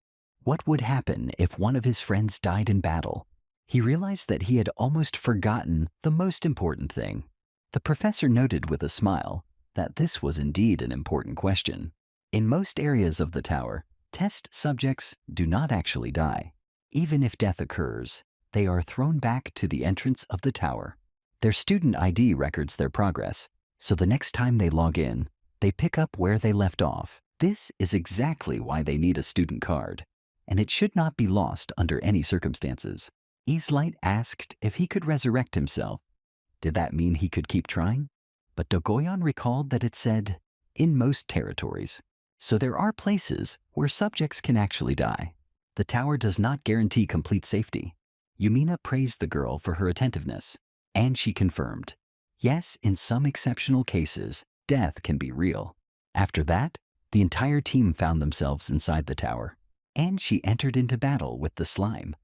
What would happen if one of his friends died in battle? He realized that he had almost forgotten the most important thing. The professor noted with a smile that this was indeed an important question. In most areas of the tower, test subjects do not actually die. Even if death occurs, they are thrown back to the entrance of the tower. Their student ID records their progress, so the next time they log in, they pick up where they left off. This is exactly why they need a student card, and it should not be lost under any circumstances. Easelight asked if he could resurrect himself. Did that mean he could keep trying? But Dogoyan recalled that it said, "in most territories." So there are places where subjects can actually die. The tower does not guarantee complete safety. Yumina praised the girl for her attentiveness, and she confirmed, yes, in some exceptional cases, death can be real. After that, the entire team found themselves inside the tower, and she entered into battle with the slime.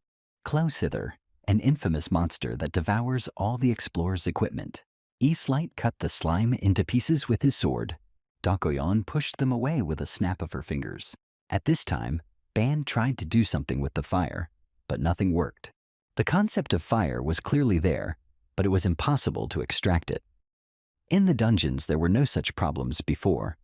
Closither, an infamous monster that devours all the explorer's equipment. Eastlight cut the slime into pieces with his sword. Dakoyon pushed them away with a snap of her fingers. At this time, Ban tried to do something with the fire, but nothing worked. The concept of fire was clearly there, but it was impossible to extract it. In the dungeons, there were no such problems before,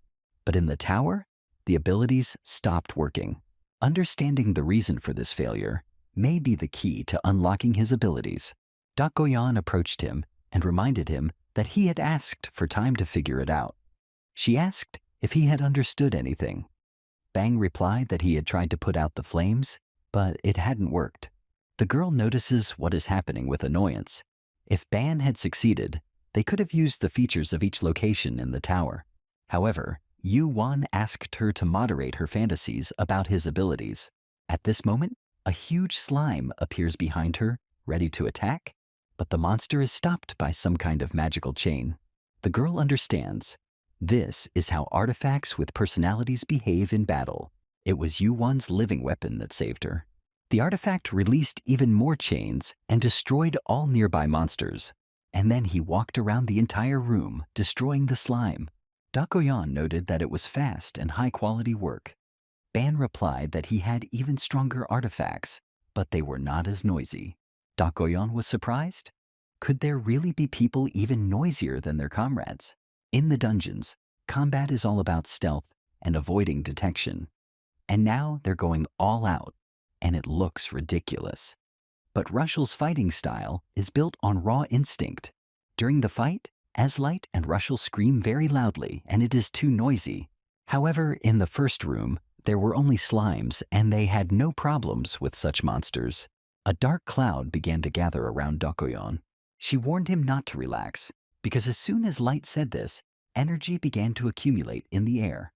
but in the tower, the abilities stopped working. Understanding the reason for this failure may be the key to unlocking his abilities. Dakoyan approached him and reminded him that he had asked for time to figure it out. She asked if he had understood anything. Bang replied that he had tried to put out the flames, but it hadn't worked. The girl notices what is happening with annoyance. If Ban had succeeded, they could have used the features of each location in the tower. However, Yu-Wan asked her to moderate her fantasies about his abilities. At this moment, a huge slime appears behind her, ready to attack, but the monster is stopped by some kind of magical chain. The girl understands. This is how artifacts with personalities behave in battle. It was Yu-Wan's living weapon that saved her. The artifact released even more chains and destroyed all nearby monsters. And then he walked around the entire room, destroying the slime. Dakoyan noted that it was fast and high-quality work. Ban replied that he had even stronger artifacts, but they were not as noisy. Dakoyan was surprised. Could there really be people even noisier than their comrades? In the dungeons, combat is all about stealth and avoiding detection. And now they're going all out, and it looks ridiculous. But Russell's fighting style is built on raw instinct. During the fight, Aslight and Russell scream very loudly, and it is too noisy. However, in the first room, there were only slimes, and they had no problems with such monsters. A dark cloud began to gather around Dakoyan. She warned him not to relax, because as soon as Light said this, energy began to accumulate in the air.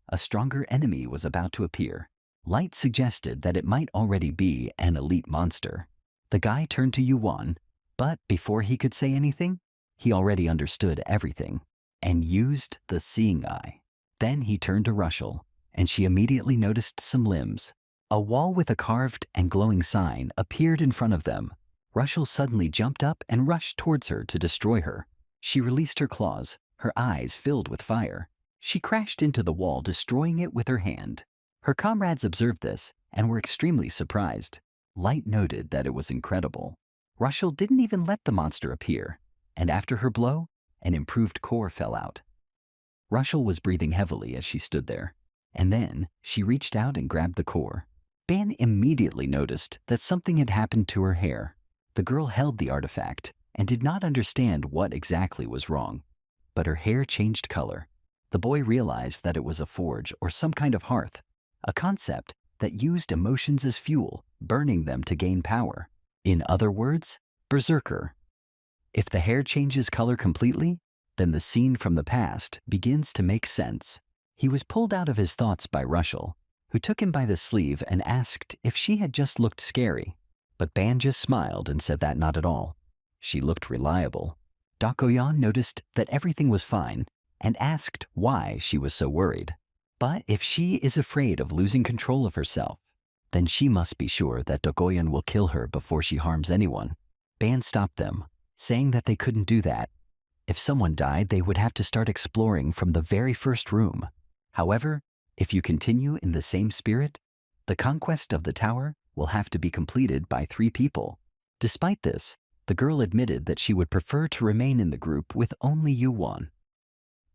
A stronger enemy was about to appear. Light suggested that it might already be an elite monster. The guy turned to Yuan, but before he could say anything, he already understood everything and used the seeing eye. Then he turned to Russell, and she immediately noticed some limbs. A wall with a carved and glowing sign appeared in front of them. Russell suddenly jumped up and rushed towards her to destroy her. She released her claws, her eyes filled with fire. She crashed into the wall, destroying it with her hand. Her comrades observed this and were extremely surprised. Light noted that it was incredible. Russell didn't even let the monster appear, and after her blow, an improved core fell out. Russell was breathing heavily as she stood there, and then she reached out and grabbed the core. Ban immediately noticed that something had happened to her hair. The girl held the artifact and did not understand what exactly was wrong, but her hair changed color. The boy realized that it was a forge or some kind of hearth, a concept that used emotions as fuel, burning them to gain power. In other words, berserker. If the hair changes color completely, then the scene from the past begins to make sense. He was pulled out of his thoughts by Russell, who took him by the sleeve and asked if she had just looked scary. But Ban just smiled and said that not at all. She looked reliable. Dokoyan noticed that everything was fine and asked why she was so worried. But if she is afraid of losing control of herself, then she must be sure that Dokoyan will kill her before she harms anyone. Ban stopped them, saying that they couldn't do that. If someone died, they would have to start exploring from the very first room. However, if you continue in the same spirit, the conquest of the tower will have to be completed by 3 people. Despite this, the girl admitted that she would prefer to remain in the group with only Yuwon.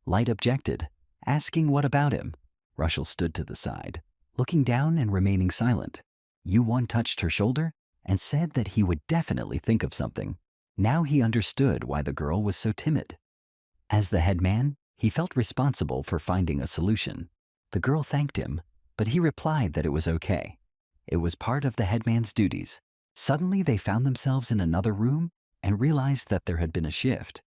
Light objected, asking what about him. Russell stood to the side, looking down and remaining silent. Yuwon touched her shoulder and said that he would definitely think of something. Now he understood why the girl was so timid. As the head man, he felt responsible for finding a solution. The girl thanked him, but he replied that it was okay. It was part of the headman's duties. Suddenly they found themselves in another room and realized that there had been a shift.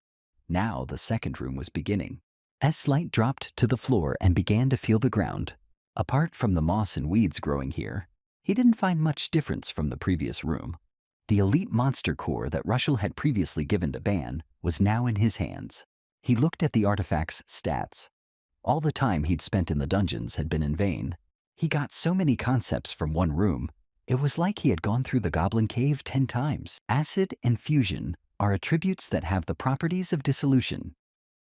Now the second room was beginning. S-Light dropped to the floor and began to feel the ground. Apart from the moss and weeds growing here, he didn't find much difference from the previous room. The elite monster core that Russell had previously given to Ban was now in his hands. He looked at the artifact's stats. All the time he'd spent in the dungeons had been in vain. He got so many concepts from one room, it was like he had gone through the Goblin Cave 10 times. Acid and fusion are attributes that have the properties of dissolution.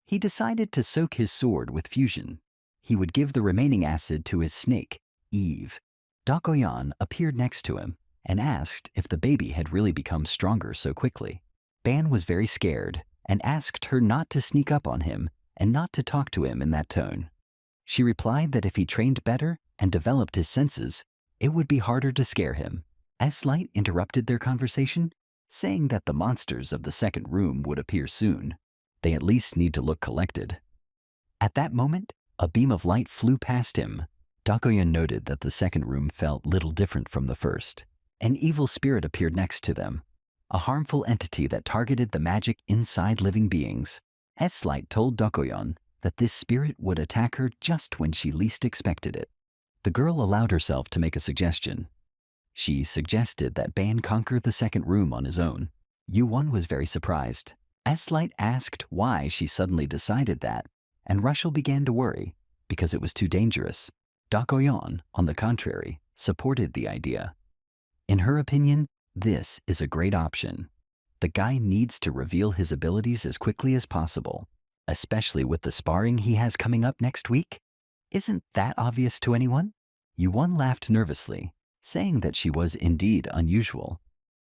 He decided to soak his sword with fusion. He would give the remaining acid to his snake, Eve. Dokoyan appeared next to him and asked if the baby had really become stronger so quickly. Ban was very scared and asked her not to sneak up on him and not to talk to him in that tone. She replied that if he trained better and developed his senses, it would be harder to scare him. S-Light interrupted their conversation, saying that the monsters of the second room would appear soon. They at least need to look collected. At that moment, a beam of light flew past him. Dokoyan noted that the second room felt little different from the first. An evil spirit appeared next to them, a harmful entity that targeted the magic inside living beings. S-Light told Dokoyan that this spirit would attack her just when she least expected it. The girl allowed herself to make a suggestion. She suggested that Ban conquer the second room on his own. Yuwon was very surprised. S-Light asked why she suddenly decided that, and Russell began to worry because it was too dangerous. Dokoyan, on the contrary, supported the idea. In her opinion, this is a great option. The guy needs to reveal his abilities as quickly as possible, especially with the sparring he has coming up next week. Isn't that obvious to anyone? Yuwon laughed nervously, saying that she was indeed unusual.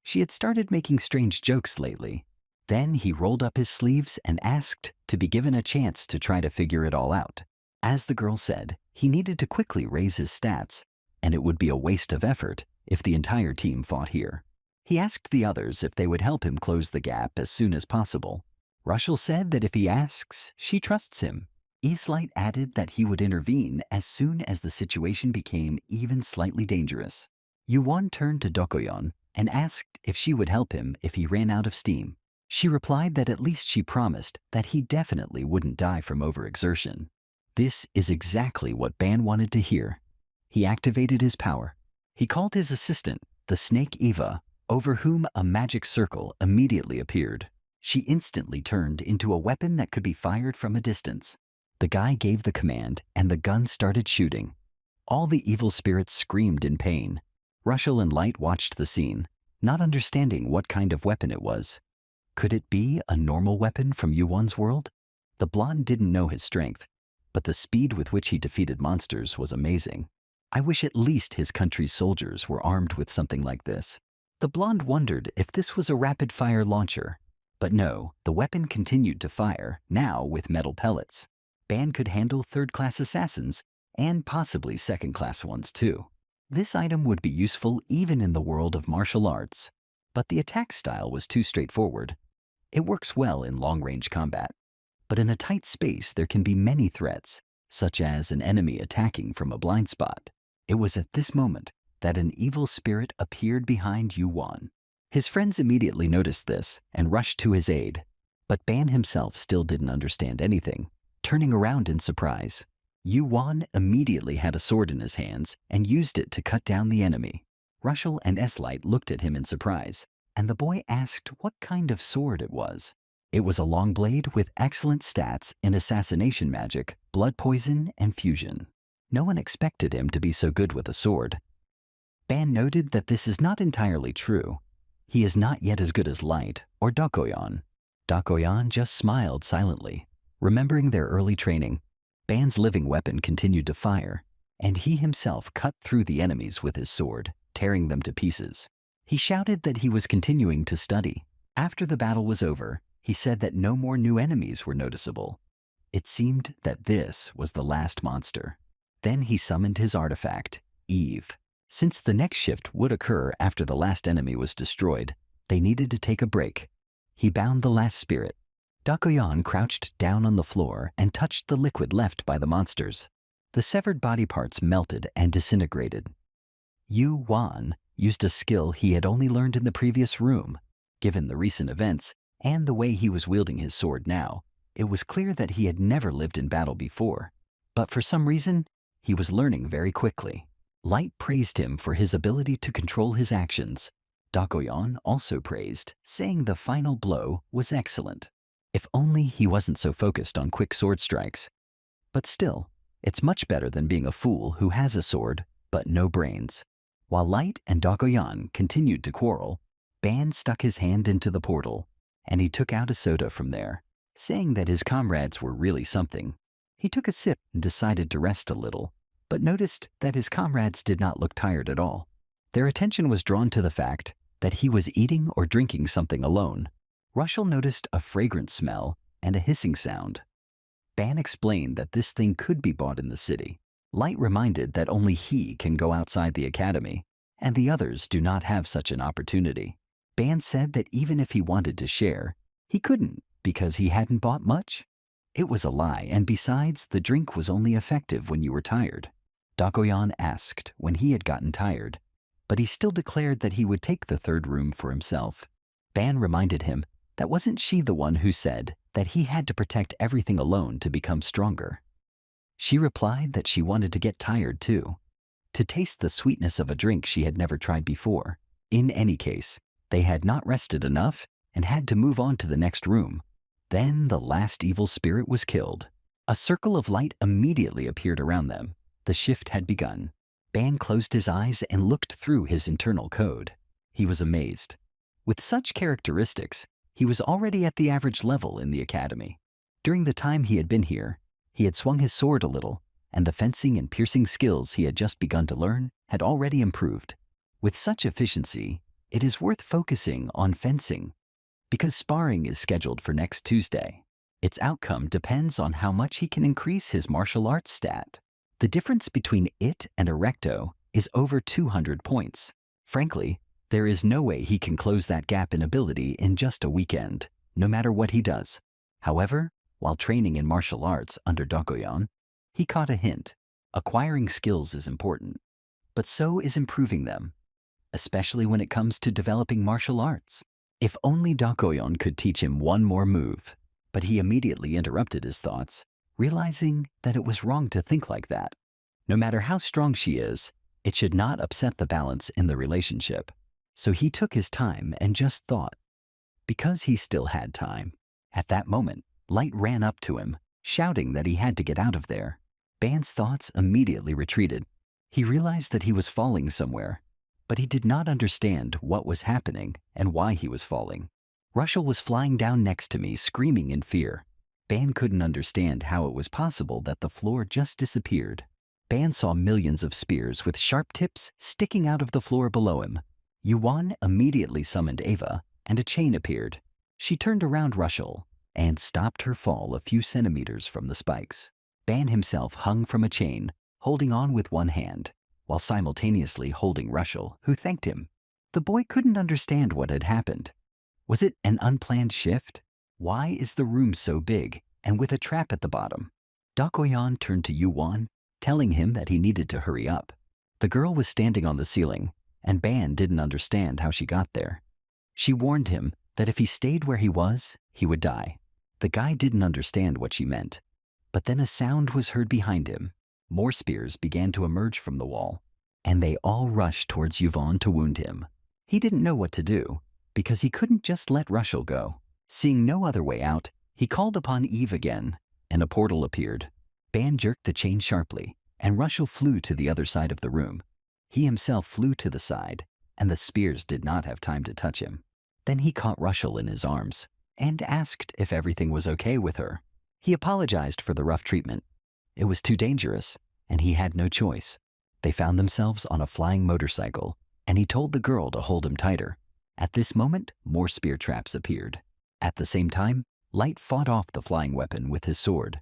She had started making strange jokes lately. Then he rolled up his sleeves and asked to be given a chance to try to figure it all out. As the girl said, he needed to quickly raise his stats, and it would be a waste of effort if the entire team fought here. He asked the others if they would help him close the gap as soon as possible. Russell said that if he asks, she trusts him. S-Light added that he would intervene as soon as the situation became even slightly dangerous. Yuwon turned to Dokoyan and asked if she would help him if he ran out of steam. She replied that at least she promised that he definitely wouldn't die from overexertion. This is exactly what Ban wanted to hear. He activated his power. He called his assistant, the snake Eva, over whom a magic circle immediately appeared. She instantly turned into a weapon that could be fired from a distance. The guy gave the command and the gun started shooting. All the evil spirits screamed in pain. Russell and Light watched the scene, not understanding what kind of weapon it was. Could it be a normal weapon from Yuwon's world? The blonde didn't know his strength, but the speed with which he defeated monsters was amazing. I wish at least his country's soldiers were armed with something like this. The blonde wondered if this was a rapid-fire launcher. But no, the weapon continued to fire, now with metal pellets. Ban could handle third-class assassins, and possibly second-class ones too. This item would be useful even in the world of martial arts. But the attack style was too straightforward. It works well in long-range combat. But in a tight space there can be many threats, such as an enemy attacking from a blind spot. It was at this moment that an evil spirit appeared behind Yuwon. His friends immediately noticed this and rushed to his aid. But Ban himself still didn't understand anything, turning around in surprise. Yu Wan immediately had a sword in his hands and used it to cut down the enemy. Rushel and S-Light looked at him in surprise, and the boy asked what kind of sword it was. It was a long blade with excellent stats in assassination magic, blood poison, and fusion. No one expected him to be so good with a sword. Ban noted that this is not entirely true. He is not yet as good as Light or Dakoyan. Dakoyan just smiled silently. Remembering their early training, Ban's living weapon continued to fire, and he himself cut through the enemies with his sword, tearing them to pieces. He shouted that he was continuing to study. After the battle was over, he said that no more new enemies were noticeable. It seemed that this was the last monster. Then he summoned his artifact, Eve. Since the next shift would occur after the last enemy was destroyed, they needed to take a break. He bound the last spirit. Dakoyan crouched down on the floor and touched the liquid left by the monsters. The severed body parts melted and disintegrated. Yu Wan used a skill he had only learned in the previous room. Given the recent events and the way he was wielding his sword now, it was clear that he had never lived in battle before. But for some reason, he was learning very quickly. Light praised him for his ability to control his actions. Dakoyan also praised, saying the final blow was excellent. If only he wasn't so focused on quick sword strikes. But still, it's much better than being a fool who has a sword but no brains. While Light and Dakoyan continued to quarrel, Ban stuck his hand into the portal, and he took out a soda from there, saying that his comrades were really something. He took a sip and decided to rest a little, but noticed that his comrades did not look tired at all. Their attention was drawn to the fact that he was eating or drinking something alone. Rushel noticed a fragrant smell and a hissing sound. Ban explained that this thing could be bought in the city. Light reminded that only he can go outside the academy, and the others do not have such an opportunity. Ban said that even if he wanted to share, he couldn't because he hadn't bought much. It was a lie, and besides, the drink was only effective when you were tired. Dakoyan asked when he had gotten tired, but he still declared that he would take the third room for himself. Ban reminded him that wasn't she the one who said that he had to protect everything alone to become stronger. She replied that she wanted to get tired too, to taste the sweetness of a drink she had never tried before. In any case, they had not rested enough and had to move on to the next room. Then the last evil spirit was killed. A circle of light immediately appeared around them. The shift had begun. Ban closed his eyes and looked through his internal code. He was amazed. With such characteristics, he was already at the average level in the academy. During the time he had been here, he had swung his sword a little, and the fencing and piercing skills he had just begun to learn had already improved. With such efficiency, it is worth focusing on fencing, because sparring is scheduled for next Tuesday. Its outcome depends on how much he can increase his martial arts stat. The difference between it and a recto is over 200 points. Frankly, there is no way he can close that gap in ability in just a weekend, no matter what he does. However, while training in martial arts under Dakoyan, he caught a hint. Acquiring skills is important, but so is improving them, especially when it comes to developing martial arts. If only Dakoyan could teach him one more move, but he immediately interrupted his thoughts, realizing that it was wrong to think like that. No matter how strong she is, it should not upset the balance in the relationship. So he took his time and just thought. Because he still had time. At that moment, Light ran up to him, shouting that he had to get out of there. Ban's thoughts immediately retreated. He realized that he was falling somewhere, but he did not understand what was happening and why he was falling. Rushel was flying down next to me, screaming in fear. Ban couldn't understand how it was possible that the floor just disappeared. Ban saw millions of spears with sharp tips sticking out of the floor below him. Yuan immediately summoned Ava, and a chain appeared. She turned around Rushel and stopped her fall a few centimeters from the spikes. Ban himself hung from a chain, holding on with one hand, while simultaneously holding Rushel, who thanked him. The boy couldn't understand what had happened. Was it an unplanned shift? Why is the room so big and with a trap at the bottom? Dakoyan turned to Yuan, telling him that he needed to hurry up. The girl was standing on the ceiling, and Ban didn't understand how she got there. She warned him that if he stayed where he was, he would die. The guy didn't understand what she meant. But then a sound was heard behind him. More spears began to emerge from the wall, and they all rushed towards Yvonne to wound him. He didn't know what to do, because he couldn't just let Russell go. Seeing no other way out, he called upon Eve again, and a portal appeared. Ban jerked the chain sharply, and Russell flew to the other side of the room. He himself flew to the side, and the spears did not have time to touch him. Then he caught Russell in his arms, and asked if everything was okay with her. He apologized for the rough treatment. It was too dangerous, and he had no choice. They found themselves on a flying motorcycle, and he told the girl to hold him tighter. At this moment, more spear traps appeared. At the same time, Light fought off the flying weapon with his sword.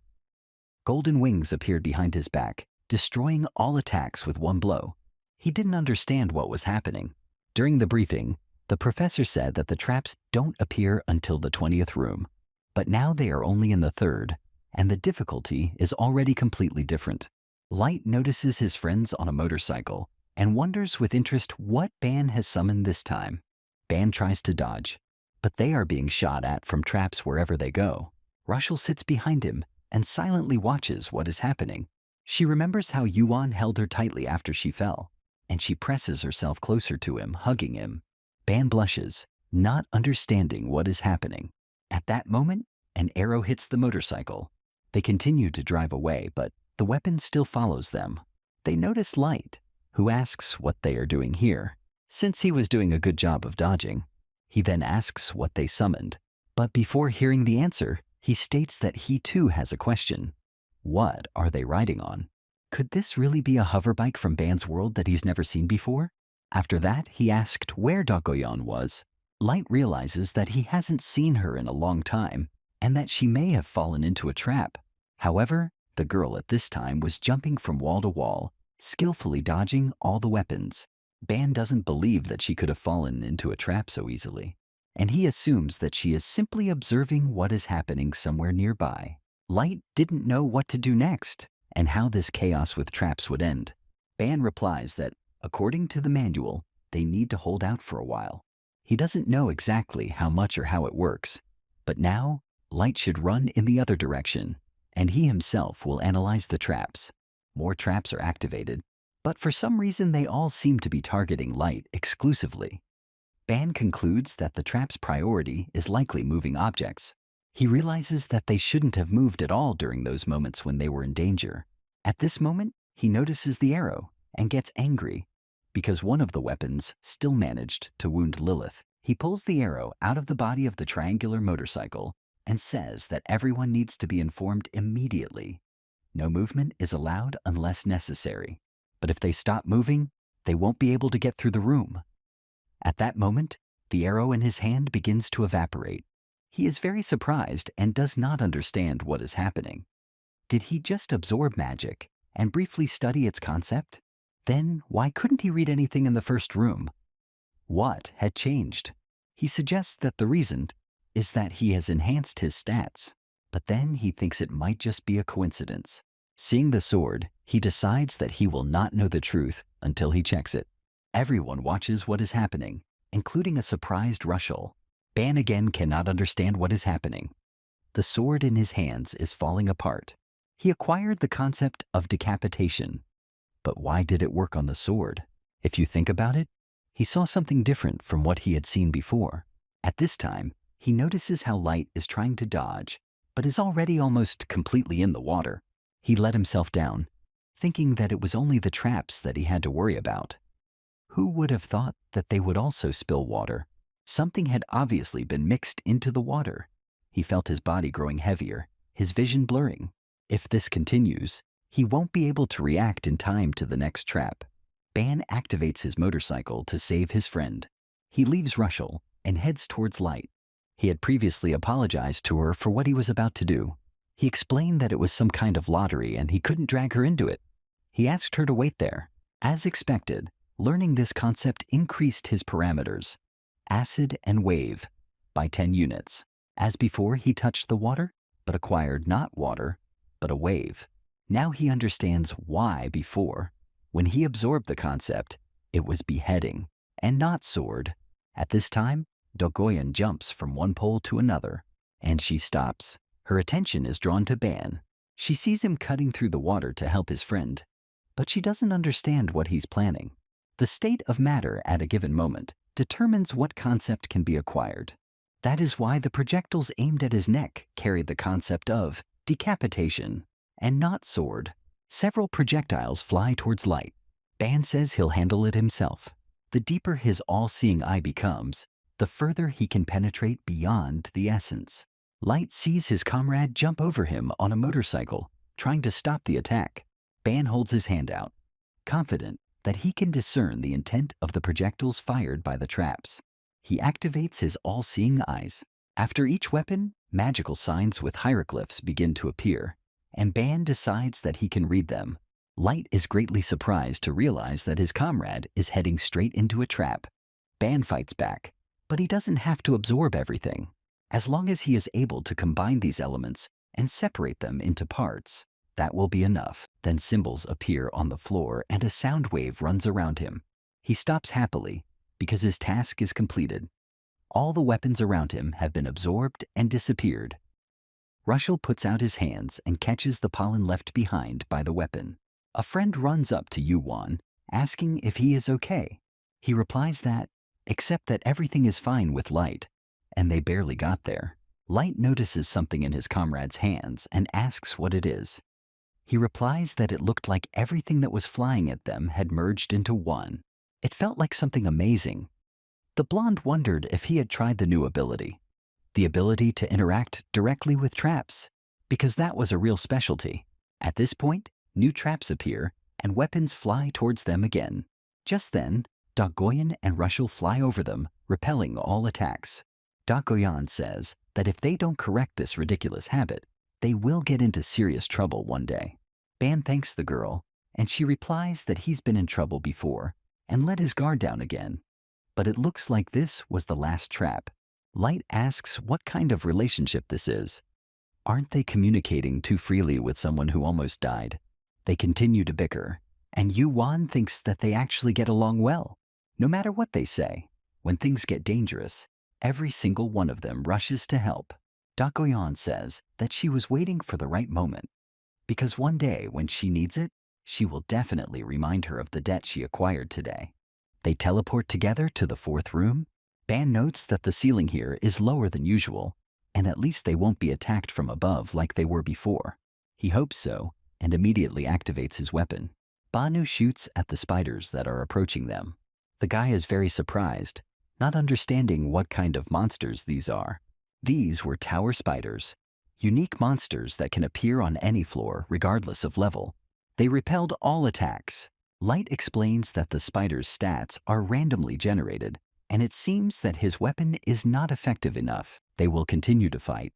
Golden wings appeared behind his back, destroying all attacks with one blow. He didn't understand what was happening. During the briefing, the professor said that the traps don't appear until the 20th room, but now they are only in the 3rd, and the difficulty is already completely different. Light notices his friends on a motorcycle and wonders with interest what Ban has summoned this time. Ban tries to dodge, but they are being shot at from traps wherever they go. Russell sits behind him and silently watches what is happening. She remembers how Yuan held her tightly after she fell, and she presses herself closer to him, hugging him. Ban blushes, not understanding what is happening. At that moment, an arrow hits the motorcycle. They continue to drive away, but the weapon still follows them. They notice Light, who asks what they are doing here. Since he was doing a good job of dodging, he then asks what they summoned. But before hearing the answer, he states that he too has a question. What are they riding on? Could this really be a hoverbike from Ban's world that he's never seen before? After that, he asked where Dogoyan was. Light realizes that he hasn't seen her in a long time, and that she may have fallen into a trap. However, the girl at this time was jumping from wall to wall, skillfully dodging all the weapons. Ban doesn't believe that she could have fallen into a trap so easily, and he assumes that she is simply observing what is happening somewhere nearby. Light didn't know what to do next, and how this chaos with traps would end. Ban replies that, according to the manual, they need to hold out for a while. He doesn't know exactly how much or how it works, but now Light should run in the other direction, and he himself will analyze the traps. More traps are activated, but for some reason they all seem to be targeting Light exclusively. Ban concludes that the trap's priority is likely moving objects. He realizes that they shouldn't have moved at all during those moments when they were in danger. At this moment, he notices the arrow and gets angry because one of the weapons still managed to wound Lilith. He pulls the arrow out of the body of the triangular motorcycle and says that everyone needs to be informed immediately. No movement is allowed unless necessary, but if they stop moving, they won't be able to get through the room. At that moment, the arrow in his hand begins to evaporate. He is very surprised and does not understand what is happening. Did he just absorb magic and briefly study its concept? Then why couldn't he read anything in the first room? What had changed? He suggests that the reason is that he has enhanced his stats, but then he thinks it might just be a coincidence. Seeing the sword, he decides that he will not know the truth until he checks it. Everyone watches what is happening, including a surprised Russell. Ban again cannot understand what is happening. The sword in his hands is falling apart. He acquired the concept of decapitation. But why did it work on the sword? If you think about it, he saw something different from what he had seen before. At this time, he notices how Light is trying to dodge, but is already almost completely in the water. He let himself down, thinking that it was only the traps that he had to worry about. Who would have thought that they would also spill water? Something had obviously been mixed into the water. He felt his body growing heavier, his vision blurring. If this continues, he won't be able to react in time to the next trap. Ban activates his motorcycle to save his friend. He leaves Russell and heads towards Light. He had previously apologized to her for what he was about to do. He explained that it was some kind of lottery and he couldn't drag her into it. He asked her to wait there. As expected, learning this concept increased his parameters, acid and wave, by 10 units. As before, he touched the water, but acquired not water, but a wave. Now he understands why before, when he absorbed the concept, it was beheading and not sword. At this time, Dogoyan jumps from one pole to another, and she stops. Her attention is drawn to Ban. She sees him cutting through the water to help his friend, but she doesn't understand what he's planning. The state of matter at a given moment determines what concept can be acquired. That is why the projectiles aimed at his neck carried the concept of decapitation and not sword. Several projectiles fly towards Light. Ban says he'll handle it himself. The deeper his all-seeing eye becomes, the further he can penetrate beyond the essence. Light sees his comrade jump over him on a motorcycle, trying to stop the attack. Ban holds his hand out, confident that he can discern the intent of the projectiles fired by the traps. He activates his all-seeing eyes. After each weapon, magical signs with hieroglyphs begin to appear, and Ban decides that he can read them. Light is greatly surprised to realize that his comrade is heading straight into a trap. Ban fights back, but he doesn't have to absorb everything. As long as he is able to combine these elements and separate them into parts, that will be enough. Then symbols appear on the floor and a sound wave runs around him. He stops happily because his task is completed. All the weapons around him have been absorbed and disappeared. Russell puts out his hands and catches the pollen left behind by the weapon. A friend runs up to Yuan, asking if he is okay. He replies that, except that everything is fine with Light, and they barely got there. Light notices something in his comrade's hands and asks what it is. He replies that it looked like everything that was flying at them had merged into one. It felt like something amazing. The blonde wondered if he had tried the new ability, the ability to interact directly with traps, because that was a real specialty. At this point, new traps appear and weapons fly towards them again. Just then, Goyan and Russell fly over them, repelling all attacks. Goyan says that if they don't correct this ridiculous habit, they will get into serious trouble one day. Ban thanks the girl, and she replies that he's been in trouble before and let his guard down again. But it looks like this was the last trap. Light asks what kind of relationship this is. Aren't they communicating too freely with someone who almost died? They continue to bicker, and Yuan thinks that they actually get along well. No matter what they say, when things get dangerous, every single one of them rushes to help. Goyan says that she was waiting for the right moment, because one day when she needs it, she will definitely remind her of the debt she acquired today. They teleport together to the fourth room. Ban notes that the ceiling here is lower than usual, and at least they won't be attacked from above like they were before. He hopes so, and immediately activates his weapon. Banu shoots at the spiders that are approaching them. The guy is very surprised, not understanding what kind of monsters these are. These were tower spiders, unique monsters that can appear on any floor regardless of level. They repelled all attacks. Light explains that the spider's stats are randomly generated, and it seems that his weapon is not effective enough. They will continue to fight,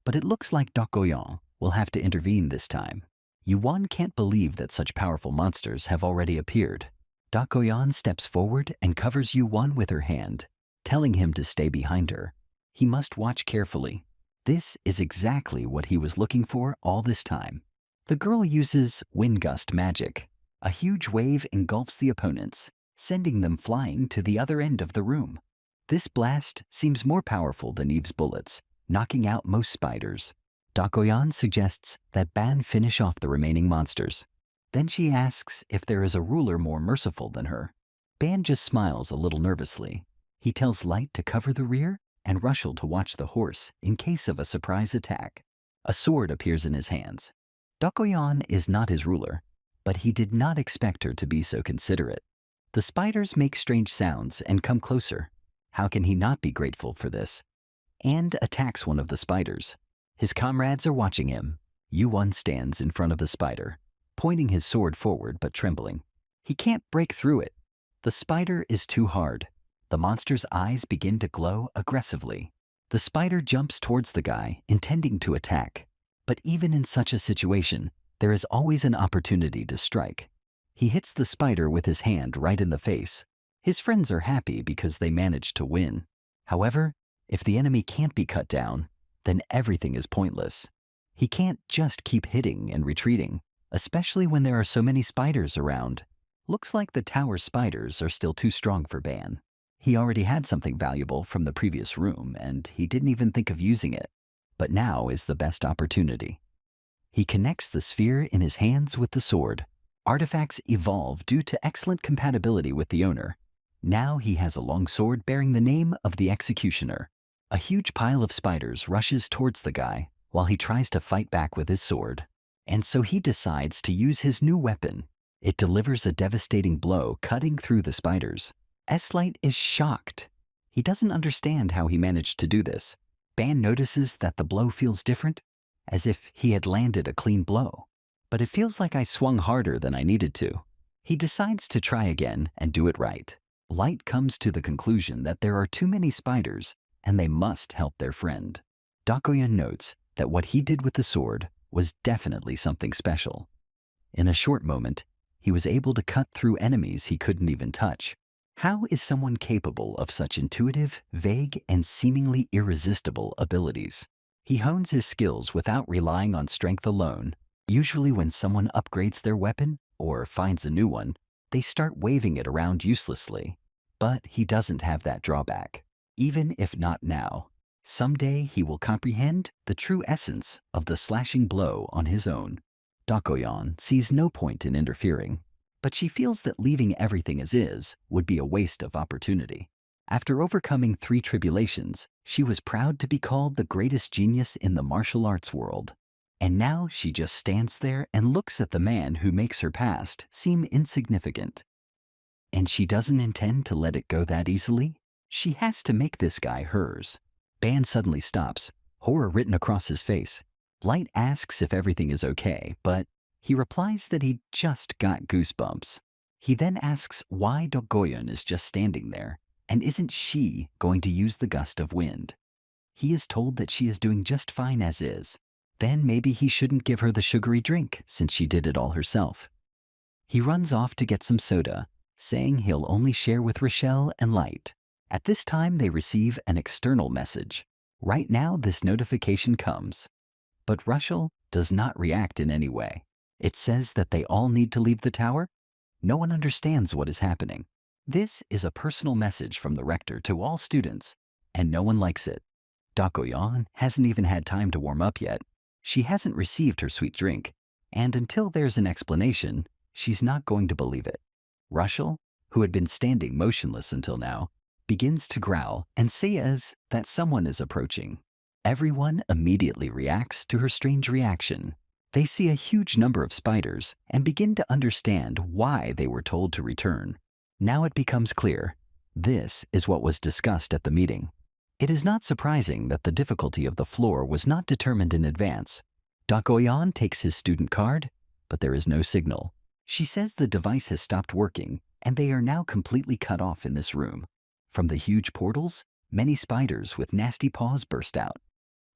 but it looks like Goyan will have to intervene this time. Yuan can't believe that such powerful monsters have already appeared. Goyan steps forward and covers Yuan with her hand, telling him to stay behind her. He must watch carefully. This is exactly what he was looking for all this time. The girl uses wind gust magic. A huge wave engulfs the opponents, sending them flying to the other end of the room. This blast seems more powerful than Eve's bullets, knocking out most spiders. Goyan suggests that Ban finish off the remaining monsters. Then she asks if there is a ruler more merciful than her. Ban just smiles a little nervously. He tells Light to cover the rear and Russell to watch the horse in case of a surprise attack. A sword appears in his hands. Goyan is not his ruler, but he did not expect her to be so considerate. The spiders make strange sounds and come closer. How can he not be grateful for this? And attacks one of the spiders. His comrades are watching him. Yuan stands in front of the spider, pointing his sword forward but trembling. He can't break through it. The spider is too hard. The monster's eyes begin to glow aggressively. The spider jumps towards the guy, intending to attack. But even in such a situation, there is always an opportunity to strike. He hits the spider with his hand right in the face. His friends are happy because they managed to win. However, if the enemy can't be cut down, then everything is pointless. He can't just keep hitting and retreating, especially when there are so many spiders around. Looks like the tower spiders are still too strong for Ban. He already had something valuable from the previous room, and he didn't even think of using it. But now is the best opportunity. He connects the sphere in his hands with the sword. Artifacts evolve due to excellent compatibility with the owner. Now he has a long sword bearing the name of the executioner. A huge pile of spiders rushes towards the guy while he tries to fight back with his sword. And so he decides to use his new weapon. It delivers a devastating blow, cutting through the spiders. S-Light is shocked. He doesn't understand how he managed to do this. Ban notices that the blow feels different, as if he had landed a clean blow. But it feels like I swung harder than I needed to. He decides to try again and do it right. Light comes to the conclusion that there are too many spiders and they must help their friend. Dakoyan notes that what he did with the sword was definitely something special. In a short moment, he was able to cut through enemies he couldn't even touch. How is someone capable of such intuitive, vague, and seemingly irresistible abilities? He hones his skills without relying on strength alone. Usually when someone upgrades their weapon or finds a new one, they start waving it around uselessly. But he doesn't have that drawback. Even if not now, someday he will comprehend the true essence of the slashing blow on his own. Dakoyan sees no point in interfering, but she feels that leaving everything as is would be a waste of opportunity. After overcoming 3 tribulations, she was proud to be called the greatest genius in the martial arts world. And now she just stands there and looks at the man who makes her past seem insignificant. And she doesn't intend to let it go that easily. She has to make this guy hers. Ban suddenly stops, horror written across his face. Light asks if everything is okay, but he replies that he just got goosebumps. He then asks why Dakoyan is just standing there, and isn't she going to use the gust of wind? He is told that she is doing just fine as is. Then maybe he shouldn't give her the sugary drink since she did it all herself. He runs off to get some soda, saying he'll only share with Rochelle and Light. At this time, they receive an external message. Right now, this notification comes. But Rochelle does not react in any way. It says that they all need to leave the tower. No one understands what is happening. This is a personal message from the rector to all students, and no one likes it. Dakoyan hasn't even had time to warm up yet. She hasn't received her sweet drink, and until there's an explanation, she's not going to believe it. Rochelle, who had been standing motionless until now, begins to growl and says that someone is approaching. Everyone immediately reacts to her strange reaction. They see a huge number of spiders and begin to understand why they were told to return. Now it becomes clear. This is what was discussed at the meeting. It is not surprising that the difficulty of the floor was not determined in advance. Dakoyan takes his student card, but there is no signal. She says the device has stopped working, and they are now completely cut off in this room. From the huge portals, many spiders with nasty paws burst out.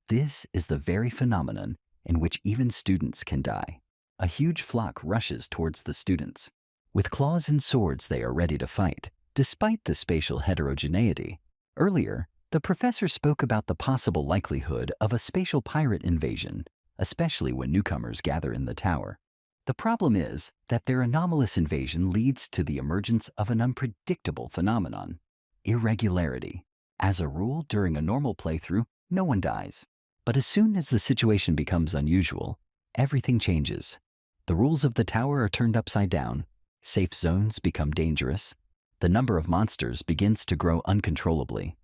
This is the very phenomenon in which even students can die. A huge flock rushes towards the students. With claws and swords, they are ready to fight, despite the spatial heterogeneity. Earlier, the professor spoke about the possible likelihood of a spatial pirate invasion, especially when newcomers gather in the tower. The problem is that their anomalous invasion leads to the emergence of an unpredictable phenomenon: irregularity. As a rule, during a normal playthrough, no one dies. But as soon as the situation becomes unusual, everything changes. The rules of the tower are turned upside down. Safe zones become dangerous. The number of monsters begins to grow uncontrollably.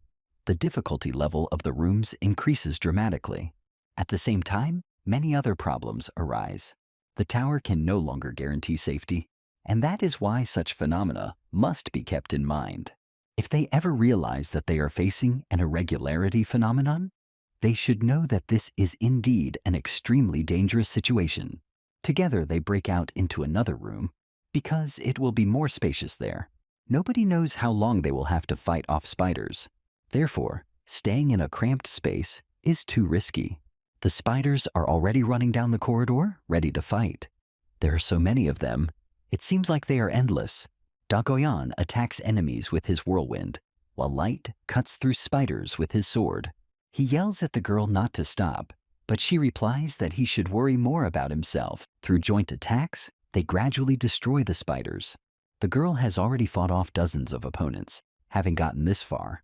The difficulty level of the rooms increases dramatically. At the same time, many other problems arise. The tower can no longer guarantee safety, and that is why such phenomena must be kept in mind. If they ever realize that they are facing an irregularity phenomenon, they should know that this is indeed an extremely dangerous situation. Together they break out into another room, because it will be more spacious there. Nobody knows how long they will have to fight off spiders. Therefore, staying in a cramped space is too risky. The spiders are already running down the corridor, ready to fight. There are so many of them, it seems like they are endless. Dakoyan attacks enemies with his whirlwind, while Light cuts through spiders with his sword. He yells at the girl not to stop, but she replies that he should worry more about himself. Through joint attacks, they gradually destroy the spiders. The girl has already fought off dozens of opponents, having gotten this far.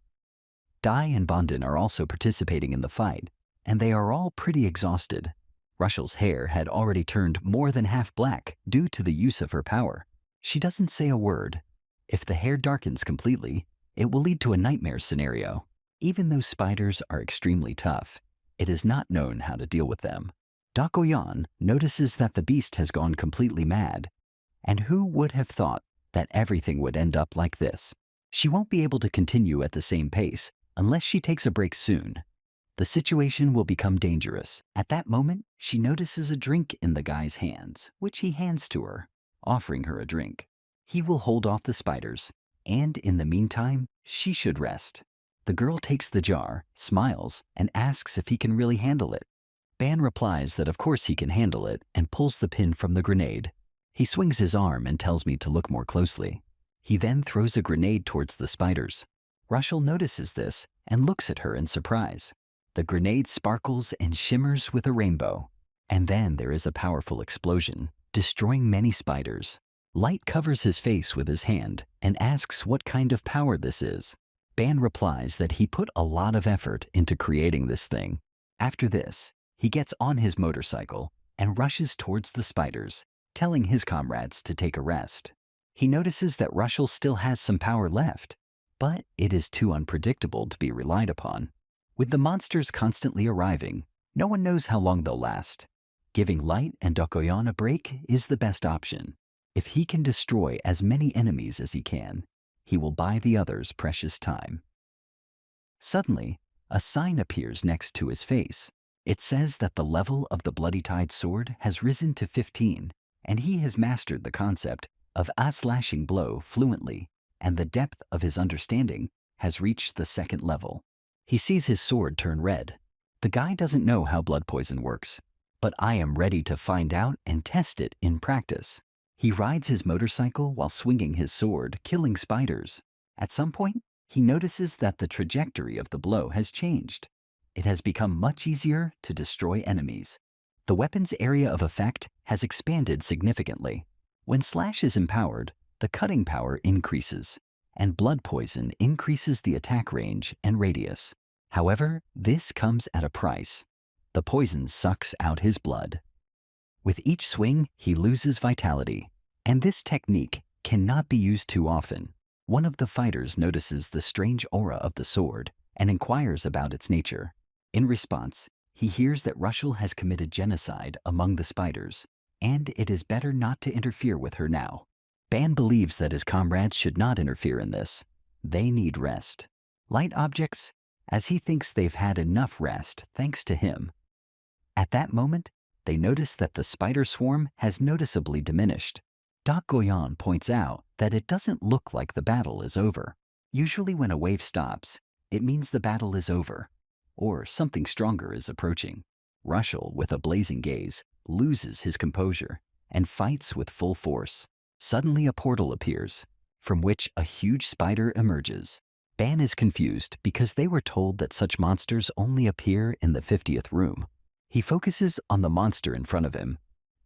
Dai and Bondin are also participating in the fight, and they are all pretty exhausted. Russell's hair had already turned more than half black due to the use of her power. She doesn't say a word. If the hair darkens completely, it will lead to a nightmare scenario. Even though spiders are extremely tough, it is not known how to deal with them. Dakoyan notices that the beast has gone completely mad. And who would have thought that everything would end up like this? She won't be able to continue at the same pace unless she takes a break soon. The situation will become dangerous. At that moment, she notices a drink in the guy's hands, which he hands to her, offering her a drink. He will hold off the spiders, and in the meantime, she should rest. The girl takes the jar, smiles, and asks if he can really handle it. Ban replies that of course he can handle it and pulls the pin from the grenade. He swings his arm and tells me to look more closely. He then throws a grenade towards the spiders. Russell notices this and looks at her in surprise. The grenade sparkles and shimmers with a rainbow. And then there is a powerful explosion, destroying many spiders. Light covers his face with his hand and asks what kind of power this is. Ban replies that he put a lot of effort into creating this thing. After this, he gets on his motorcycle and rushes towards the spiders, telling his comrades to take a rest. He notices that Russell still has some power left, but it is too unpredictable to be relied upon. With the monsters constantly arriving, no one knows how long they'll last. Giving Light and Dakoyan a break is the best option. If he can destroy as many enemies as he can, he will buy the others precious time. Suddenly, a sign appears next to his face. It says that the level of the Bloody Tide sword has risen to 15, and he has mastered the concept of a slashing blow fluently, and the depth of his understanding has reached the 2nd level. He sees his sword turn red. The guy doesn't know how blood poison works, but I am ready to find out and test it in practice. He rides his motorcycle while swinging his sword, killing spiders. At some point, he notices that the trajectory of the blow has changed. It has become much easier to destroy enemies. The weapon's area of effect has expanded significantly. When Slash is empowered, the cutting power increases, and blood poison increases the attack range and radius. However, this comes at a price. The poison sucks out his blood. With each swing, he loses vitality, and this technique cannot be used too often. One of the fighters notices the strange aura of the sword and inquires about its nature. In response, he hears that Russell has committed genocide among the spiders, and it is better not to interfere with her now. Ban believes that his comrades should not interfere in this. They need rest. Light objects, as he thinks they've had enough rest thanks to him. At that moment, they notice that the spider swarm has noticeably diminished. Dakoyan points out that it doesn't look like the battle is over. Usually when a wave stops, it means the battle is over, or something stronger is approaching. Russell, with a blazing gaze, loses his composure and fights with full force. Suddenly a portal appears, from which a huge spider emerges. Ban is confused because they were told that such monsters only appear in the 50th room. He focuses on the monster in front of him,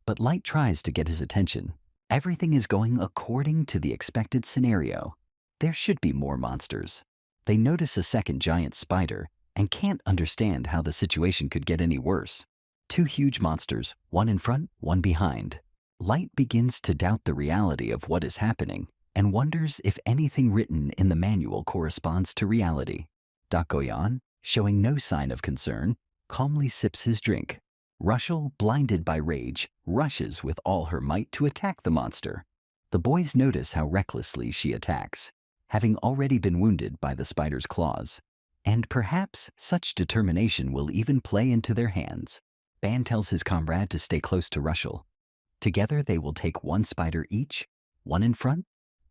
but Light tries to get his attention. Everything is going according to the expected scenario. There should be more monsters. They notice a second giant spider and can't understand how the situation could get any worse. 2 huge monsters, one in front, one behind. Light begins to doubt the reality of what is happening and wonders if anything written in the manual corresponds to reality. Dakoyan, showing no sign of concern, calmly sips his drink. Russell, blinded by rage, rushes with all her might to attack the monster. The boys notice how recklessly she attacks, having already been wounded by the spider's claws. And perhaps such determination will even play into their hands. Ban tells his comrade to stay close to Russell. Together they will take 1 spider each, one in front,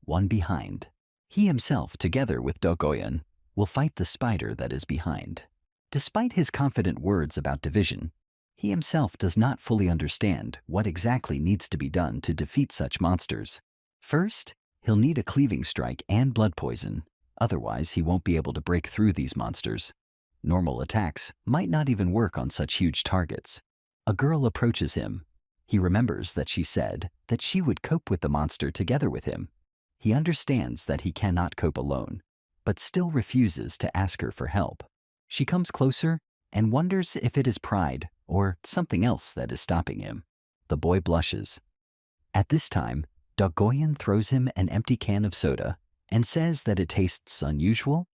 one behind. He himself, together with Dakoyan, will fight the spider that is behind. Despite his confident words about division, he himself does not fully understand what exactly needs to be done to defeat such monsters. First, he'll need a cleaving strike and blood poison, otherwise he won't be able to break through these monsters. Normal attacks might not even work on such huge targets. A girl approaches him. He remembers that she said that she would cope with the monster together with him. He understands that he cannot cope alone, but still refuses to ask her for help. She comes closer and wonders if it is pride or something else that is stopping him. The boy blushes. At this time, Dogoyan throws him an empty can of soda and says that it tastes unusual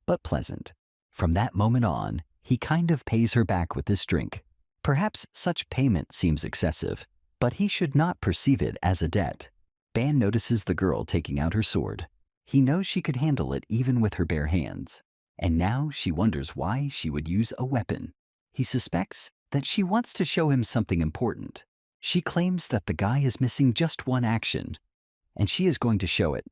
but pleasant. From that moment on, he kind of pays her back with this drink. Perhaps such payment seems excessive, but he should not perceive it as a debt. Ban notices the girl taking out her sword. He knows she could handle it even with her bare hands, and now she wonders why she would use a weapon. He suspects that she wants to show him something important. She claims that the guy is missing just one action, and she is going to show it,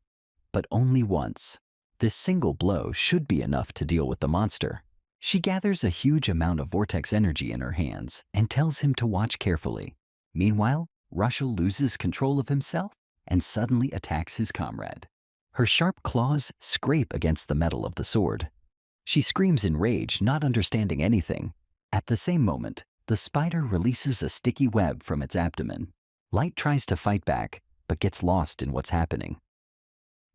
but only once. This single blow should be enough to deal with the monster. She gathers a huge amount of vortex energy in her hands and tells him to watch carefully. Meanwhile, Russell loses control of himself and suddenly attacks his comrade. Her sharp claws scrape against the metal of the sword. She screams in rage, not understanding anything. At the same moment, the spider releases a sticky web from its abdomen. Light tries to fight back, but gets lost in what's happening.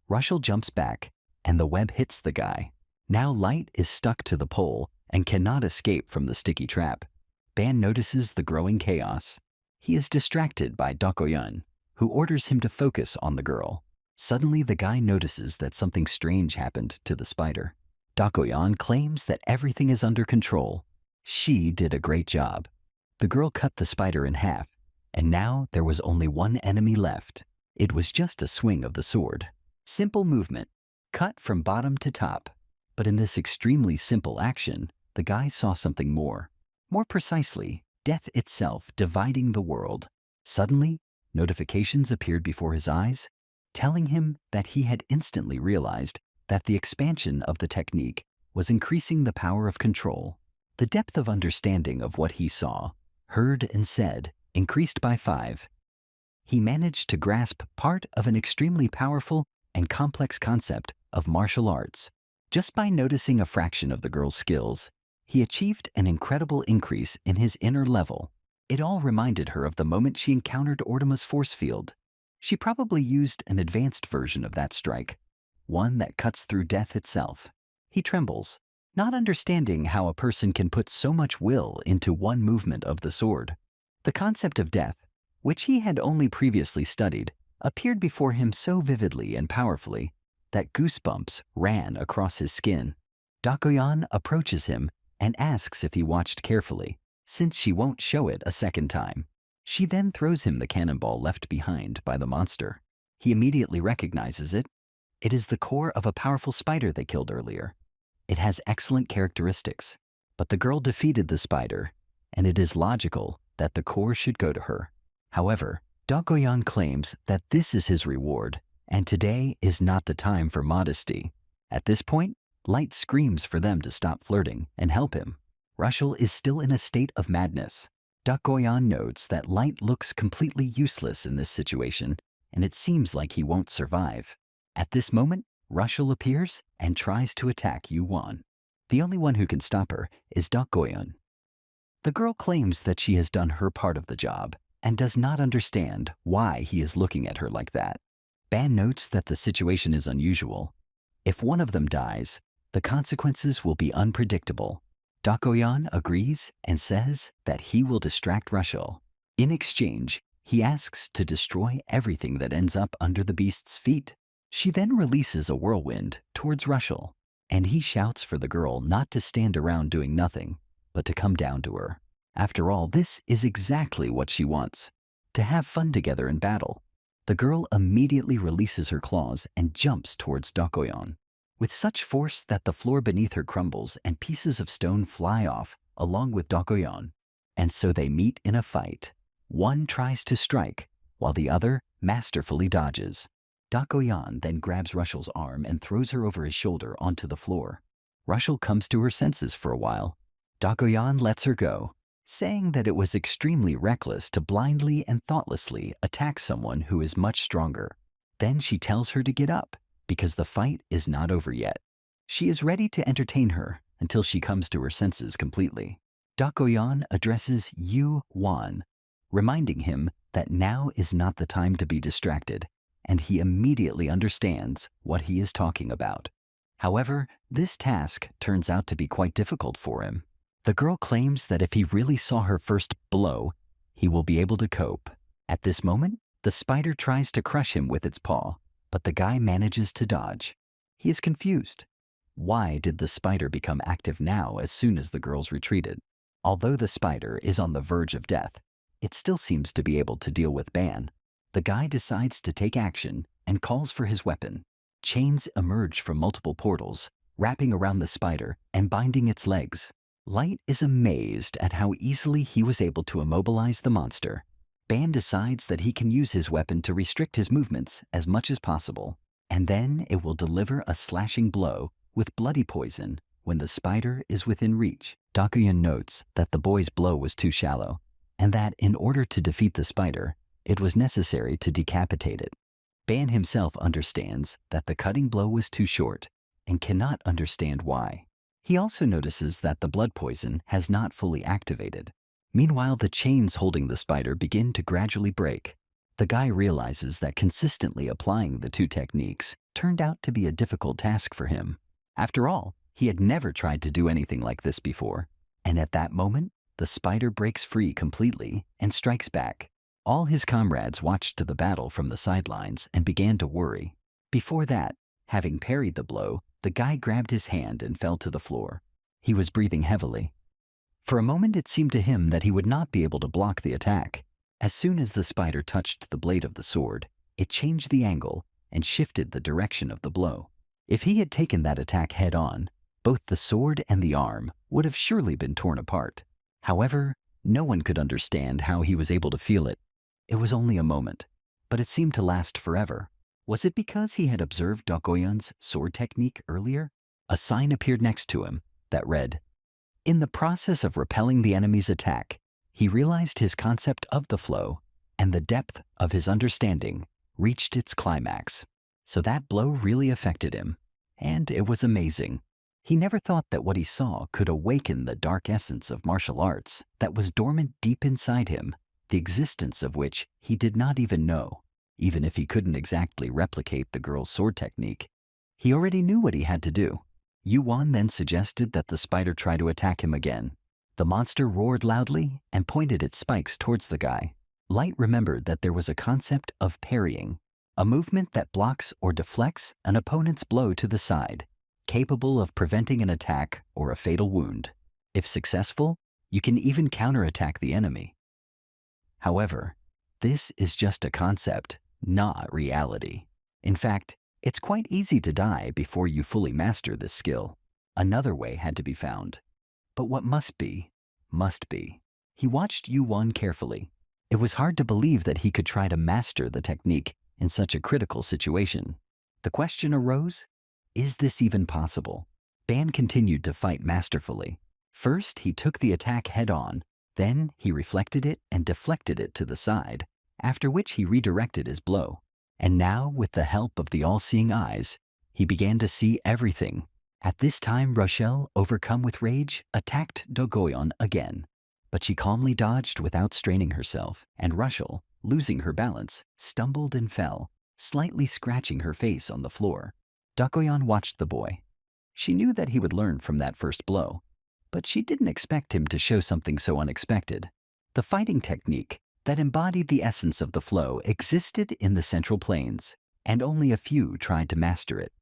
Russell jumps back, and the web hits the guy. Now Light is stuck to the pole and cannot escape from the sticky trap. Ban notices the growing chaos. He is distracted by Dogoyan, who orders him to focus on the girl. Suddenly, the guy notices that something strange happened to the spider. Dogoyan claims that everything is under control. She did a great job. The girl cut the spider in half, and now there was only one enemy left. It was just a swing of the sword. Simple movement, cut from bottom to top. But in this extremely simple action, the guy saw something more. More precisely, death itself dividing the world. Suddenly, notifications appeared before his eyes, telling him that he had instantly realized that the expansion of the technique was increasing the power of control. The depth of understanding of what he saw, heard, and said increased by 5. He managed to grasp part of an extremely powerful and complex concept of martial arts. Just by noticing a fraction of the girl's skills, he achieved an incredible increase in his inner level. It all reminded her of the moment she encountered Ortima's force field. She probably used an advanced version of that strike, one that cuts through death itself. He trembles, not understanding how a person can put so much will into one movement of the sword. The concept of death, which he had only previously studied, appeared before him so vividly and powerfully that goosebumps ran across his skin. Dogoyan approaches him and asks if he watched carefully, since she won't show it a second time. She then throws him the cannonball left behind by the monster. He immediately recognizes it. It is the core of a powerful spider they killed earlier. It has excellent characteristics, but the girl defeated the spider, and it is logical that the core should go to her. However, Dogoyan claims that this is his reward, and today is not the time for modesty. At this point, Light screams for them to stop flirting and help him. Russell is still in a state of madness. Dogoyan notes that Light looks completely useless in this situation, and it seems like he won't survive. At this moment, Russell appears and tries to attack Yuan. The only one who can stop her is Dogoyan. The girl claims that she has done her part of the job and does not understand why he is looking at her like that. Ban notes that the situation is unusual. If one of them dies, the consequences will be unpredictable. Dogoyan agrees and says that he will distract Russell. In exchange, he asks to destroy everything that ends up under the beast's feet. She then releases a whirlwind towards Russell, and he shouts for the girl not to stand around doing nothing, but to come down to her. After all, this is exactly what she wants, to have fun together in battle. The girl immediately releases her claws and jumps towards Dogoyan, with such force that the floor beneath her crumbles and pieces of stone fly off along with Dogoyan. And so they meet in a fight. One tries to strike, while the other masterfully dodges. Dogoyan then grabs Russell's arm and throws her over his shoulder onto the floor. Russell comes to her senses for a while. Dogoyan lets her go, saying that it was extremely reckless to blindly and thoughtlessly attack someone who is much stronger. Then she tells her to get up, because the fight is not over yet. She is ready to entertain her until she comes to her senses completely. Dogoyan addresses Yuan, reminding him that now is not the time to be distracted, and he immediately understands what he is talking about. However, this task turns out to be quite difficult for him. The girl claims that if he really saw her first blow, he will be able to cope. At this moment, the spider tries to crush him with its paw, but the guy manages to dodge. He is confused. Why did the spider become active now as soon as the girls retreated? Although the spider is on the verge of death, it still seems to be able to deal with Ban. The guy decides to take action and calls for his weapon. Chains emerge from multiple portals, wrapping around the spider and binding its legs. Light is amazed at how easily he was able to immobilize the monster. Ban decides that he can use his weapon to restrict his movements as much as possible, and then it will deliver a slashing blow with bloody poison when the spider is within reach. Dakuyan notes that the boy's blow was too shallow, and that in order to defeat the spider, it was necessary to decapitate it. Ban himself understands that the cutting blow was too short and cannot understand why. He also notices that the blood poison has not fully activated. Meanwhile, the chains holding the spider begin to gradually break. The guy realizes that consistently applying the two techniques turned out to be a difficult task for him. After all, he had never tried to do anything like this before, and at that moment, the spider breaks free completely and strikes back. All his comrades watched the battle from the sidelines and began to worry. Before that, having parried the blow, the guy grabbed his hand and fell to the floor. He was breathing heavily. For a moment, it seemed to him that he would not be able to block the attack. As soon as the spider touched the blade of the sword, it changed the angle and shifted the direction of the blow. If he had taken that attack head-on, both the sword and the arm would have surely been torn apart. However, no one could understand how he was able to feel it. It was only a moment, but it seemed to last forever. Was it because he had observed Dakoyan's sword technique earlier? A sign appeared next to him that read, "In the process of repelling the enemy's attack, he realized his concept of the flow, and the depth of his understanding reached its climax." So that blow really affected him, and it was amazing. He never thought that what he saw could awaken the dark essence of martial arts that was dormant deep inside him, the existence of which he did not even know. Even if he couldn't exactly replicate the girl's sword technique, he already knew what he had to do. Yuan then suggested that the spider try to attack him again. The monster roared loudly and pointed its spikes towards the guy. Light remembered that there was a concept of parrying, a movement that blocks or deflects an opponent's blow to the side, capable of preventing an attack or a fatal wound. If successful, you can even counterattack the enemy. However, this is just a concept, not reality. In fact, it's quite easy to die before you fully master this skill. Another way had to be found. But what must be, must be. He watched Yuan carefully. It was hard to believe that he could try to master the technique in such a critical situation. The question arose, is this even possible? Ban continued to fight masterfully. First, he took the attack head-on. Then he reflected it and deflected it to the side, after which he redirected his blow. And now, with the help of the all-seeing eyes, he began to see everything. At this time, Rochelle, overcome with rage, attacked Dogoyon again. But she calmly dodged without straining herself, and Rochelle, losing her balance, stumbled and fell, slightly scratching her face on the floor. Dogoyon watched the boy. She knew that he would learn from that first blow, but she didn't expect him to show something so unexpected. The fighting technique that embodied the essence of the flow existed in the Central Plains, and only a few tried to master it.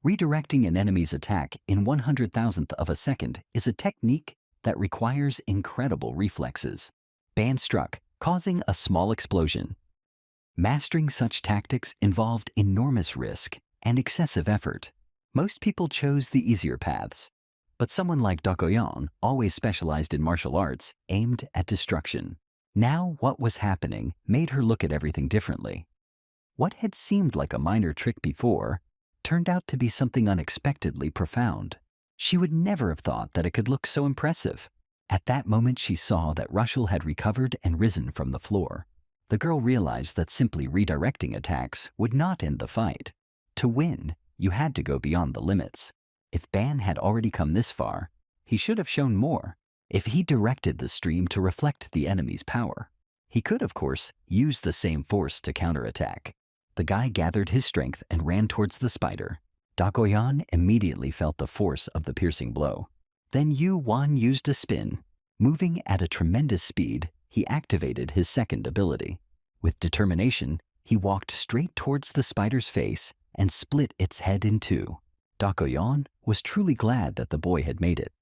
Redirecting an enemy's attack in 100,000th of a second is a technique that requires incredible reflexes. Ban struck, causing a small explosion. Mastering such tactics involved enormous risk and excessive effort. Most people chose the easier paths, but someone like Dokoyan, always specialized in martial arts, aimed at destruction. Now what was happening made her look at everything differently. What had seemed like a minor trick before turned out to be something unexpectedly profound. She would never have thought that it could look so impressive. At that moment, she saw that Russell had recovered and risen from the floor. The girl realized that simply redirecting attacks would not end the fight. To win, you had to go beyond the limits. If Ban had already come this far, he should have shown more. If he directed the stream to reflect the enemy's power, he could, of course, use the same force to counterattack. The guy gathered his strength and ran towards the spider. Dakoyan immediately felt the force of the piercing blow. Then Yu-Wan used a spin. Moving at a tremendous speed, he activated his second ability. With determination, he walked straight towards the spider's face and split its head in two. Dakoyan was truly glad that the boy had made it.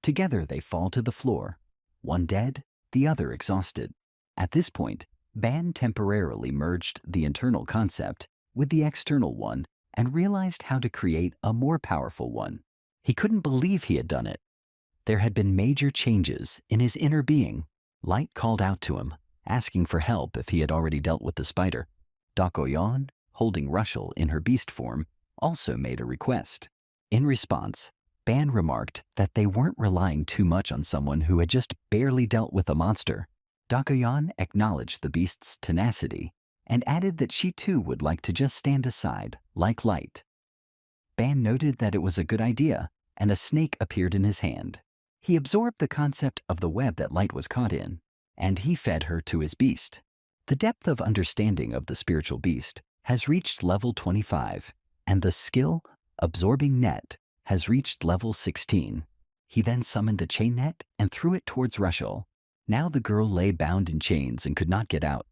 Together they fall to the floor, one dead, the other exhausted. At this point, Ban temporarily merged the internal concept with the external one and realized how to create a more powerful one. He couldn't believe he had done it. There had been major changes in his inner being. Light called out to him, asking for help if he had already dealt with the spider. Dakoyan, holding Rushel in her beast form, also made a request. In response, Ban remarked that they weren't relying too much on someone who had just barely dealt with a monster. Dakoyan acknowledged the beast's tenacity and added that she too would like to just stand aside, like Light. Ban noted that it was a good idea, and a snake appeared in his hand. He absorbed the concept of the web that Light was caught in, and he fed her to his beast. The depth of understanding of the spiritual beast has reached level 25, and the skill, absorbing net, has reached level 16. He then summoned a chain net and threw it towards Rushel. Now the girl lay bound in chains and could not get out.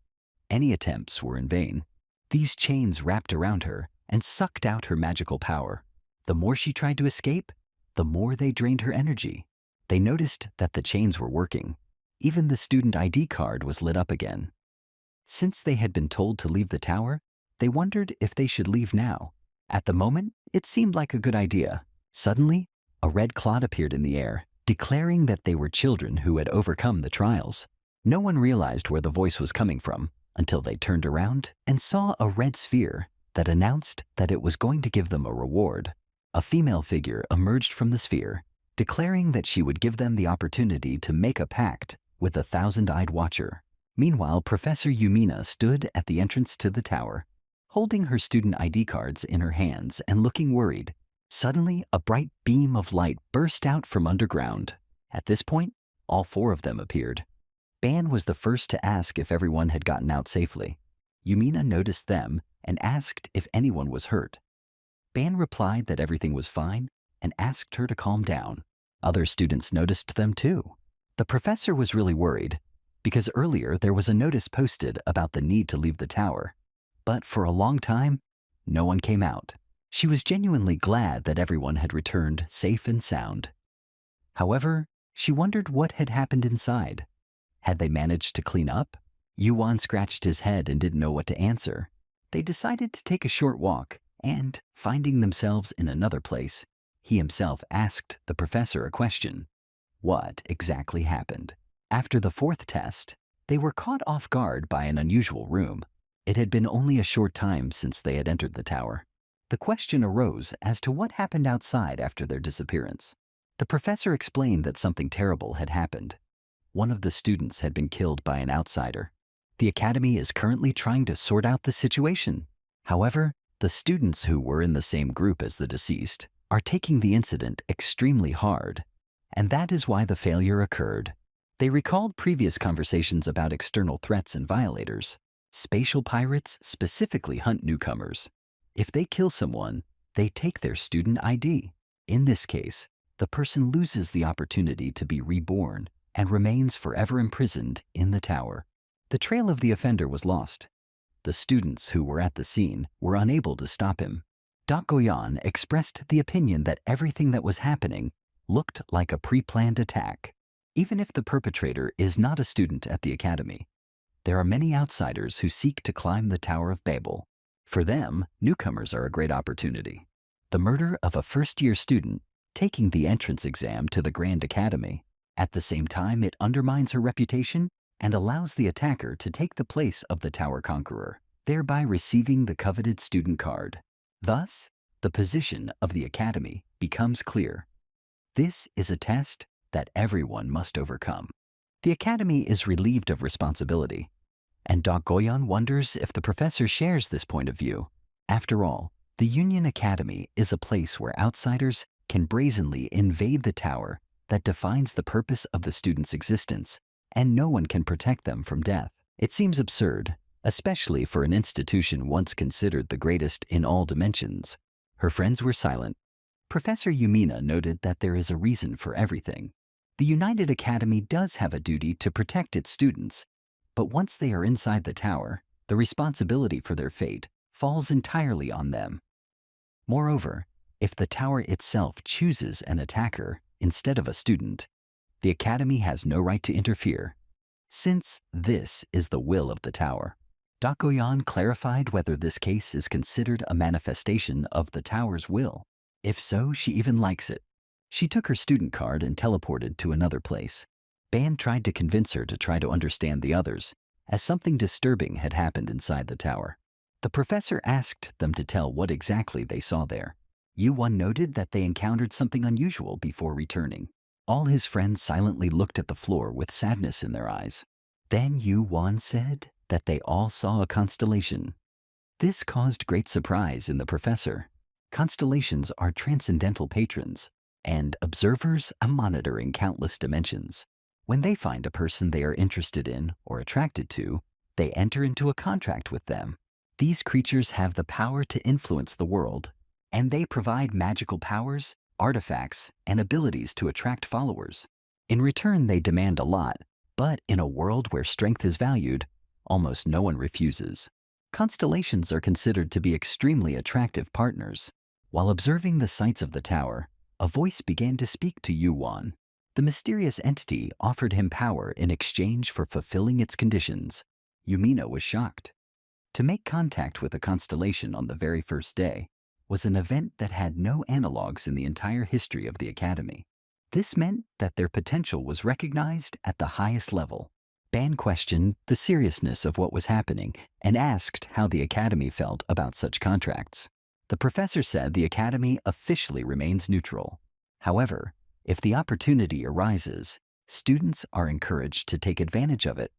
Any attempts were in vain. These chains wrapped around her and sucked out her magical power. The more she tried to escape, the more they drained her energy. They noticed that the chains were working. Even the student ID card was lit up again. Since they had been told to leave the tower, they wondered if they should leave now. At the moment, it seemed like a good idea. Suddenly, a red cloud appeared in the air, declaring that they were children who had overcome the trials. No one realized where the voice was coming from until they turned around and saw a red sphere that announced that it was going to give them a reward. A female figure emerged from the sphere, declaring that she would give them the opportunity to make a pact with the thousand-eyed watcher. Meanwhile, Professor Yumina stood at the entrance to the tower, holding her student ID cards in her hands and looking worried. Suddenly, a bright beam of light burst out from underground. At this point, all four of them appeared. Ban was the first to ask if everyone had gotten out safely. Yumina noticed them and asked if anyone was hurt. Ban replied that everything was fine and asked her to calm down. Other students noticed them too. The professor was really worried because earlier there was a notice posted about the need to leave the tower. But for a long time, no one came out. She was genuinely glad that everyone had returned safe and sound. However, she wondered what had happened inside. Had they managed to clean up? Yuan scratched his head and didn't know what to answer. They decided to take a short walk, and, finding themselves in another place, he himself asked the professor a question. What exactly happened? After the fourth test, they were caught off guard by an unusual room. It had been only a short time since they had entered the tower. The question arose as to what happened outside after their disappearance. The professor explained that something terrible had happened. One of the students had been killed by an outsider. The academy is currently trying to sort out the situation. However, the students who were in the same group as the deceased are taking the incident extremely hard, and that is why the failure occurred. They recalled previous conversations about external threats and violators. Spatial pirates specifically hunt newcomers. If they kill someone, they take their student ID. In this case, the person loses the opportunity to be reborn and remains forever imprisoned in the tower. The trail of the offender was lost. The students who were at the scene were unable to stop him. Dakoyan expressed the opinion that everything that was happening looked like a pre-planned attack. Even if the perpetrator is not a student at the academy, there are many outsiders who seek to climb the Tower of Babel. For them, newcomers are a great opportunity. The murder of a first-year student taking the entrance exam to the Grand Academy. At the same time, it undermines her reputation and allows the attacker to take the place of the Tower Conqueror, thereby receiving the coveted student card. Thus, the position of the academy becomes clear. This is a test that everyone must overcome. The academy is relieved of responsibility, and Dakoyan wonders if the professor shares this point of view. After all, the Union Academy is a place where outsiders can brazenly invade the tower that defines the purpose of the student's existence, and no one can protect them from death. It seems absurd, especially for an institution once considered the greatest in all dimensions. Her friends were silent. Professor Yumina noted that there is a reason for everything. The United Academy does have a duty to protect its students, but once they are inside the tower, the responsibility for their fate falls entirely on them. Moreover, if the tower itself chooses an attacker instead of a student, the Academy has no right to interfere, since this is the will of the tower. Dakoyan clarified whether this case is considered a manifestation of the tower's will. If so, she even likes it. She took her student card and teleported to another place. Ban tried to convince her to try to understand the others, as something disturbing had happened inside the tower. The professor asked them to tell what exactly they saw there. Yu-Won noted that they encountered something unusual before returning. All his friends silently looked at the floor with sadness in their eyes. Then Yu-Won said that they all saw a constellation. This caused great surprise in the professor. Constellations are transcendental patrons, and observers monitoring countless dimensions. When they find a person they are interested in or attracted to, they enter into a contract with them. These creatures have the power to influence the world, and they provide magical powers, artifacts, and abilities to attract followers. In return, they demand a lot, but in a world where strength is valued, almost no one refuses. Constellations are considered to be extremely attractive partners. While observing the sights of the tower, a voice began to speak to Yu-Won. The mysterious entity offered him power in exchange for fulfilling its conditions. Yumina was shocked. To make contact with a constellation on the very first day was an event that had no analogues in the entire history of the Academy. This meant that their potential was recognized at the highest level. Ban questioned the seriousness of what was happening and asked how the Academy felt about such contracts. The professor said the Academy officially remains neutral. However, if the opportunity arises, students are encouraged to take advantage of it.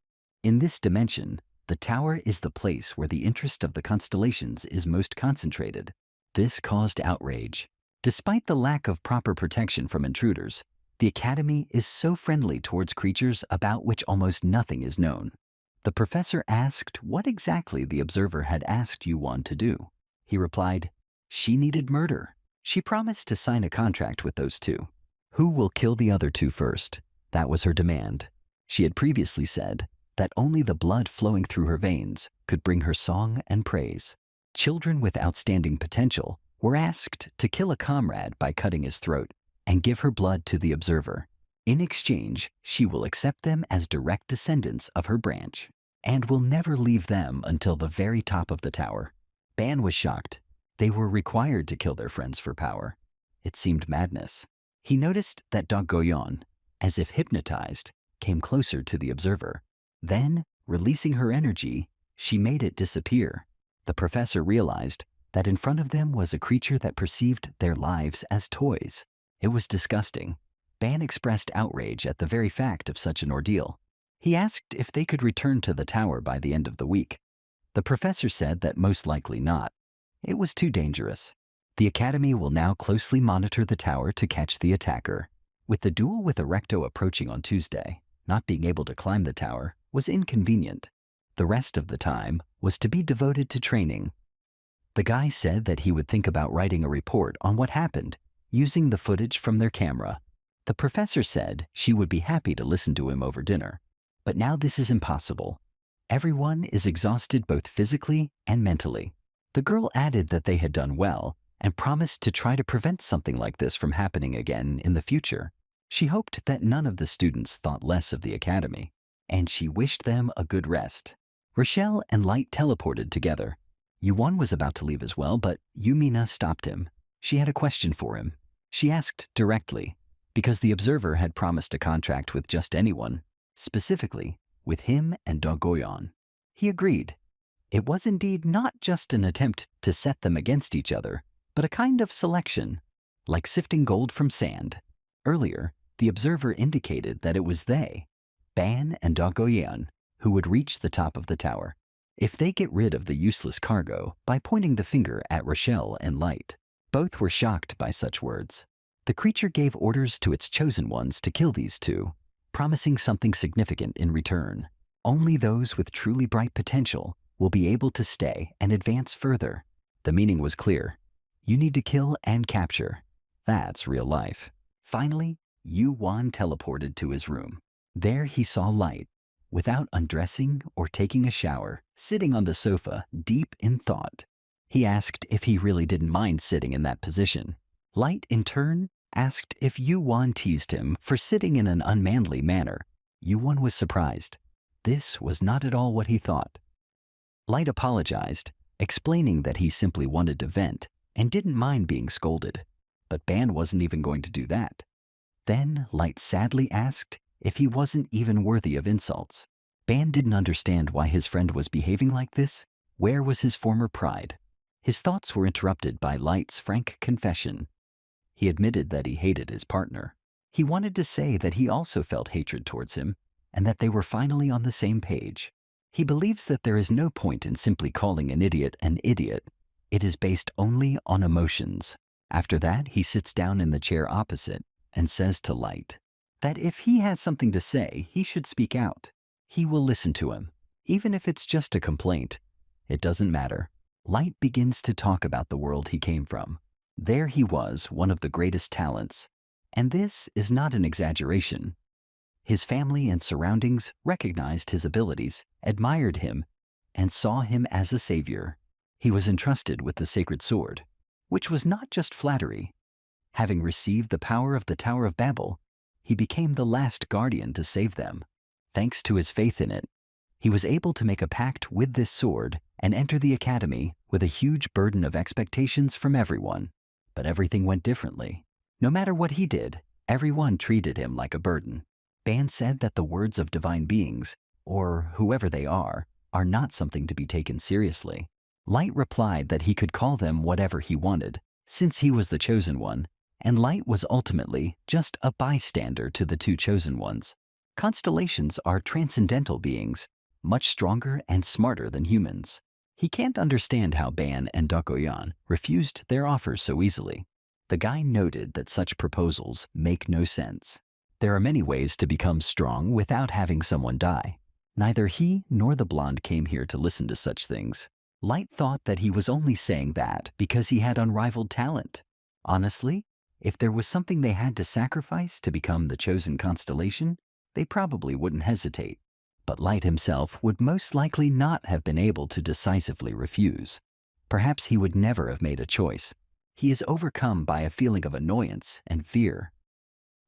In this dimension, the tower is the place where the interest of the constellations is most concentrated. This caused outrage. Despite the lack of proper protection from intruders, the Academy is so friendly towards creatures about which almost nothing is known. The professor asked what exactly the observer had asked Yu-Won to do. He replied, she needed murder. She promised to sign a contract with those two. Who will kill the other two first? That was her demand. She had previously said that only the blood flowing through her veins could bring her song and praise. Children with outstanding potential were asked to kill a comrade by cutting his throat and give her blood to the observer. In exchange, she will accept them as direct descendants of her branch and will never leave them until the very top of the tower. Ban was shocked. They were required to kill their friends for power. It seemed madness. He noticed that Dakoyan, as if hypnotized, came closer to the observer. Then, releasing her energy, she made it disappear. The professor realized that in front of them was a creature that perceived their lives as toys. It was disgusting. Ban expressed outrage at the very fact of such an ordeal. He asked if they could return to the tower by the end of the week. The professor said that most likely not. It was too dangerous. The Academy will now closely monitor the tower to catch the attacker. With the duel with Erecto approaching on Tuesday, not being able to climb the tower was inconvenient. The rest of the time was to be devoted to training. The guy said that he would think about writing a report on what happened, using the footage from their camera. The professor said she would be happy to listen to him over dinner. But now this is impossible. Everyone is exhausted both physically and mentally. The girl added that they had done well and promised to try to prevent something like this from happening again in the future. She hoped that none of the students thought less of the Academy, and she wished them a good rest. Rochelle and Light teleported together. Yu-Won was about to leave as well, but Yumina stopped him. She had a question for him. She asked directly, because the observer had promised a contract with just anyone, specifically with him and Dakoyan. He agreed. It was indeed not just an attempt to set them against each other, but a kind of selection, like sifting gold from sand. Earlier, the observer indicated that it was they, Ban and Dakoyan, who would reach the top of the tower. If they get rid of the useless cargo by pointing the finger at Rochelle and Light. Both were shocked by such words. The creature gave orders to its chosen ones to kill these two, promising something significant in return. Only those with truly bright potential will be able to stay and advance further. The meaning was clear. You need to kill and capture. That's real life. Finally, Yu-Wan teleported to his room. There he saw Light, without undressing or taking a shower, sitting on the sofa, deep in thought. He asked if he really didn't mind sitting in that position. Light, in turn, asked if Yu-Wan teased him for sitting in an unmanly manner. Yu-Wan was surprised. This was not at all what he thought. Light apologized, explaining that he simply wanted to vent and didn't mind being scolded. But Ban wasn't even going to do that. Then Light sadly asked if he wasn't even worthy of insults. Ban didn't understand why his friend was behaving like this. Where was his former pride? His thoughts were interrupted by Light's frank confession. He admitted that he hated his partner. He wanted to say that he also felt hatred towards him and that they were finally on the same page. He believes that there is no point in simply calling an idiot. It is based only on emotions. After that, he sits down in the chair opposite and says to Light that if he has something to say, he should speak out. He will listen to him, even if it's just a complaint. It doesn't matter. Light begins to talk about the world he came from. There he was, one of the greatest talents. And this is not an exaggeration. His family and surroundings recognized his abilities, admired him, and saw him as a savior. He was entrusted with the sacred sword, which was not just flattery. Having received the power of the Tower of Babel, he became the last guardian to save them. Thanks to his faith in it, he was able to make a pact with this sword and enter the academy with a huge burden of expectations from everyone. But everything went differently. No matter what he did, everyone treated him like a burden. Ban said that the words of divine beings, or whoever they are not something to be taken seriously. Light replied that he could call them whatever he wanted, since he was the chosen one, and Light was ultimately just a bystander to the two chosen ones. Constellations are transcendental beings, much stronger and smarter than humans. He can't understand how Ban and Dokoyan refused their offers so easily. The guy noted that such proposals make no sense. There are many ways to become strong without having someone die. Neither he nor the blonde came here to listen to such things. Light thought that he was only saying that because he had unrivaled talent. Honestly, if there was something they had to sacrifice to become the chosen constellation, they probably wouldn't hesitate. But Light himself would most likely not have been able to decisively refuse. Perhaps he would never have made a choice. He is overcome by a feeling of annoyance and fear.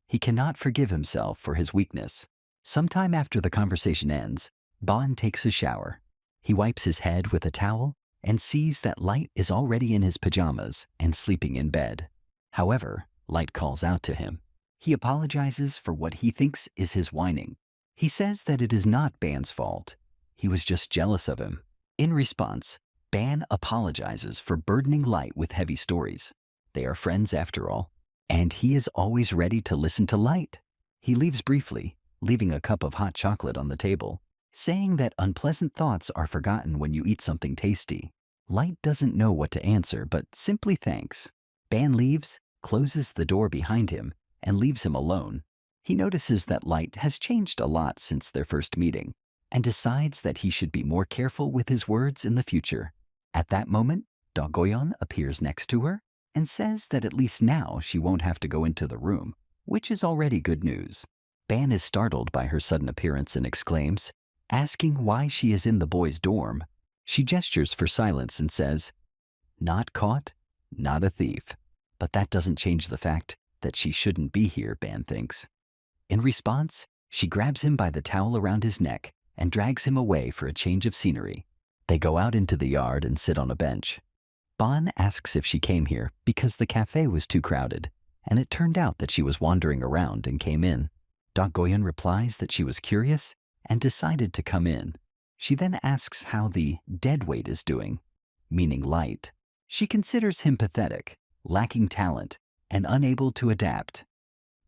He cannot forgive himself for his weakness. Sometime after the conversation ends, Ban takes a shower. He wipes his head with a towel and sees that Light is already in his pajamas and sleeping in bed. However, Light calls out to him. He apologizes for what he thinks is his whining. He says that it is not Ban's fault. He was just jealous of him. In response, Ban apologizes for burdening Light with heavy stories. They are friends after all, and he is always ready to listen to Light. He leaves briefly, leaving a cup of hot chocolate on the table, saying that unpleasant thoughts are forgotten when you eat something tasty. Light doesn't know what to answer, but simply thanks. Ban leaves, closes the door behind him, and leaves him alone. He notices that Light has changed a lot since their first meeting, and decides that he should be more careful with his words in the future. At that moment, Dogoyon appears next to her and says that at least now she won't have to go into the room, which is already good news. Ban is startled by her sudden appearance and exclaims, asking why she is in the boys' dorm. She gestures for silence and says, "Not caught, not a thief." But that doesn't change the fact that she shouldn't be here, Ban thinks. In response, she grabs him by the towel around his neck and drags him away for a change of scenery. They go out into the yard and sit on a bench. Ban asks if she came here because the cafe was too crowded, and it turned out that she was wandering around and came in. Dogoyan replies that she was curious and decided to come in. She then asks how the deadweight is doing, meaning Light. She considers him pathetic, lacking talent, and unable to adapt.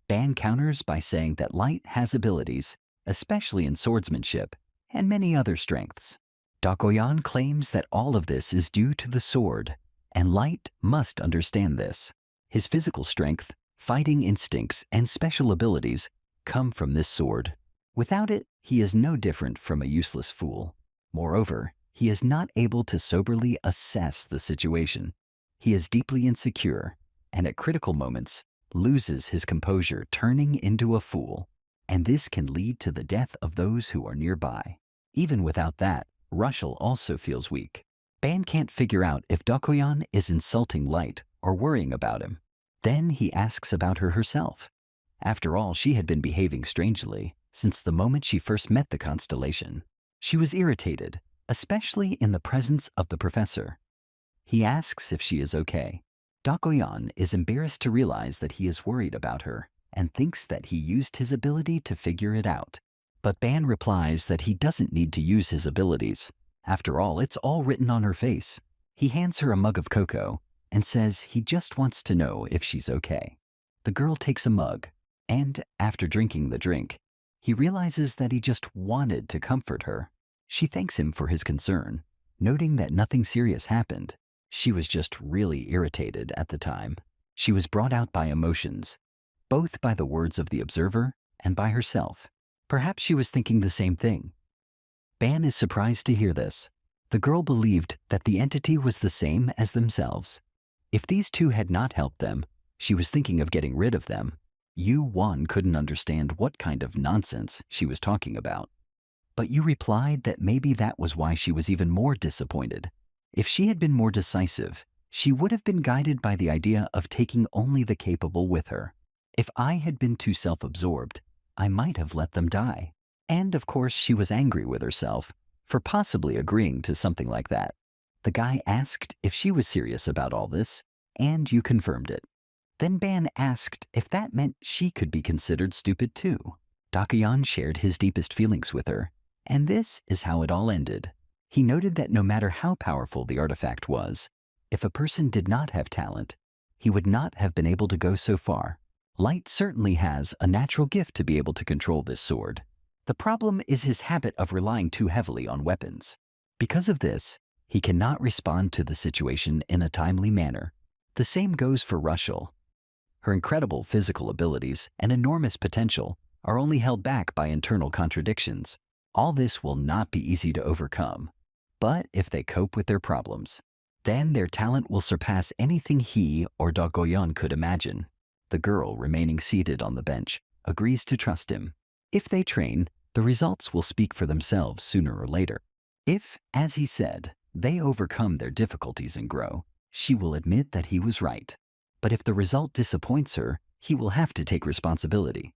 Ban counters by saying that Light has abilities, especially in swordsmanship, and many other strengths. Dogoyan claims that all of this is due to the sword, and Light must understand this. His physical strength, fighting instincts, and special abilities come from this sword. Without it, he is no different from a useless fool. Moreover, he is not able to soberly assess the situation. He is deeply insecure, and at critical moments loses his composure, turning into a fool. And this can lead to the death of those who are nearby. Even without that, Russell also feels weak. Ban can't figure out if Dokoyan is insulting Light or worrying about him. Then he asks about her herself. After all, she had been behaving strangely since the moment she first met the constellation. She was irritated, especially in the presence of the professor. He asks if she is okay. Dokoyan is embarrassed to realize that he is worried about her and thinks that he used his ability to figure it out. But Ban replies that he doesn't need to use his abilities. After all, it's all written on her face. He hands her a mug of cocoa and says he just wants to know if she's okay. The girl takes a mug, and after drinking the drink, he realizes that he just wanted to comfort her. She thanks him for his concern, noting that nothing serious happened. She was just really irritated at the time. She was brought out by emotions, both by the words of the observer and by herself. Perhaps she was thinking the same thing. Ban is surprised to hear this. The girl believed that the entity was the same as themselves. If these two had not helped them, she was thinking of getting rid of them. Yu-Won couldn't understand what kind of nonsense she was talking about. But Yu replied that maybe that was why she was even more disappointed. If she had been more decisive, she would have been guided by the idea of taking only the capable with her. If I had been too self-absorbed, I might have let them die. And of course, she was angry with herself for possibly agreeing to something like that. The guy asked if she was serious about all this, and Yu confirmed it. Then Ban asked if that meant she could be considered stupid too. Dokoyan shared his deepest feelings with her, and this is how it all ended. He noted that no matter how powerful the artifact was, if a person did not have talent, he would not have been able to go so far. Light certainly has a natural gift to be able to control this sword. The problem is his habit of relying too heavily on weapons. Because of this, he cannot respond to the situation in a timely manner. The same goes for Russell. Her incredible physical abilities and enormous potential are only held back by internal contradictions. All this will not be easy to overcome. But if they cope with their problems, then their talent will surpass anything he or Dokoyan could imagine. The girl, remaining seated on the bench, agrees to trust him. If they train, the results will speak for themselves sooner or later. If, as he said, they overcome their difficulties and grow, she will admit that he was right. But if the result disappoints her, he will have to take responsibility.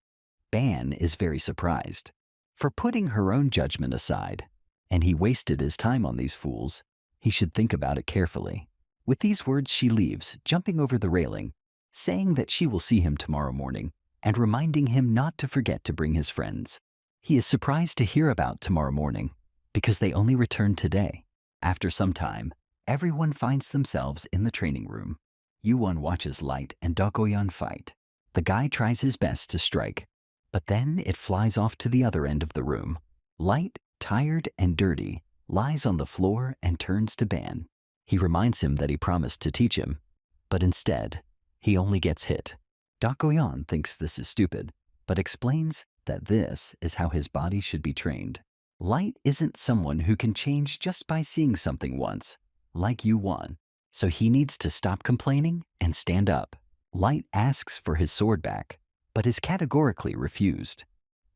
Ban is very surprised. For putting her own judgment aside, and he wasted his time on these fools, he should think about it carefully. With these words, she leaves, jumping over the railing, saying that she will see him tomorrow morning, and reminding him not to forget to bring his friends. He is surprised to hear about tomorrow morning, because they only returned today. After some time, everyone finds themselves in the training room. Yu-Won watches Light and Dokoyan fight. The guy tries his best to strike, but then it flies off to the other end of the room. Light, tired and dirty, lies on the floor and turns to Ban. He reminds him that he promised to teach him, but instead, he only gets hit. Dokoyan thinks this is stupid, but explains that this is how his body should be trained. Light isn't someone who can change just by seeing something once, like Yu-Won, so he needs to stop complaining and stand up. Light asks for his sword back, but is categorically refused.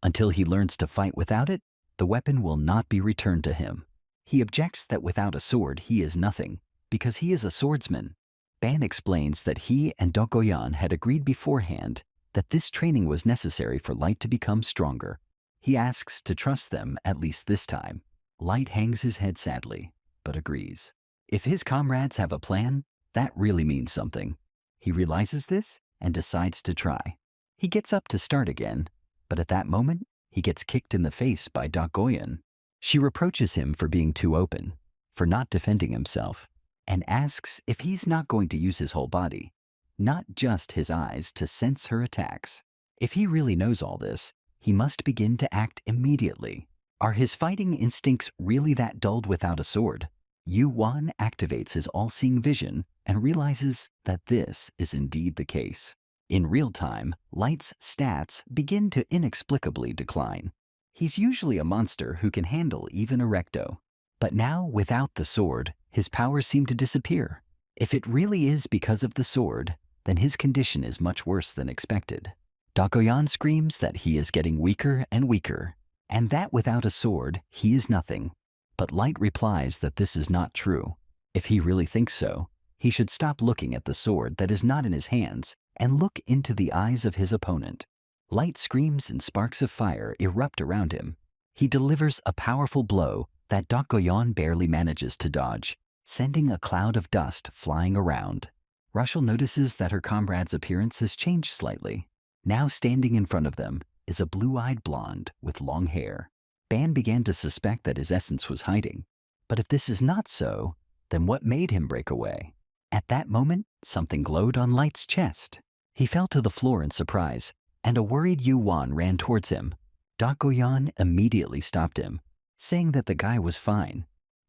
Until he learns to fight without it, the weapon will not be returned to him. He objects that without a sword he is nothing, because he is a swordsman. Ban explains that he and Dokoyan had agreed beforehand that this training was necessary for Light to become stronger. He asks to trust them at least this time. Light hangs his head sadly, but agrees. If his comrades have a plan, that really means something. He realizes this and decides to try. He gets up to start again, but at that moment, he gets kicked in the face by Dokoyan. She reproaches him for being too open, for not defending himself, and asks if he's not going to use his whole body, not just his eyes, to sense her attacks. If he really knows all this, he must begin to act immediately. Are his fighting instincts really that dulled without a sword? Yu-Won activates his all-seeing vision and realizes that this is indeed the case. In real time, Light's stats begin to inexplicably decline. He's usually a monster who can handle even a recto. But now, without the sword, his powers seem to disappear. If it really is because of the sword, then his condition is much worse than expected. Dokoyan screams that he is getting weaker and weaker, and that without a sword, he is nothing. But Light replies that this is not true. If he really thinks so, he should stop looking at the sword that is not in his hands and look into the eyes of his opponent. Light screams and sparks of fire erupt around him. He delivers a powerful blow that Dokoyan barely manages to dodge, sending a cloud of dust flying around. Russell notices that her comrade's appearance has changed slightly. Now standing in front of them is a blue-eyed blonde with long hair. Ban began to suspect that his essence was hiding. But if this is not so, then what made him break away? At that moment, something glowed on Light's chest. He fell to the floor in surprise, and a worried Yu-Wan ran towards him. Dokoyan immediately stopped him, saying that the guy was fine.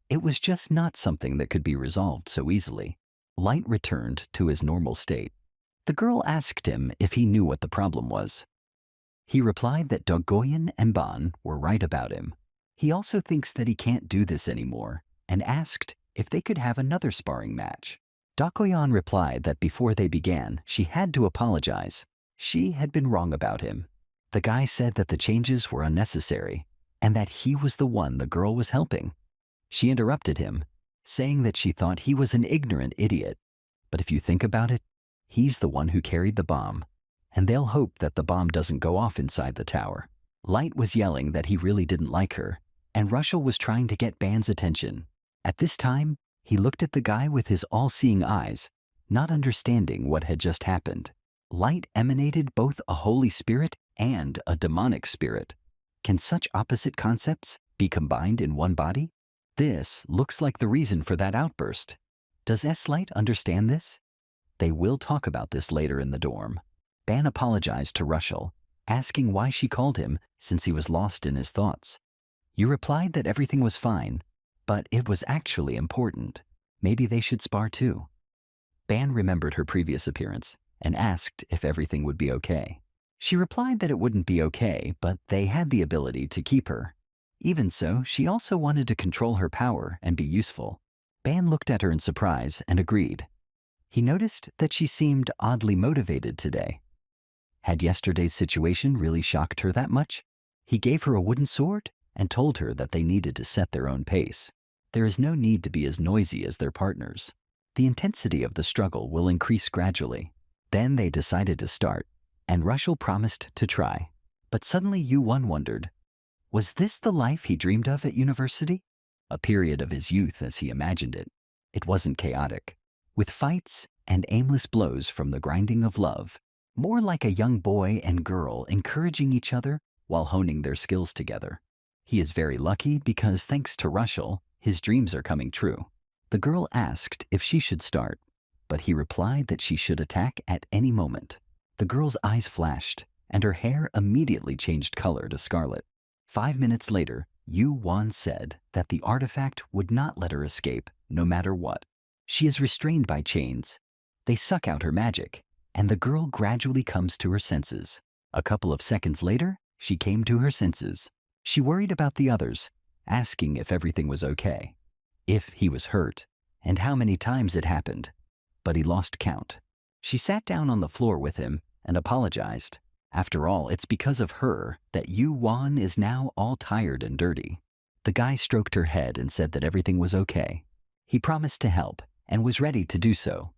It was just not something that could be resolved so easily. Light returned to his normal state. The girl asked him if he knew what the problem was. He replied that Dokoyan and Ban were right about him. He also thinks that he can't do this anymore, and asked if they could have another sparring match. Dokoyan replied that before they began, she had to apologize. She had been wrong about him. The guy said that the changes were unnecessary, and that he was the one the girl was helping. She interrupted him, saying that she thought he was an ignorant idiot. But if you think about it, he's the one who carried the bomb, and they'll hope that the bomb doesn't go off inside the tower. Light was yelling that he really didn't like her, and Russell was trying to get Ban's attention. At this time, he looked at the guy with his all-seeing eyes, not understanding what had just happened. Light emanated both a holy spirit and a demonic spirit. Can such opposite concepts be combined in one body? This looks like the reason for that outburst. Does S-Light understand this? They will talk about this later in the dorm. Ban apologized to Russell, asking why she called him since he was lost in his thoughts. You replied that everything was fine, but it was actually important. Maybe they should spar too. Ban remembered her previous appearance and asked if everything would be okay. She replied that it wouldn't be okay, but they had the ability to keep her. Even so, she also wanted to control her power and be useful. Ban looked at her in surprise and agreed. He noticed that she seemed oddly motivated today. Had yesterday's situation really shocked her that much? He gave her a wooden sword and told her that they needed to set their own pace. There is no need to be as noisy as their partners. The intensity of the struggle will increase gradually. Then they decided to start, and Russell promised to try. But suddenly Yu-Won wondered, was this the life he dreamed of at university? A period of his youth as he imagined it. It wasn't chaotic, with fights and aimless blows from the grinding of love. More like a young boy and girl encouraging each other while honing their skills together. He is very lucky because thanks to Russell, his dreams are coming true. The girl asked if she should start, but he replied that she should attack at any moment. The girl's eyes flashed, and her hair immediately changed color to scarlet. 5 minutes later, Yu-Won said that the artifact would not let her escape no matter what. She is restrained by chains. They suck out her magic, and the girl gradually comes to her senses. A couple of seconds later, she came to her senses. She worried about the others, asking if everything was okay, if he was hurt, and how many times it happened. But he lost count. She sat down on the floor with him and apologized. After all, it's because of her that Yu-Won is now all tired and dirty. The guy stroked her head and said that everything was okay. He promised to help and was ready to do so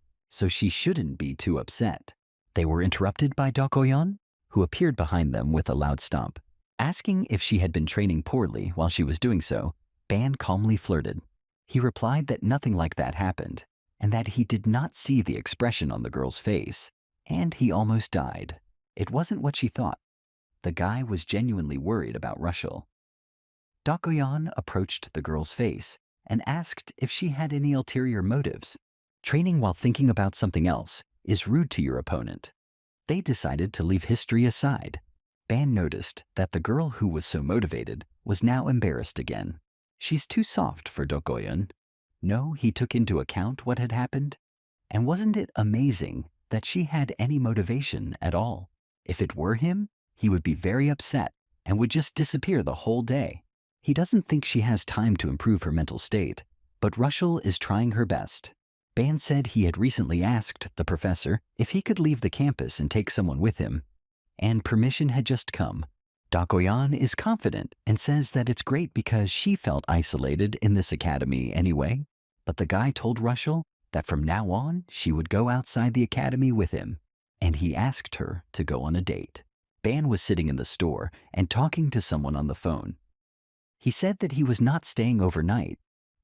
she shouldn't be too upset. They were interrupted by Dokoyan, who appeared behind them with a loud stomp. Asking if she had been training poorly while she was doing so, Ban calmly flirted. He replied that nothing like that happened, and that he did not see the expression on the girl's face, and he almost died. It wasn't what she thought. The guy was genuinely worried about Russell. Dokoyan approached the girl's face and asked if she had any ulterior motives. Training while thinking about something else is rude to your opponent. They decided to leave history aside. Ban noticed that the girl who was so motivated was now embarrassed again. She's too soft for Dokoyan. No, he took into account what had happened. And wasn't it amazing that she had any motivation at all? If it were him, he would be very upset and would just disappear the whole day. He doesn't think she has time to improve her mental state, but Russell is trying her best. Ban said he had recently asked the professor if he could leave the campus and take someone with him, and permission had just come. Dakoyan is confident and says that it's great because she felt isolated in this academy anyway, but the guy told Russell that from now on she would go outside the academy with him, and he asked her to go on a date. Ban was sitting in the store and talking to someone on the phone. He said that he was not staying overnight.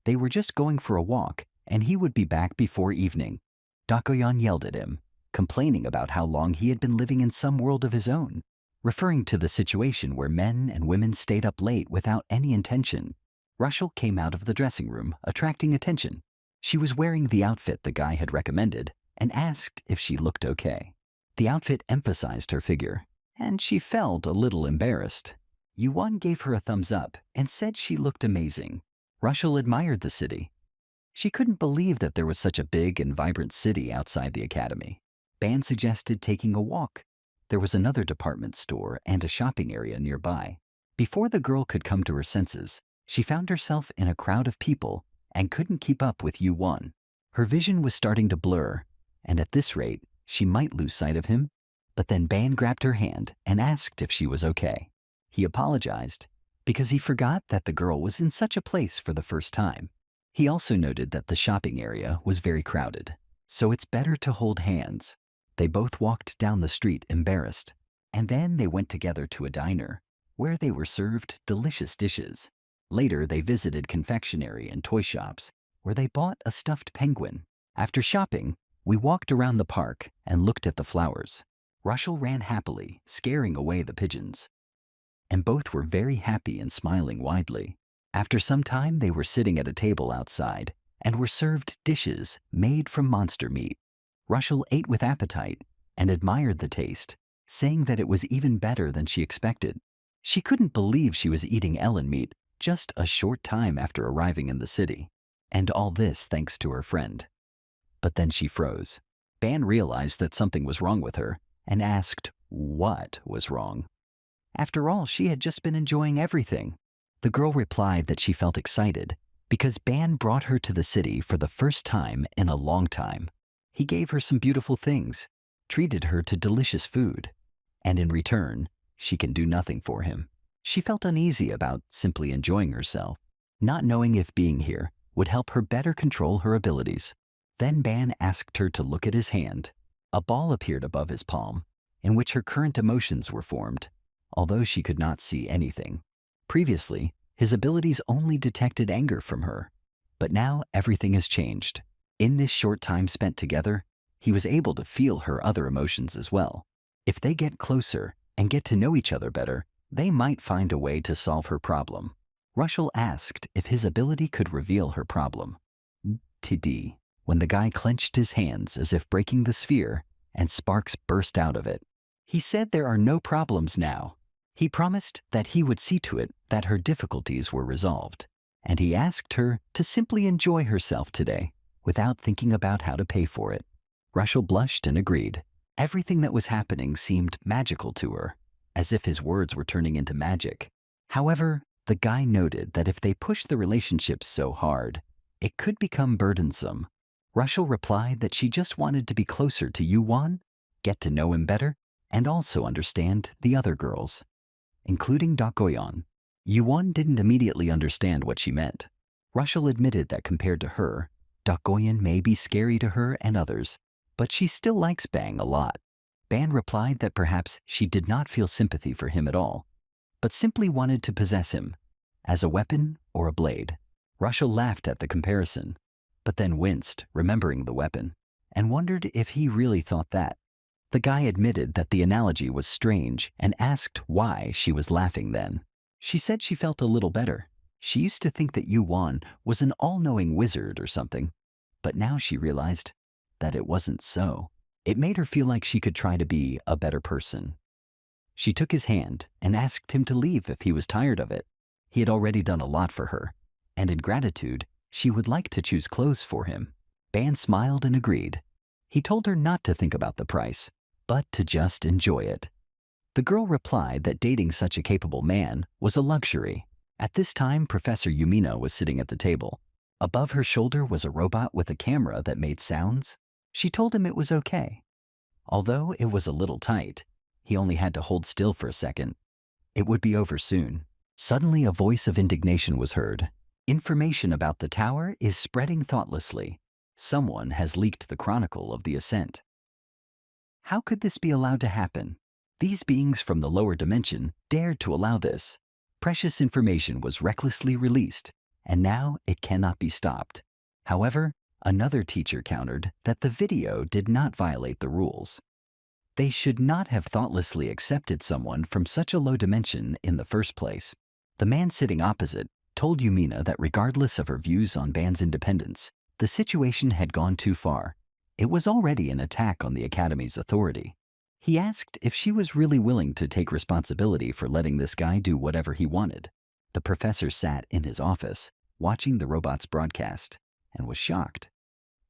They were just going for a walk, and he would be back before evening. Dakoyan yelled at him, complaining about how long he had been living in some world of his own, referring to the situation where men and women stayed up late without any intention. Russell came out of the dressing room, attracting attention. She was wearing the outfit the guy had recommended and asked if she looked okay. The outfit emphasized her figure, and she felt a little embarrassed. Yuan gave her a thumbs up and said she looked amazing. Russell admired the city. She couldn't believe that there was such a big and vibrant city outside the academy. Ban suggested taking a walk. There was another department store and a shopping area nearby. Before the girl could come to her senses, she found herself in a crowd of people and couldn't keep up with Yuan. Her vision was starting to blur, and at this rate, she might lose sight of him. But then Ban grabbed her hand and asked if she was okay. He apologized because he forgot that the girl was in such a place for the first time. He also noted that the shopping area was very crowded, so it's better to hold hands. They both walked down the street embarrassed, and then they went together to a diner where they were served delicious dishes. Later, they visited confectionery and toy shops where they bought a stuffed penguin. After shopping, we walked around the park and looked at the flowers. Russell ran happily, scaring away the pigeons, and both were very happy and smiling widely. After some time, they were sitting at a table outside and were served dishes made from monster meat. Russell ate with appetite and admired the taste, saying that it was even better than she expected. She couldn't believe she was eating Ellen meat just a short time after arriving in the city, and all this thanks to her friend. But then she froze. Ban realized that something was wrong with her and asked what was wrong. After all, she had just been enjoying everything. The girl replied that she felt excited because Ban brought her to the city for the first time in a long time. He gave her some beautiful things, treated her to delicious food, and in return, she can do nothing for him. She felt uneasy about simply enjoying herself, not knowing if being here would help her better control her abilities. Then Ban asked her to look at his hand. A ball appeared above his palm, in which her current emotions were formed, although she could not see anything. Previously, his abilities only detected anger from her, but now everything has changed. In this short time spent together, he was able to feel her other emotions as well. If they get closer and get to know each other better, they might find a way to solve her problem. Russell asked if his ability could reveal her problem. TD, when the guy clenched his hands as if breaking the sphere, and sparks burst out of it. He said there are no problems now. He promised that he would see to it that her difficulties were resolved, and he asked her to simply enjoy herself today without thinking about how to pay for it. Russell blushed and agreed. Everything that was happening seemed magical to her, as if his words were turning into magic. However, the guy noted that if they pushed the relationship so hard, it could become burdensome. Russell replied that she just wanted to be closer to Yuan, get to know him better, and also understand the other girls, including Dakoyan. Yuan didn't immediately understand what she meant. Russell admitted that compared to her, Dakoyan may be scary to her and others, but she still likes Bang a lot. Ban replied that perhaps she did not feel sympathy for him at all, but simply wanted to possess him, as a weapon or a blade. Russell laughed at the comparison, but then winced, remembering the weapon, and wondered if he really thought that. The guy admitted that the analogy was strange and asked why she was laughing then. She said she felt a little better. She used to think that Yuan was an all-knowing wizard or something, but now she realized that it wasn't so. It made her feel like she could try to be a better person. She took his hand and asked him to leave if he was tired of it. He had already done a lot for her, and in gratitude, she would like to choose clothes for him. Ban smiled and agreed. He told her not to think about the price, but to just enjoy it. The girl replied that dating such a capable man was a luxury. At this time, Professor Yumina was sitting at the table. Above her shoulder was a robot with a camera that made sounds. She told him it was okay. Although it was a little tight, he only had to hold still for a second. It would be over soon. Suddenly a voice of indignation was heard. Information about the tower is spreading thoughtlessly. Someone has leaked the chronicle of the ascent. How could this be allowed to happen? These beings from the lower dimension dared to allow this. Precious information was recklessly released, and now it cannot be stopped. However, another teacher countered that the video did not violate the rules. They should not have thoughtlessly accepted someone from such a low dimension in the first place. The man sitting opposite told Yumina that regardless of her views on Ban's independence, the situation had gone too far. It was already an attack on the Academy's authority. He asked if she was really willing to take responsibility for letting this guy do whatever he wanted. The professor sat in his office, watching the robot's broadcast, and was shocked.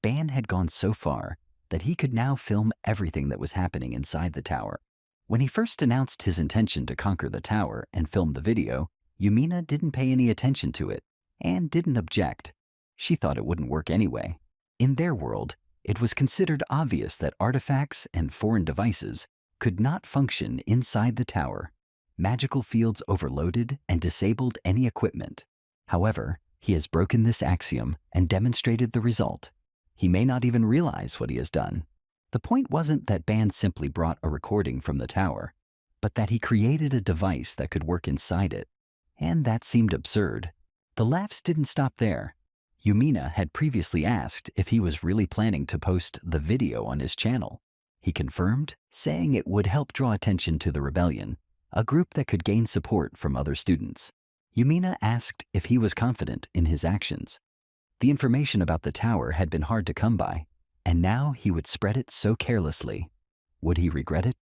Ban had gone so far that he could now film everything that was happening inside the tower. When he first announced his intention to conquer the tower and film the video, Yumina didn't pay any attention to it and didn't object. She thought it wouldn't work anyway. In their world, it was considered obvious that artifacts and foreign devices could not function inside the tower. Magical fields overloaded and disabled any equipment. However, he has broken this axiom and demonstrated the result. He may not even realize what he has done. The point wasn't that Ban simply brought a recording from the tower, but that he created a device that could work inside it. And that seemed absurd. The laughs didn't stop there. Yumina had previously asked if he was really planning to post the video on his channel. He confirmed, saying it would help draw attention to the rebellion, a group that could gain support from other students. Yumina asked if he was confident in his actions. The information about the tower had been hard to come by, and now he would spread it so carelessly. Would he regret it?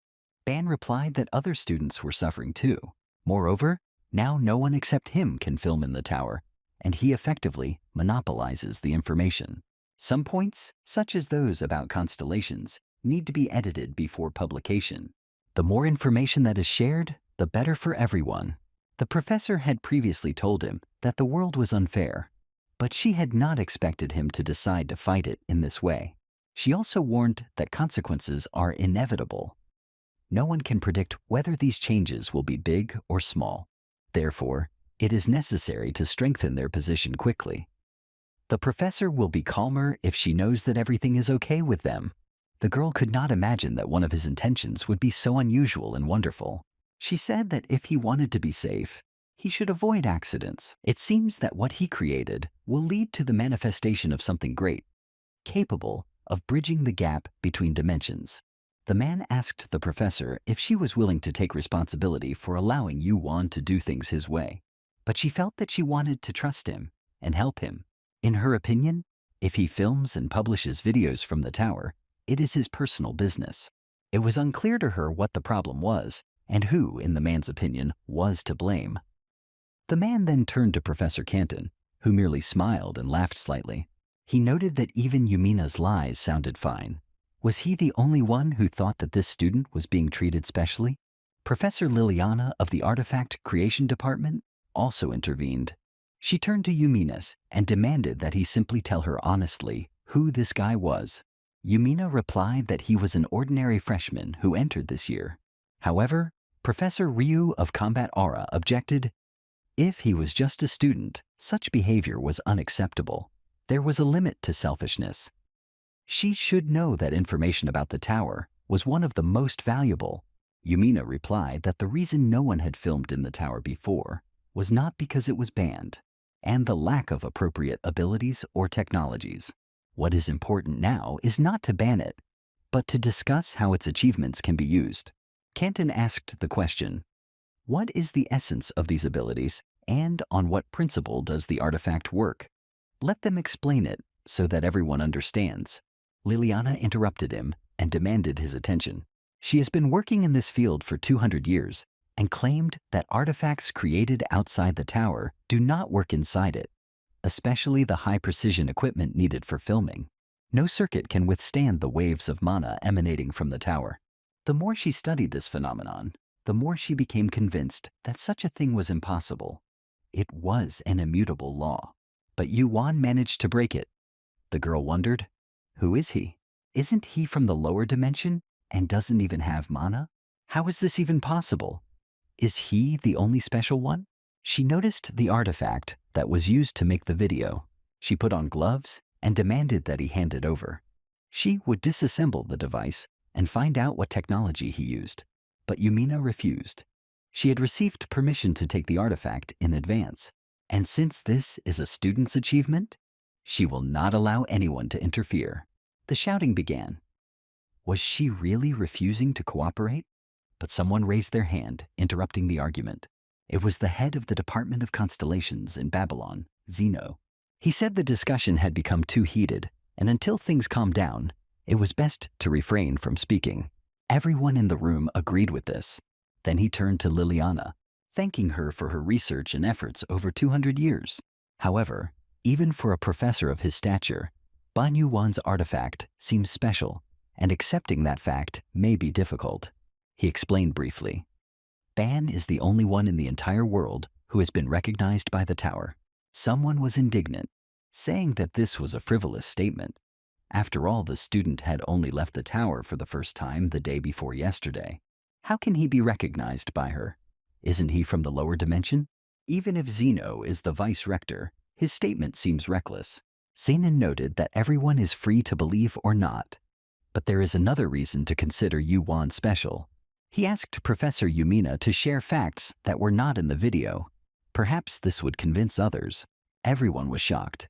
Ban replied that other students were suffering too. Moreover, now no one except him can film in the tower, and he effectively monopolizes the information. Some points, such as those about constellations, need to be edited before publication. The more information that is shared, the better for everyone. The professor had previously told him that the world was unfair, but she had not expected him to decide to fight it in this way. She also warned that consequences are inevitable. No one can predict whether these changes will be big or small. Therefore, it is necessary to strengthen their position quickly. The professor will be calmer if she knows that everything is okay with them. The girl could not imagine that one of his intentions would be so unusual and wonderful. She said that if he wanted to be safe, he should avoid accidents. It seems that what he created will lead to the manifestation of something great, capable of bridging the gap between dimensions. The man asked the professor if she was willing to take responsibility for allowing Yuan to do things his way, but she felt that she wanted to trust him and help him. In her opinion, if he films and publishes videos from the tower, it is his personal business. It was unclear to her what the problem was and who, in the man's opinion, was to blame. The man then turned to Professor Canton, who merely smiled and laughed slightly. He noted that even Yumina's lies sounded fine. Was he the only one who thought that this student was being treated specially? Professor Liliana of the Artifact Creation Department also intervened. She turned to Yumina and demanded that he simply tell her honestly who this guy was. Yumina replied that he was an ordinary freshman who entered this year. However, Professor Ryu of Combat Aura objected. If he was just a student, such behavior was unacceptable. There was a limit to selfishness. She should know that information about the tower was one of the most valuable. Yumina replied that the reason no one had filmed in the tower before was not because it was banned, and the lack of appropriate abilities or technologies. What is important now is not to ban it, but to discuss how its achievements can be used. Canton asked the question, what is the essence of these abilities, and on what principle does the artifact work? Let them explain it so that everyone understands. Liliana interrupted him and demanded his attention. She has been working in this field for 200 years and claimed that artifacts created outside the tower do not work inside it, especially the high-precision equipment needed for filming. No circuit can withstand the waves of mana emanating from the tower. The more she studied this phenomenon, the more she became convinced that such a thing was impossible. It was an immutable law. but Yuan managed to break it. The girl wondered, who is he? Isn't he from the lower dimension and doesn't even have mana? How is this even possible? Is he the only special one? She noticed the artifact that was used to make the video. She put on gloves and demanded that he hand it over. She would disassemble the device and find out what technology he used. But Yumina refused. She had received permission to take the artifact in advance. And since this is a student's achievement, she will not allow anyone to interfere. The shouting began. Was she really refusing to cooperate? But someone raised their hand, interrupting the argument. It was the head of the Department of Constellations in Babylon, Zeno. He said the discussion had become too heated, and until things calmed down, it was best to refrain from speaking. Everyone in the room agreed with this. Then he turned to Liliana, thanking her for her research and efforts over 200 years. However, even for a professor of his stature, Ban Yuan's artifact seems special, and accepting that fact may be difficult. He explained briefly. Ban is the only one in the entire world who has been recognized by the tower. Someone was indignant, saying that this was a frivolous statement. After all, the student had only left the tower for the first time the day before yesterday. How can he be recognized by her? Isn't he from the lower dimension? Even if Zeno is the vice-rector, his statement seems reckless. Zenon noted that everyone is free to believe or not. But there is another reason to consider Yuan special. He asked Professor Yumina to share facts that were not in the video. Perhaps this would convince others. Everyone was shocked.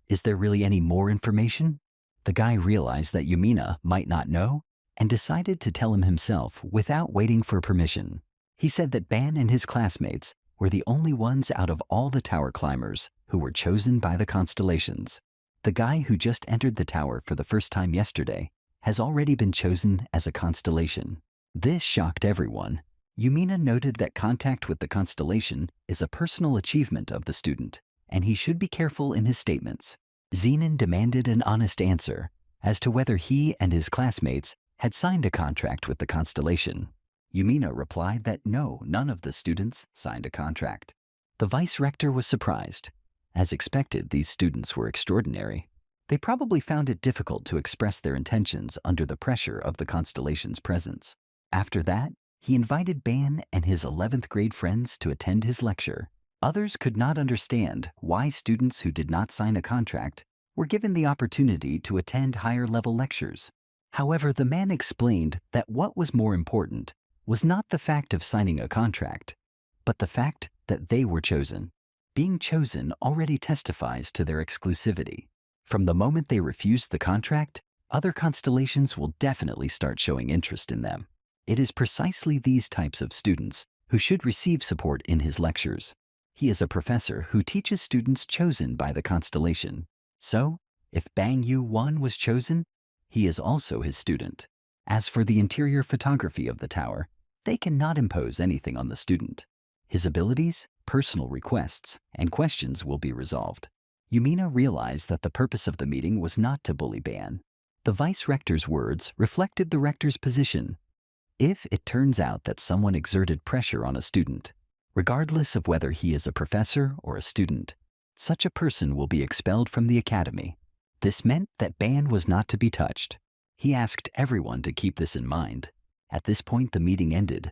Is there really any more information? The guy realized that Yumina might not know and decided to tell him himself without waiting for permission. He said that Ban and his classmates were the only ones out of all the tower climbers who were chosen by the constellations. The guy who just entered the tower for the first time yesterday has already been chosen as a constellation. This shocked everyone. Yumina noted that contact with the constellation is a personal achievement of the student, and he should be careful in his statements. Zenon demanded an honest answer as to whether he and his classmates had signed a contract with the constellation. Yumina replied that no, none of the students signed a contract. The vice-rector was surprised. As expected, these students were extraordinary. They probably found it difficult to express their intentions under the pressure of the constellation's presence. After that, he invited Ban and his 11th grade friends to attend his lecture. Others could not understand why students who did not sign a contract were given the opportunity to attend higher-level lectures. However, the man explained that what was more important was not the fact of signing a contract, but the fact that they were chosen. Being chosen already testifies to their exclusivity. From the moment they refused the contract, other constellations will definitely start showing interest in them. It is precisely these types of students who should receive support in his lectures. He is a professor who teaches students chosen by the constellation. So, if Bang Yu-1 was chosen, he is also his student. As for the interior photography of the tower, they cannot impose anything on the student. His abilities, personal requests, and questions will be resolved. Yumina realized that the purpose of the meeting was not to bully Ban. The vice-rector's words reflected the rector's position. If it turns out that someone exerted pressure on a student, regardless of whether he is a professor or a student, such a person will be expelled from the academy. This meant that Ban was not to be touched. He asked everyone to keep this in mind. At this point, the meeting ended.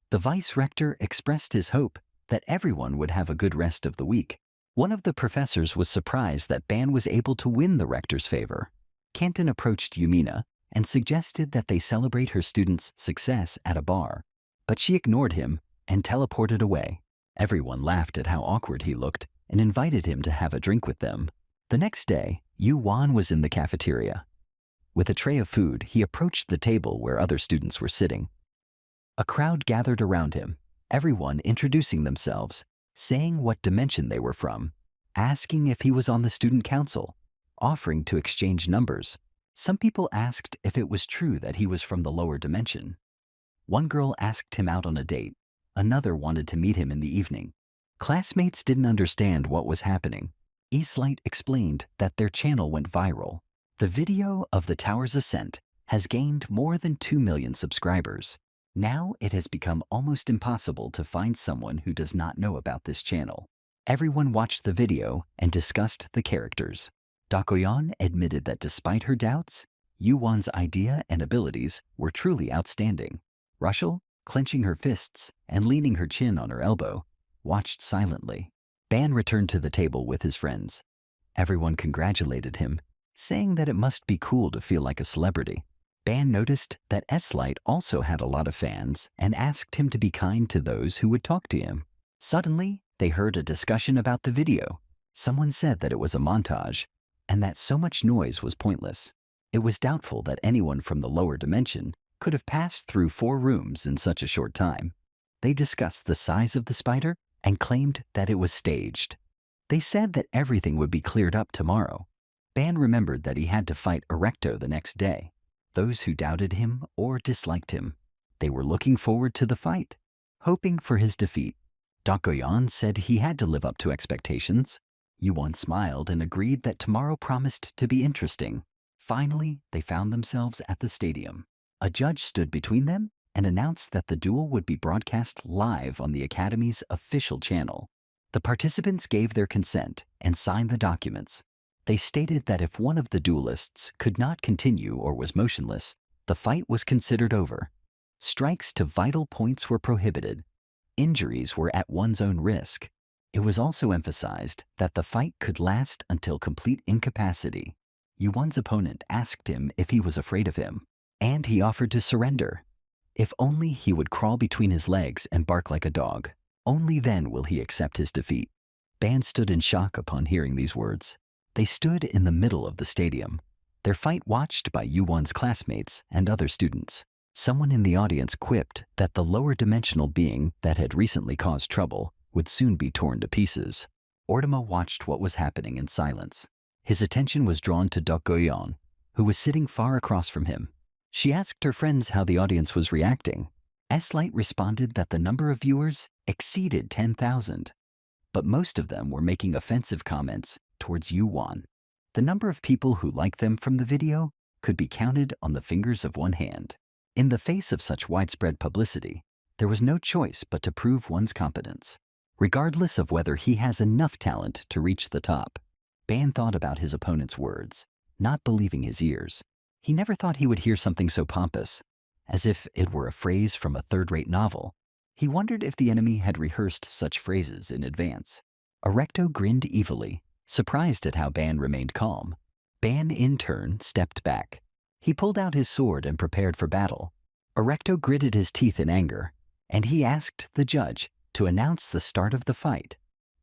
The vice-rector expressed his hope that everyone would have a good rest of the week. One of the professors was surprised that Ban was able to win the rector's favor. Canton approached Yumina and suggested that they celebrate her student's success at a bar, but she ignored him and teleported away. Everyone laughed at how awkward he looked and invited him to have a drink with them. The next day, Yu-Wan was in the cafeteria. With a tray of food, he approached the table where other students were sitting. A crowd gathered around him, everyone introducing themselves, saying what dimension they were from, asking if he was on the student council, offering to exchange numbers. Some people asked if it was true that he was from the lower dimension. One girl asked him out on a date. Another wanted to meet him in the evening. Classmates didn't understand what was happening. Eastlight explained that their channel went viral. The video of the tower's ascent has gained more than 2 million subscribers. Now it has become almost impossible to find someone who does not know about this channel. Everyone watched the video and discussed the characters. Dakoyeon admitted that despite her doubts, Yuwon's idea and abilities were truly outstanding. Russell, clenching her fists and leaning her chin on her elbow, watched silently. Ban returned to the table with his friends. Everyone congratulated him, saying that it must be cool to feel like a celebrity. Ban noticed that S-Light also had a lot of fans and asked him to be kind to those who would talk to him. Suddenly, they heard a discussion about the video. Someone said that it was a montage and that so much noise was pointless. It was doubtful that anyone from the lower dimension could have passed through 4 rooms in such a short time. They discussed the size of the spider and claimed that it was staged. They said that everything would be cleared up tomorrow. Ban remembered that he had to fight Erecto the next day. Those who doubted him or disliked him, they were looking forward to the fight, hoping for his defeat. Dakoyeon said he had to live up to expectations. Yuwon smiled and agreed that tomorrow promised to be interesting. Finally, they found themselves at the stadium. A judge stood between them and announced that the duel would be broadcast live on the Academy's official channel. The participants gave their consent and signed the documents. They stated that if one of the duelists could not continue or was motionless, the fight was considered over. Strikes to vital points were prohibited. Injuries were at one's own risk. It was also emphasized that the fight could last until complete incapacity. Yuwon's opponent asked him if he was afraid of him, and he offered to surrender. If only he would crawl between his legs and bark like a dog. Only then will he accept his defeat. Ban stood in shock upon hearing these words. They stood in the middle of the stadium, their fight watched by Yuwon's classmates and other students. Someone in the audience quipped that the lower dimensional being that had recently caused trouble would soon be torn to pieces. Ortama watched what was happening in silence. His attention was drawn to Dakoyeon, who was sitting far across from him. She asked her friends how the audience was reacting. S-Light responded that the number of viewers exceeded 10,000, but most of them were making offensive comments towards Yuwon. The number of people who liked them from the video could be counted on the fingers of one hand. In the face of such widespread publicity, there was no choice but to prove one's competence, regardless of whether he has enough talent to reach the top. Ban thought about his opponent's words, not believing his ears. He never thought he would hear something so pompous, as if it were a phrase from a third-rate novel. He wondered if the enemy had rehearsed such phrases in advance. Erecto grinned evilly, surprised at how Ban remained calm. Ban, in turn, stepped back. He pulled out his sword and prepared for battle. Erecto gritted his teeth in anger, and he asked the judge to announce the start of the fight,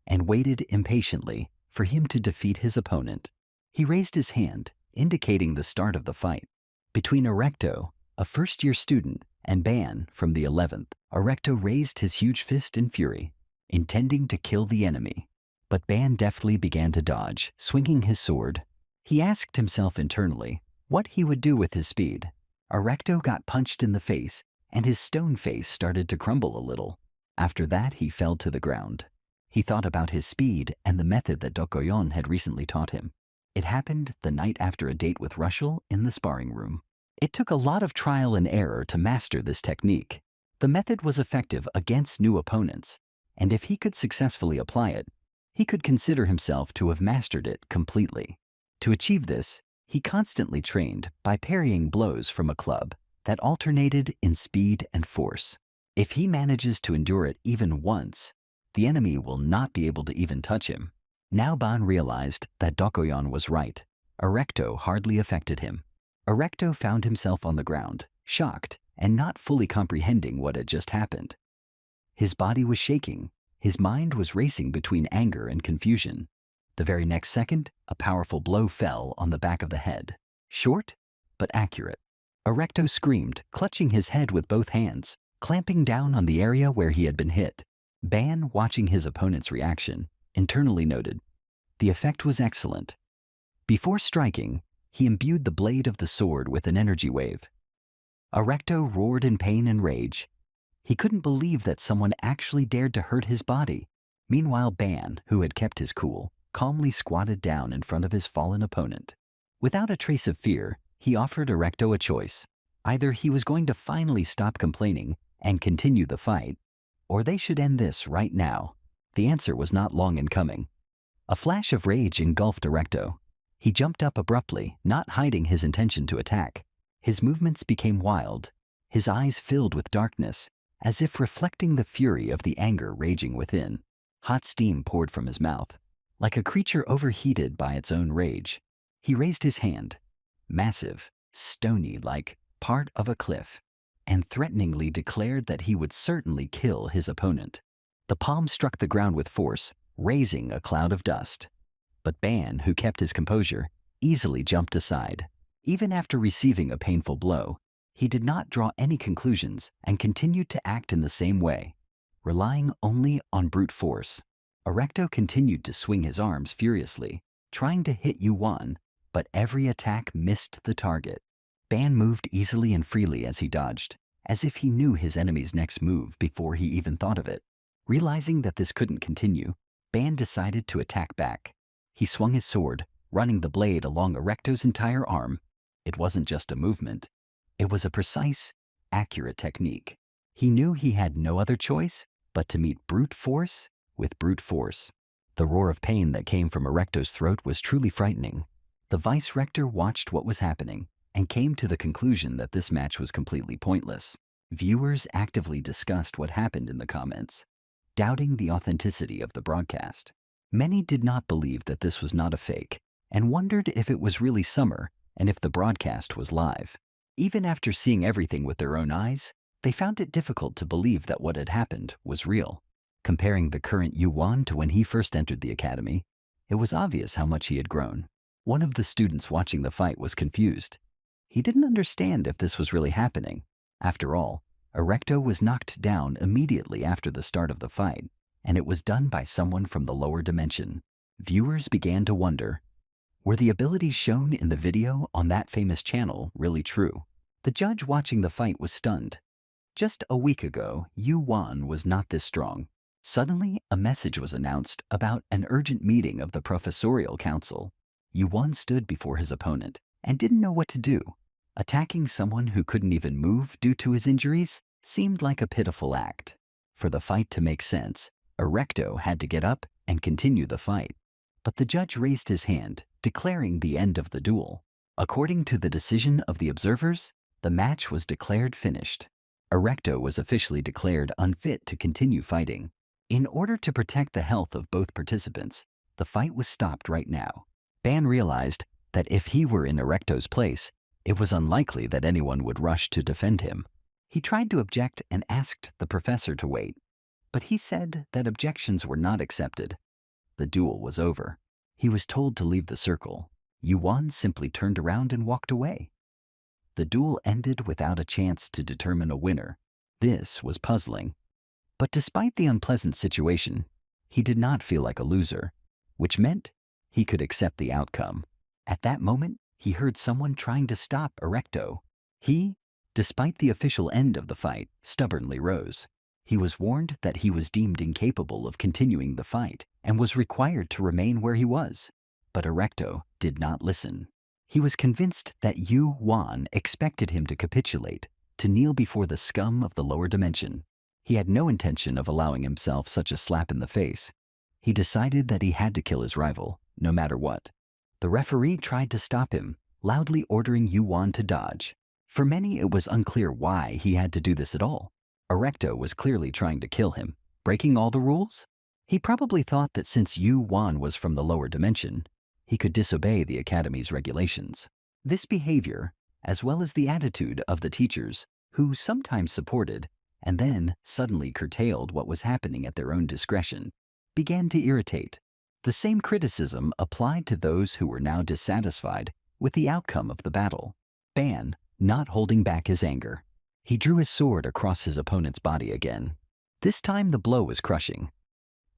and waited impatiently for him to defeat his opponent. He raised his hand, indicating the start of the fight. Between Erecto, a first-year student, and Ban from the 11th, Erecto raised his huge fist in fury, intending to kill the enemy. But Ban deftly began to dodge, swinging his sword. He asked himself internally what he would do with his speed. Erecto got punched in the face, and his stone face started to crumble a little. After that, he fell to the ground. He thought about his speed and the method that Dakoyeon had recently taught him. It happened the night after a date with Russell in the sparring room. It took a lot of trial and error to master this technique. The method was effective against new opponents, and if he could successfully apply it, he could consider himself to have mastered it completely. To achieve this, he constantly trained by parrying blows from a club that alternated in speed and force. If he manages to endure it even once, the enemy will not be able to even touch him. Now Ban realized that Dakoyeon was right. Erecto hardly affected him. Erecto found himself on the ground, shocked and not fully comprehending what had just happened. His body was shaking. His mind was racing between anger and confusion. The very next second, a powerful blow fell on the back of the head. Short, but accurate. Erecto screamed, clutching his head with both hands, clamping down on the area where he had been hit. Ban, watching his opponent's reaction, internally noted, the effect was excellent. Before striking, he imbued the blade of the sword with an energy wave. Erecto roared in pain and rage. He couldn't believe that someone actually dared to hurt his body. Meanwhile, Ban, who had kept his cool, calmly squatted down in front of his fallen opponent. Without a trace of fear, he offered Erecto a choice. Either he was going to finally stop complaining and continue the fight, or they should end this right now. The answer was not long in coming. A flash of rage engulfed Erecto. He jumped up abruptly, not hiding his intention to attack. His movements became wild, his eyes filled with darkness, as if reflecting the fury of the anger raging within. Hot steam poured from his mouth, like a creature overheated by its own rage. He raised his hand, massive, stony like part of a cliff, and threateningly declared that he would certainly kill his opponent. The palm struck the ground with force, raising a cloud of dust. But Ban, who kept his composure, easily jumped aside. Even after receiving a painful blow, he did not draw any conclusions and continued to act in the same way, relying only on brute force. Erecto continued to swing his arms furiously, trying to hit Yuan, but every attack missed the target. Ban moved easily and freely as he dodged, as if he knew his enemy's next move before he even thought of it. Realizing that this couldn't continue, Ban decided to attack back. He swung his sword, running the blade along Erecto's entire arm. It wasn't just a movement. It was a precise, accurate technique. He knew he had no other choice but to meet brute force with brute force. The roar of pain that came from Erecto's throat was truly frightening. The vice-rector watched what was happening and came to the conclusion that this match was completely pointless. Viewers actively discussed what happened in the comments, doubting the authenticity of the broadcast. Many did not believe that this was not a fake and wondered if it was really Summer and if the broadcast was live. Even after seeing everything with their own eyes, they found it difficult to believe that what had happened was real. Comparing the current Yuan to when he first entered the academy, it was obvious how much he had grown. One of the students watching the fight was confused. He didn't understand if this was really happening. After all, Erecto was knocked down immediately after the start of the fight, and it was done by someone from the lower dimension. Viewers began to wonder, were the abilities shown in the video on that famous channel really true? The judge watching the fight was stunned. Just a week ago, Yuan was not this strong. Suddenly, a message was announced about an urgent meeting of the professorial council. Yuan stood before his opponent and didn't know what to do. Attacking someone who couldn't even move due to his injuries seemed like a pitiful act. For the fight to make sense, Erecto had to get up and continue the fight. But the judge raised his hand, declaring the end of the duel. According to the decision of the observers, the match was declared finished. Erecto was officially declared unfit to continue fighting. In order to protect the health of both participants, the fight was stopped right now. Ban realized that if he were in Erecto's place, it was unlikely that anyone would rush to defend him. He tried to object and asked the professor to wait, but he said that objections were not accepted. The duel was over. He was told to leave the circle. Yuan simply turned around and walked away. The duel ended without a chance to determine a winner. This was puzzling. But despite the unpleasant situation, he did not feel like a loser, which meant he could accept the outcome. At that moment, he heard someone trying to stop Erecto. He, despite the official end of the fight, stubbornly rose. He was warned that he was deemed incapable of continuing the fight and was required to remain where he was. But Erecto did not listen. He was convinced that Yuan expected him to capitulate, to kneel before the scum of the lower dimension. He had no intention of allowing himself such a slap in the face. He decided that he had to kill his rival, no matter what. The referee tried to stop him, loudly ordering Yuan to dodge. For many, it was unclear why he had to do this at all. Erecto was clearly trying to kill him, breaking all the rules. He probably thought that since Yuan was from the lower dimension, he could disobey the academy's regulations. This behavior, as well as the attitude of the teachers, who sometimes supported and then suddenly curtailed what was happening at their own discretion, began to irritate. The same criticism applied to those who were now dissatisfied with the outcome of the battle. Ban, not holding back his anger, he drew his sword across his opponent's body again. This time the blow was crushing.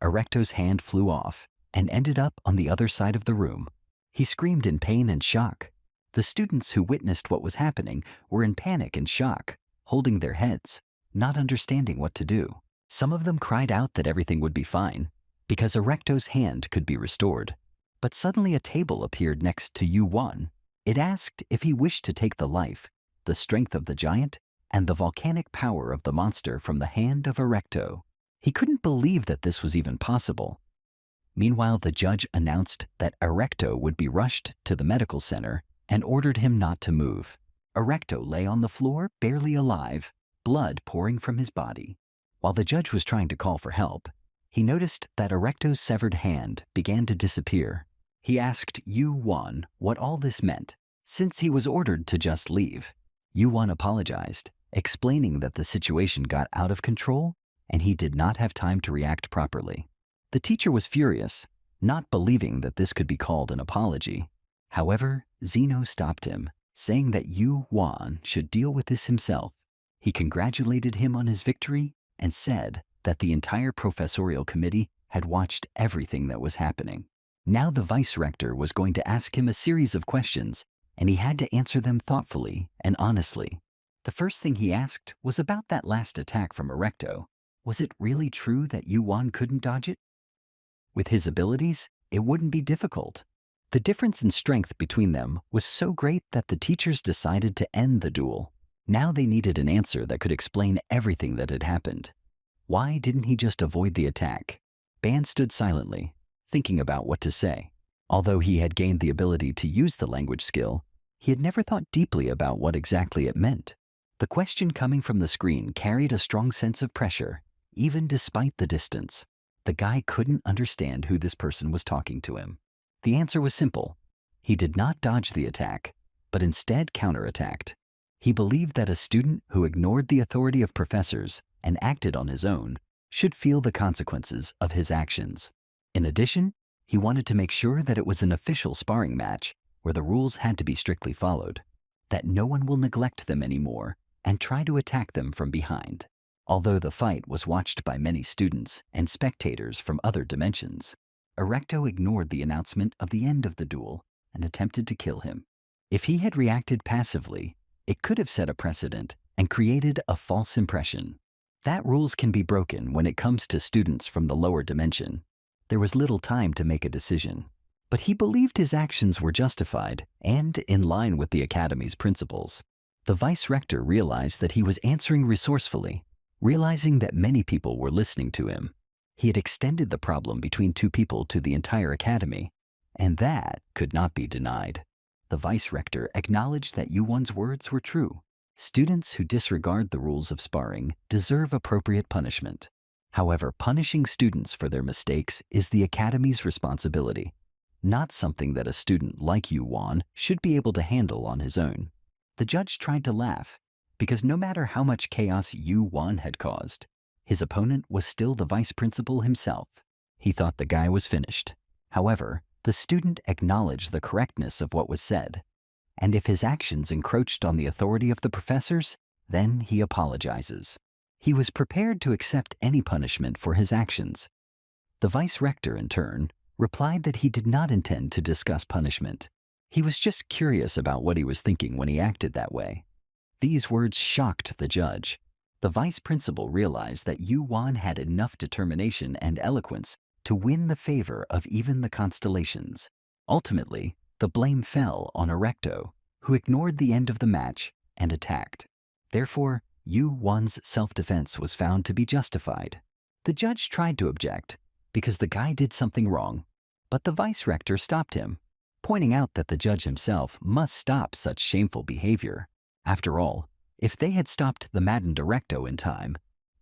Erecto's hand flew off and ended up on the other side of the room. He screamed in pain and shock. The students who witnessed what was happening were in panic and shock, holding their heads, not understanding what to do. Some of them cried out that everything would be fine, because Erecto's hand could be restored. But suddenly a table appeared next to Yuan. It asked if he wished to take the life, the strength of the giant, and the volcanic power of the monster from the hand of Erecto. He couldn't believe that this was even possible. Meanwhile, the judge announced that Erecto would be rushed to the medical center and ordered him not to move. Erecto lay on the floor, barely alive, blood pouring from his body. While the judge was trying to call for help, he noticed that Erecto's severed hand began to disappear. He asked Yu Wan what all this meant, since he was ordered to just leave. Yu Wan apologized, explaining that the situation got out of control and he did not have time to react properly. The teacher was furious, not believing that this could be called an apology. However, Zeno stopped him, saying that Yu Wan should deal with this himself. He congratulated him on his victory and said that the entire professorial committee had watched everything that was happening. Now the vice rector was going to ask him a series of questions, and he had to answer them thoughtfully and honestly. The first thing he asked was about that last attack from Erecto. Was it really true that Yu Wan couldn't dodge it? With his abilities, it wouldn't be difficult. The difference in strength between them was so great that the teachers decided to end the duel. Now they needed an answer that could explain everything that had happened. Why didn't he just avoid the attack? Ban stood silently, thinking about what to say. Although he had gained the ability to use the language skill, he had never thought deeply about what exactly it meant. The question coming from the screen carried a strong sense of pressure, even despite the distance. The guy couldn't understand who this person was talking to him. The answer was simple. He did not dodge the attack, but instead counterattacked. He believed that a student who ignored the authority of professors and acted on his own should feel the consequences of his actions. In addition, he wanted to make sure that it was an official sparring match where the rules had to be strictly followed, that no one will neglect them anymore and try to attack them from behind. Although the fight was watched by many students and spectators from other dimensions, Erecto ignored the announcement of the end of the duel and attempted to kill him. If he had reacted passively, it could have set a precedent and created a false impression. That rules can be broken when it comes to students from the lower dimension. There was little time to make a decision, but he believed his actions were justified and in line with the Academy's principles. The vice rector realized that he was answering resourcefully, realizing that many people were listening to him. He had extended the problem between two people to the entire Academy, and that could not be denied. The vice rector acknowledged that Yu Wan's words were true. Students who disregard the rules of sparring deserve appropriate punishment. However, punishing students for their mistakes is the Academy's responsibility, not something that a student like Yu Wan should be able to handle on his own. The judge tried to laugh, because no matter how much chaos Yu Wan had caused, his opponent was still the vice principal himself. He thought the guy was finished. However, the student acknowledged the correctness of what was said, and if his actions encroached on the authority of the professors, then he apologizes. He was prepared to accept any punishment for his actions. The vice rector, in turn, replied that he did not intend to discuss punishment. He was just curious about what he was thinking when he acted that way. These words shocked the judge. The vice principal realized that Yu Wan had enough determination and eloquence to win the favor of even the constellations. Ultimately, the blame fell on Erecto, who ignored the end of the match and attacked. Therefore, Yu Wan's self-defense was found to be justified. The judge tried to object because the guy did something wrong, but the vice rector stopped him, pointing out that the judge himself must stop such shameful behavior. After all, if they had stopped the maddened Erecto in time,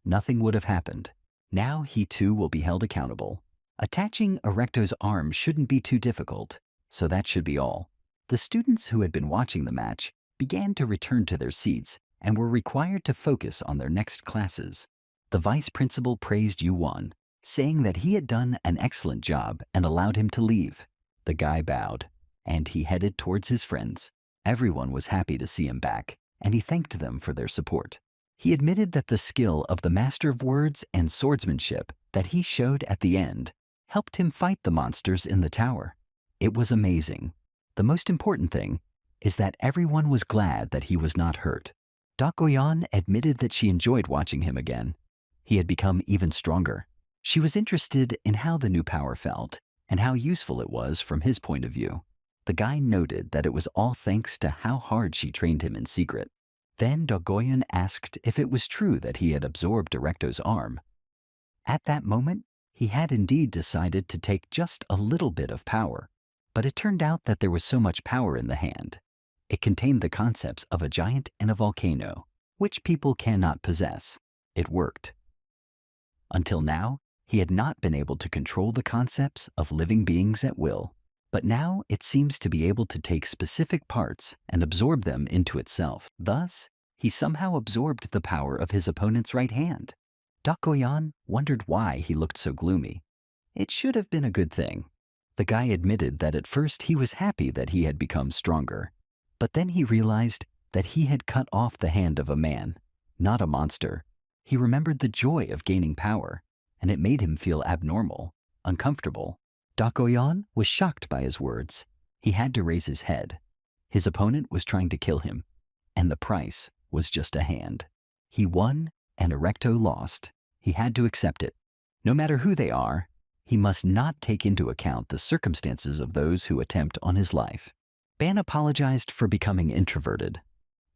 nothing would have happened. Now he too will be held accountable. Attaching Erecto's arm shouldn't be too difficult, so that should be all. The students who had been watching the match began to return to their seats and were required to focus on their next classes. The vice principal praised Yu Wan, saying that he had done an excellent job and allowed him to leave. The guy bowed, and he headed towards his friends. Everyone was happy to see him back, and he thanked them for their support. He admitted that the skill of the Master of Words and swordsmanship that he showed at the end helped him fight the monsters in the tower. It was amazing. The most important thing is that everyone was glad that he was not hurt. Dokoyan admitted that she enjoyed watching him again. He had become even stronger. She was interested in how the new power felt and how useful it was from his point of view. The guy noted that it was all thanks to how hard she trained him in secret. Then Dokoyan asked if it was true that he had absorbed Erecto's arm. At that moment, he had indeed decided to take just a little bit of power, but it turned out that there was so much power in the hand. It contained the concepts of a giant and a volcano, which people cannot possess. It worked. Until now, he had not been able to control the concepts of living beings at will, but now it seems to be able to take specific parts and absorb them into itself. Thus, he somehow absorbed the power of his opponent's right hand. Dakoyan wondered why he looked so gloomy. It should have been a good thing. The guy admitted that at first he was happy that he had become stronger, but then he realized that he had cut off the hand of a man, not a monster. He remembered the joy of gaining power, and it made him feel abnormal, uncomfortable. Dakoyan was shocked by his words. He had to raise his head. His opponent was trying to kill him, and the price was just a hand. He won, and Erecto lost. He had to accept it. No matter who they are, he must not take into account the circumstances of those who attempt on his life. Ban apologized for becoming introverted.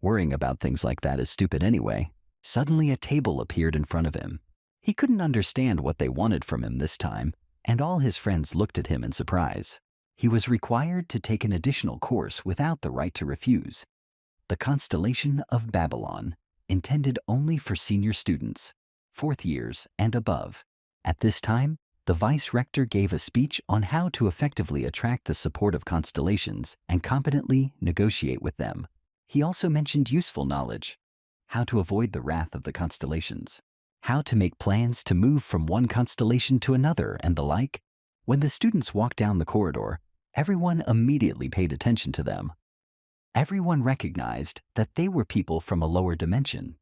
Worrying about things like that is stupid anyway. Suddenly a table appeared in front of him. He couldn't understand what they wanted from him this time, and all his friends looked at him in surprise. He was required to take an additional course without the right to refuse. The Constellation of Babylon, intended only for senior students, 4th years and above. At this time, the vice rector gave a speech on how to effectively attract the support of constellations and competently negotiate with them. He also mentioned useful knowledge, how to avoid the wrath of the constellations, how to make plans to move from one constellation to another, and the like. When the students walked down the corridor, everyone immediately paid attention to them. Everyone recognized that they were people from a lower dimension.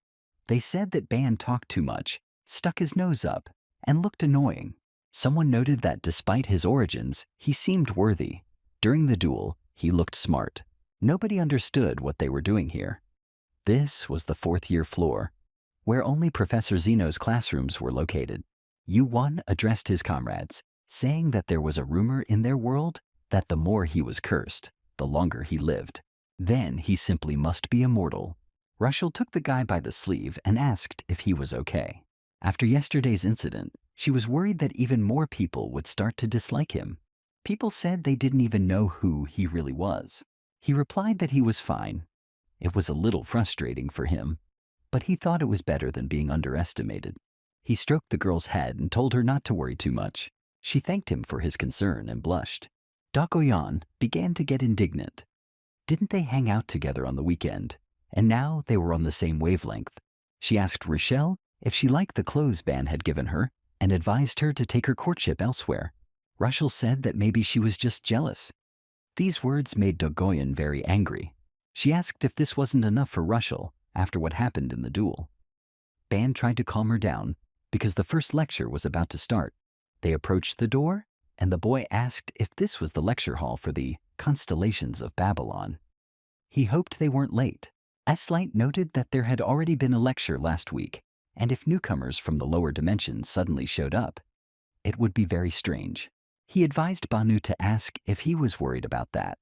They said that Ban talked too much, stuck his nose up, and looked annoying. Someone noted that despite his origins, he seemed worthy. During the duel, he looked smart. Nobody understood what they were doing here. This was the 4th year floor, where only Professor Zeno's classrooms were located. U1 addressed his comrades, saying that there was a rumor in their world that the more he was cursed, the longer he lived. Then he simply must be immortal. Rushel took the guy by the sleeve and asked if he was okay. After yesterday's incident, she was worried that even more people would start to dislike him. People said they didn't even know who he really was. He replied that he was fine. It was a little frustrating for him, but he thought it was better than being underestimated. He stroked the girl's head and told her not to worry too much. She thanked him for his concern and blushed. Dakoyan began to get indignant. Didn't they hang out together on the weekend? And now they were on the same wavelength. She asked Rochelle if she liked the clothes Ban had given her and advised her to take her courtship elsewhere. Rushel said that maybe she was just jealous. These words made Dakoyan very angry. She asked if this wasn't enough for Rushel after what happened in the duel. Ban tried to calm her down because the first lecture was about to start. They approached the door, and the boy asked if this was the lecture hall for the Constellations of Babylon. He hoped they weren't late. S-Light noted that there had already been a lecture last week, and if newcomers from the lower dimensions suddenly showed up, it would be very strange. He advised Banu to ask if he was worried about that.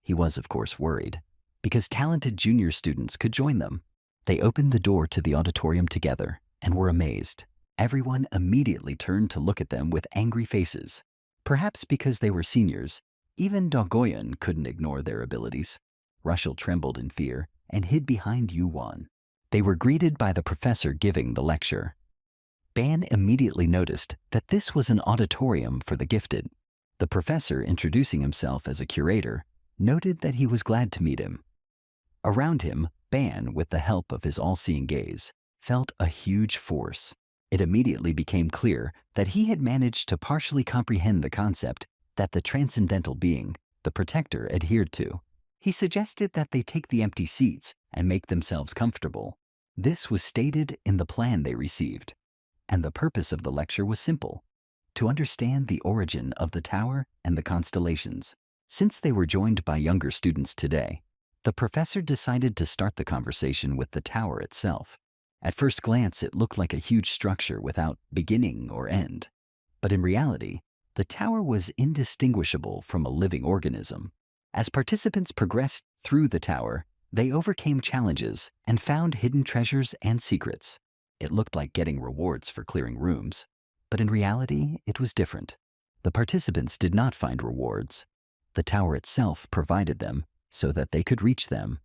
He was, of course, worried, because talented junior students could join them. They opened the door to the auditorium together and were amazed. Everyone immediately turned to look at them with angry faces. Perhaps because they were seniors, even Dakoyan couldn't ignore their abilities. Rushel trembled in fear and hid behind U1. They were greeted by the professor giving the lecture. Ban immediately noticed that this was an auditorium for the gifted. The professor, introducing himself as a curator, noted that he was glad to meet him. Around him, Ban, with the help of his all-seeing gaze, felt a huge force. It immediately became clear that he had managed to partially comprehend the concept that the transcendental being, the protector, adhered to. He suggested that they take the empty seats and make themselves comfortable. This was stated in the plan they received, and the purpose of the lecture was simple: to understand the origin of the tower and the constellations. Since they were joined by younger students today, the professor decided to start the conversation with the tower itself. At first glance, it looked like a huge structure without beginning or end. But in reality, the tower was indistinguishable from a living organism. As participants progressed through the tower, they overcame challenges and found hidden treasures and secrets. It looked like getting rewards for clearing rooms. But in reality, it was different. The participants did not find rewards. The tower itself provided them so that they could reach them,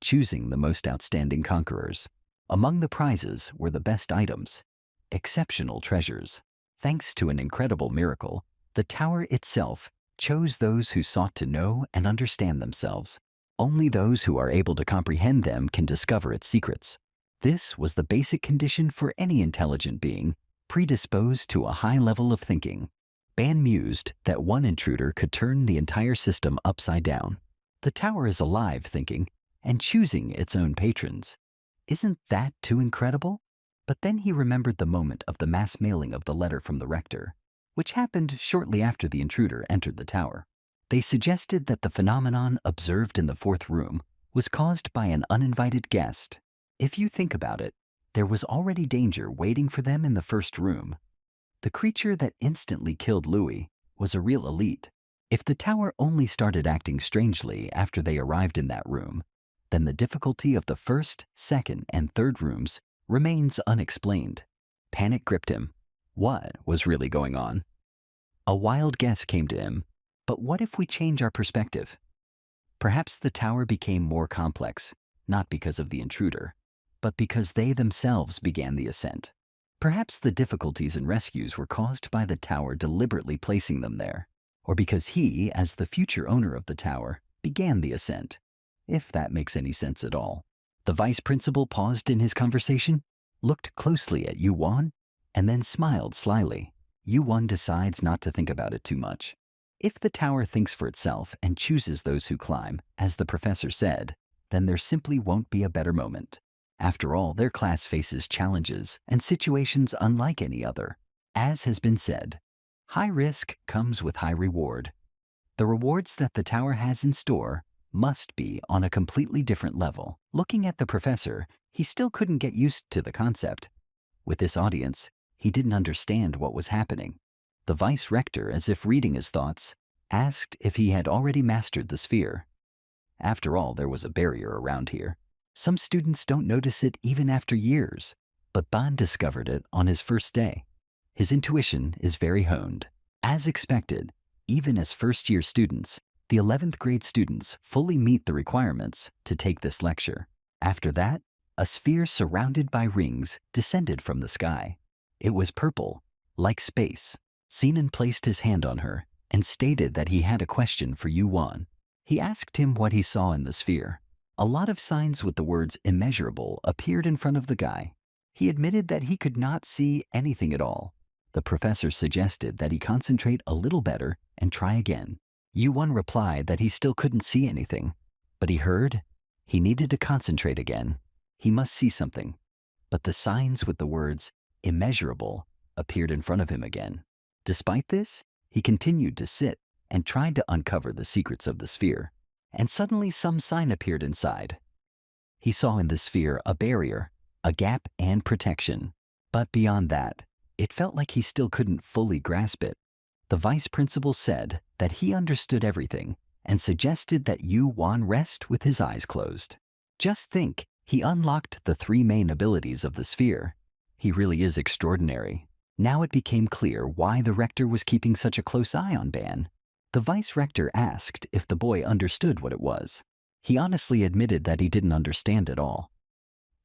choosing the most outstanding conquerors. Among the prizes were the best items, exceptional treasures. Thanks to an incredible miracle, the tower itself chose those who sought to know and understand themselves. Only those who are able to comprehend them can discover its secrets. This was the basic condition for any intelligent being predisposed to a high level of thinking. Ban mused that one intruder could turn the entire system upside down. The tower is alive, thinking, and choosing its own patrons. Isn't that too incredible? But then he remembered the moment of the mass mailing of the letter from the rector, which happened shortly after the intruder entered the tower. They suggested that the phenomenon observed in the fourth room was caused by an uninvited guest. If you think about it, there was already danger waiting for them in the first room. The creature that instantly killed Louis was a real elite. If the tower only started acting strangely after they arrived in that room, then the difficulty of the first, second, and third rooms remains unexplained. Panic gripped him. What was really going on? A wild guess came to him. But what if we change our perspective? Perhaps the tower became more complex, not because of the intruder, but because they themselves began the ascent. Perhaps the difficulties and rescues were caused by the tower deliberately placing them there, or because he, as the future owner of the tower, began the ascent, if that makes any sense at all. The vice principal paused in his conversation, looked closely at Yuan, and then smiled slyly. Yuan decides not to think about it too much. If the tower thinks for itself and chooses those who climb, as the professor said, then there simply won't be a better moment. After all, their class faces challenges and situations unlike any other. As has been said, high risk comes with high reward. The rewards that the tower has in store must be on a completely different level. Looking at the professor, he still couldn't get used to the concept. With this audience, he didn't understand what was happening. The vice rector, as if reading his thoughts, asked if he had already mastered the sphere. After all, there was a barrier around here. Some students don't notice it even after years, but Ban discovered it on his first day. His intuition is very honed. As expected, even as first-year students, the 11th grade students fully meet the requirements to take this lecture. After that, a sphere surrounded by rings descended from the sky. It was purple, like space. Sinan placed his hand on her and stated that he had a question for Yuan. He asked him what he saw in the sphere. A lot of signs with the words immeasurable appeared in front of the guy. He admitted that he could not see anything at all. The professor suggested that he concentrate a little better and try again. Yuan replied that he still couldn't see anything, but he heard he needed to concentrate again. He must see something. But the signs with the words immeasurable appeared in front of him again. Despite this, he continued to sit and tried to uncover the secrets of the sphere, and suddenly some sign appeared inside. He saw in the sphere a barrier, a gap, and protection. But beyond that, it felt like he still couldn't fully grasp it. The vice principal said that he understood everything and suggested that Yuan rest with his eyes closed. Just think, he unlocked the 3 main abilities of the sphere. He really is extraordinary. Now it became clear why the rector was keeping such a close eye on Ban. The vice rector asked if the boy understood what it was. He honestly admitted that he didn't understand at all.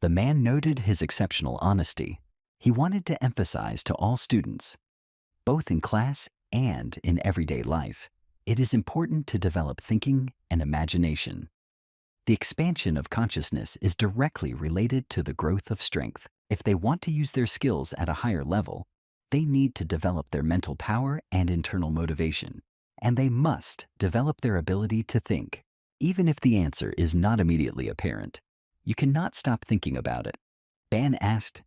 The man noted his exceptional honesty. He wanted to emphasize to all students, both in class and in everyday life, it is important to develop thinking and imagination. The expansion of consciousness is directly related to the growth of strength. If they want to use their skills at a higher level, they need to develop their mental power and internal motivation, and they must develop their ability to think. Even if the answer is not immediately apparent, you cannot stop thinking about it. Ban asked,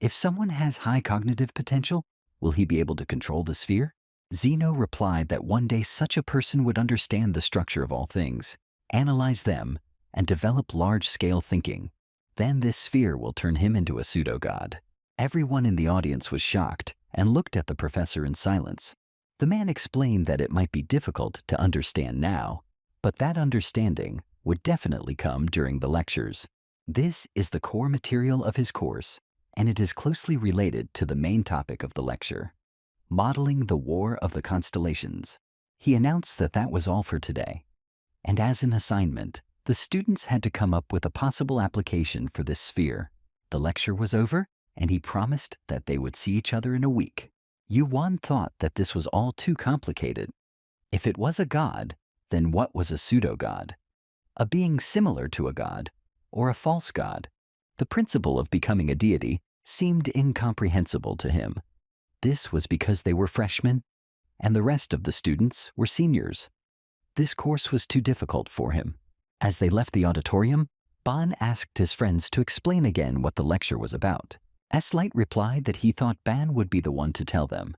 if someone has high cognitive potential, will he be able to control the sphere? Zeno replied that one day such a person would understand the structure of all things, analyze them, and develop large-scale thinking. Then this sphere will turn him into a pseudo-god. Everyone in the audience was shocked and looked at the professor in silence. The man explained that it might be difficult to understand now, but that understanding would definitely come during the lectures. This is the core material of his course, and it is closely related to the main topic of the lecture. modeling the War of the Constellations. He announced that that was all for today. And as an assignment, the students had to come up with a possible application for this sphere. The lecture was over, and he promised that they would see each other in a week. Yuan thought that this was all too complicated. If it was a god, then what was a pseudo-god? A being similar to a god, or a false god? The principle of becoming a deity seemed incomprehensible to him. This was because they were freshmen, and the rest of the students were seniors. This course was too difficult for him. As they left the auditorium, Ban asked his friends to explain again what the lecture was about. S-Light replied that he thought Ban would be the one to tell them.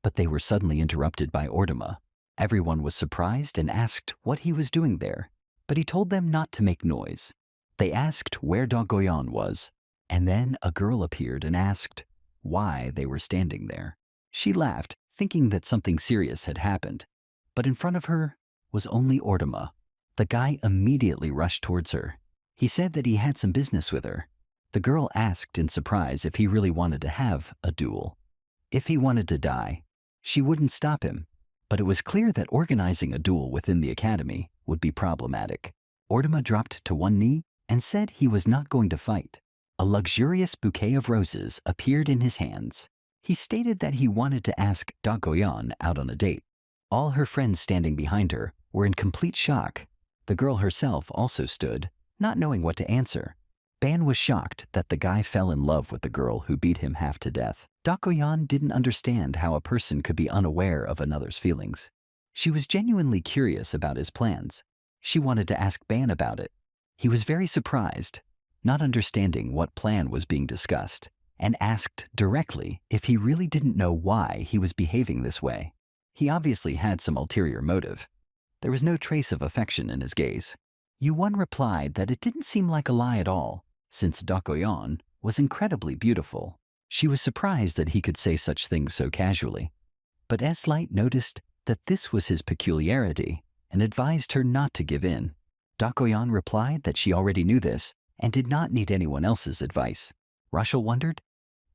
But they were suddenly interrupted by Orduma. Everyone was surprised and asked what he was doing there, but he told them not to make noise. They asked where Dongua was, and then a girl appeared and asked why they were standing there. She laughed, thinking that something serious had happened, but in front of her was only Orduma. The guy immediately rushed towards her. He said that he had some business with her. The girl asked in surprise if he really wanted to have a duel. If he wanted to die, she wouldn't stop him, but it was clear that organizing a duel within the academy would be problematic. Orduma dropped to one knee and said he was not going to fight. A luxurious bouquet of roses appeared in his hands. He stated that he wanted to ask Dongua out on a date. All her friends standing behind her were in complete shock. The girl herself also stood, not knowing what to answer. Ban was shocked that the guy fell in love with the girl who beat him half to death. Dongua didn't understand how a person could be unaware of another's feelings. She was genuinely curious about his plans. She wanted to ask Ban about it. He was very surprised, not understanding what plan was being discussed, and asked directly if he really didn't know why he was behaving this way. He obviously had some ulterior motive. There was no trace of affection in his gaze. Yuan replied that it didn't seem like a lie at all, since Dongua was incredibly beautiful. She was surprised that he could say such things so casually. But S-Light noticed that this was his peculiarity and advised her not to give in. Dongua replied that she already knew this and did not need anyone else's advice. Russell wondered,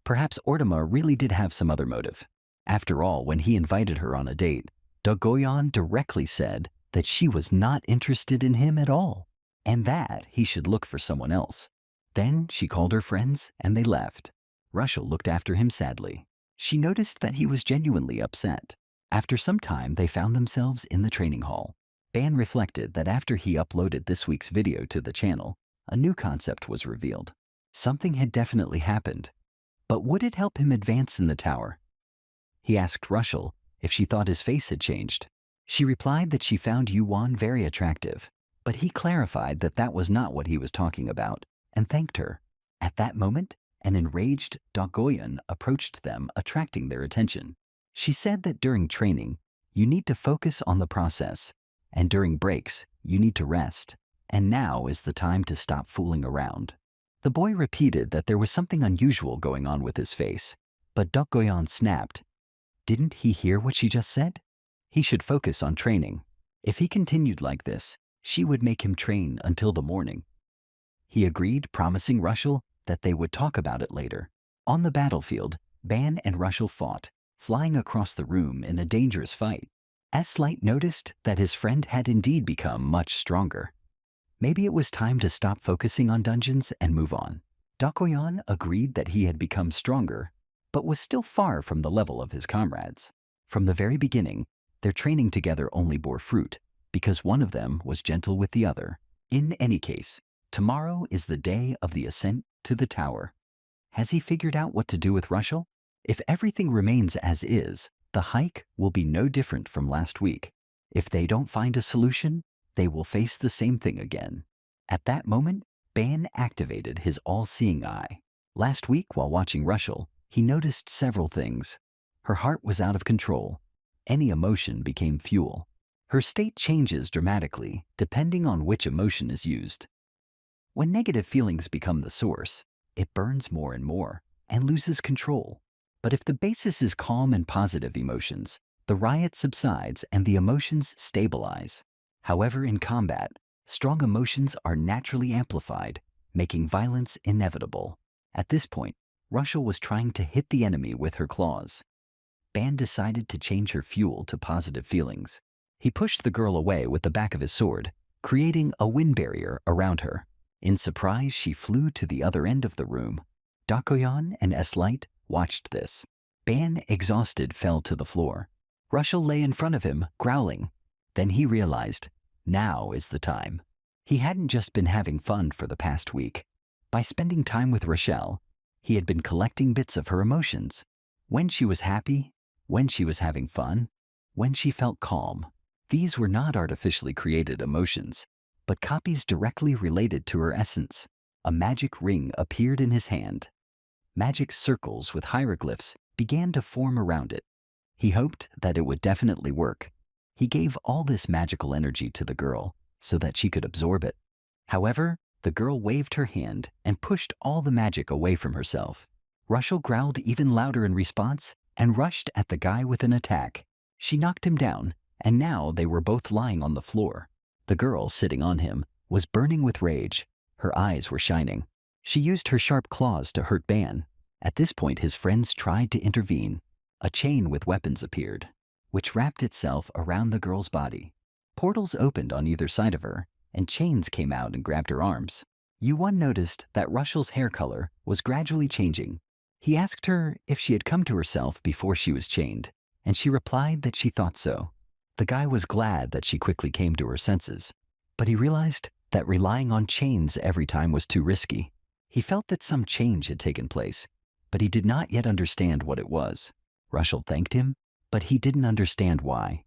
perhaps Orduma really did have some other motive. After all, when he invited her on a date, Dongua directly said that she was not interested in him at all, and that he should look for someone else. Then she called her friends and they left. Russell looked after him sadly. She noticed that he was genuinely upset. After some time, they found themselves in the training hall. Ban reflected that after he uploaded this week's video to the channel, a new concept was revealed. Something had definitely happened, but would it help him advance in the tower? He asked Russell if she thought his face had changed. She replied that she found Yuan very attractive, but he clarified that that was not what he was talking about and thanked her. At that moment, an enraged Dongua approached them, attracting their attention. She said that during training, you need to focus on the process, and during breaks, you need to rest, and now is the time to stop fooling around. The boy repeated that there was something unusual going on with his face, but Dongua snapped. Didn't he hear what she just said? He should focus on training. If he continued like this, she would make him train until the morning. He agreed, promising Russell that they would talk about it later. On the battlefield, Ban and Russell fought, flying across the room in a dangerous fight. S-Light noticed that his friend had indeed become much stronger. Maybe it was time to stop focusing on dungeons and move on. Dongua agreed that he had become stronger, but was still far from the level of his comrades. From the very beginning, their training together only bore fruit, because one of them was gentle with the other. In any case, tomorrow is the day of the ascent to the tower. Has he figured out what to do with Russell? If everything remains as is, the hike will be no different from last week. If they don't find a solution, they will face the same thing again. At that moment, Ban activated his all-seeing eye. Last week, while watching Russell, he noticed several things. Her heart was out of control. Any emotion became fuel. Her state changes dramatically depending on which emotion is used. When negative feelings become the source, it burns more and more and loses control. But if the basis is calm and positive emotions, the riot subsides and the emotions stabilize. However, in combat, strong emotions are naturally amplified, making violence inevitable. At this point, Russell was trying to hit the enemy with her claws. Ban decided to change her fuel to positive feelings. He pushed the girl away with the back of his sword, creating a wind barrier around her. In surprise, she flew to the other end of the room. Dakoyan and S-Light watched this. Ban, exhausted, fell to the floor. Rushel lay in front of him, growling. Then he realized, now is the time. He hadn't just been having fun for the past week. By spending time with Rochelle, he had been collecting bits of her emotions. When she was happy, when she was having fun, when she felt calm. These were not artificially created emotions, but copies directly related to her essence. A magic ring appeared in his hand. Magic circles with hieroglyphs began to form around it. He hoped that it would definitely work. He gave all this magical energy to the girl so that she could absorb it. However, the girl waved her hand and pushed all the magic away from herself. Rushel growled even louder in response and rushed at the guy with an attack. She knocked him down, and now they were both lying on the floor. The girl, sitting on him, was burning with rage. Her eyes were shining. She used her sharp claws to hurt Ban. At this point, his friends tried to intervene. A chain with weapons appeared, which wrapped itself around the girl's body. Portals opened on either side of her, and chains came out and grabbed her arms. Yuan noticed that Rushel's hair color was gradually changing. He asked her if she had come to herself before she was chained, and she replied that she thought so. The guy was glad that she quickly came to her senses, but he realized that relying on chains every time was too risky. He felt that some change had taken place, but he did not yet understand what it was. Rushel thanked him, but he didn't understand why.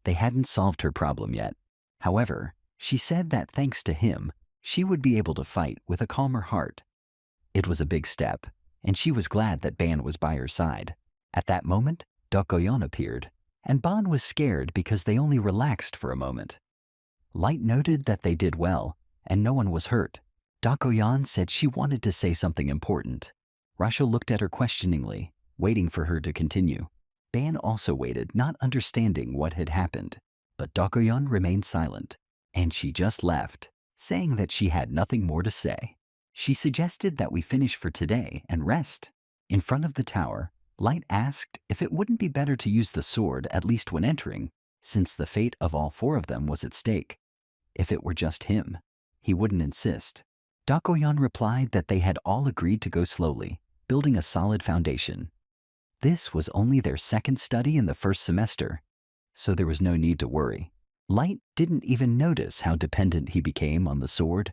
They hadn't solved her problem yet. However, she said that thanks to him, she would be able to fight with a calmer heart. It was a big step, and she was glad that Ban was by her side. At that moment, Dokoyon appeared, and Ban was scared because they only relaxed for a moment. Light noted that they did well, and no one was hurt. Dokoyan said she wanted to say something important. Rushel looked at her questioningly, waiting for her to continue. Ban also waited, not understanding what had happened, but Dokoyon remained silent, and she just left, saying that she had nothing more to say. She suggested that we finish for today and rest. In front of the tower, Light asked if it wouldn't be better to use the sword at least when entering, since the fate of all four of them was at stake. If it were just him, he wouldn't insist. Dakoyan replied that they had all agreed to go slowly, building a solid foundation. This was only their second study in the first semester, so there was no need to worry. Light didn't even notice how dependent he became on the sword.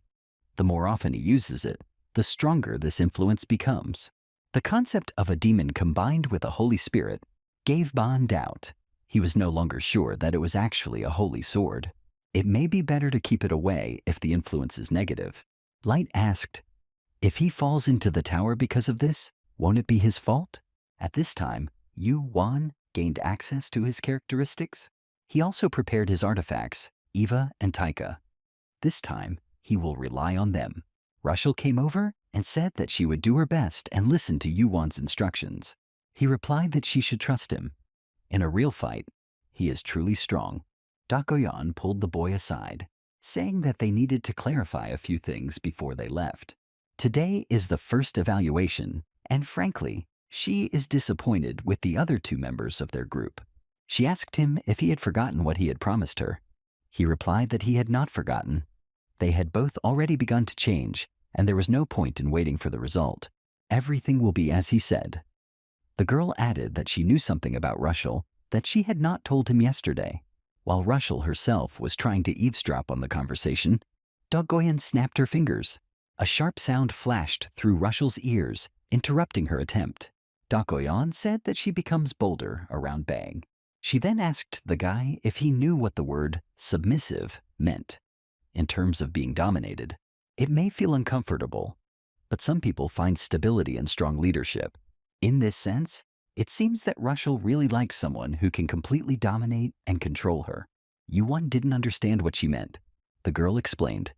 The more often he uses it, the stronger this influence becomes. The concept of a demon combined with a Holy Spirit gave Ban doubt. He was no longer sure that it was actually a holy sword. It may be better to keep it away if the influence is negative. Light asked, if he falls into the tower because of this, won't it be his fault? At this time, Yuan gained access to his characteristics. He also prepared his artifacts, Eva and Taika. This time, he will rely on them. Rushel came over and said that she would do her best and listen to Yuan's instructions. He replied that she should trust him. In a real fight, he is truly strong. Dakoyan pulled the boy aside, saying that they needed to clarify a few things before they left. Today is the first evaluation, and frankly, she is disappointed with the other two members of their group. She asked him if he had forgotten what he had promised her. He replied that he had not forgotten. They had both already begun to change, and there was no point in waiting for the result. Everything will be as he said. The girl added that she knew something about Rushel that she had not told him yesterday. While Rushel herself was trying to eavesdrop on the conversation, Doggoyan snapped her fingers. A sharp sound flashed through Rushel's ears, interrupting her attempt. Doggoyan said that she becomes bolder around Bang. She then asked the guy if he knew what the word submissive meant. In terms of being dominated, it may feel uncomfortable, but some people find stability in strong leadership. In this sense, it seems that Rushel really likes someone who can completely dominate and control her. Yuan didn't understand what she meant. The girl explained.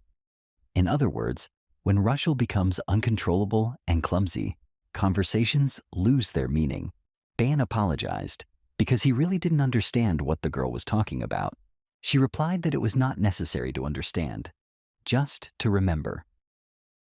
In other words, when Rushel becomes uncontrollable and clumsy, conversations lose their meaning. Ban apologized because he really didn't understand what the girl was talking about. She replied that it was not necessary to understand, just to remember.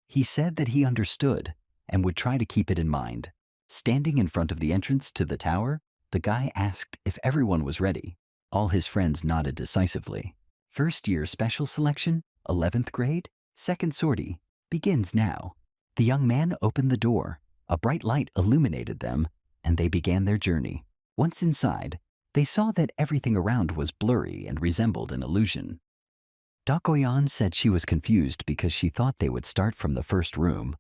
He said that he understood and would try to keep it in mind. Standing in front of the entrance to the tower, The guy asked if everyone was ready. All his friends nodded decisively. First year special selection, 11th grade, second sortie, begins now. The young man opened the door. A bright light illuminated them, and they began their journey. Once inside, they saw that everything around was blurry and resembled an illusion. Dakoyan said she was confused because she thought they would start from the first room,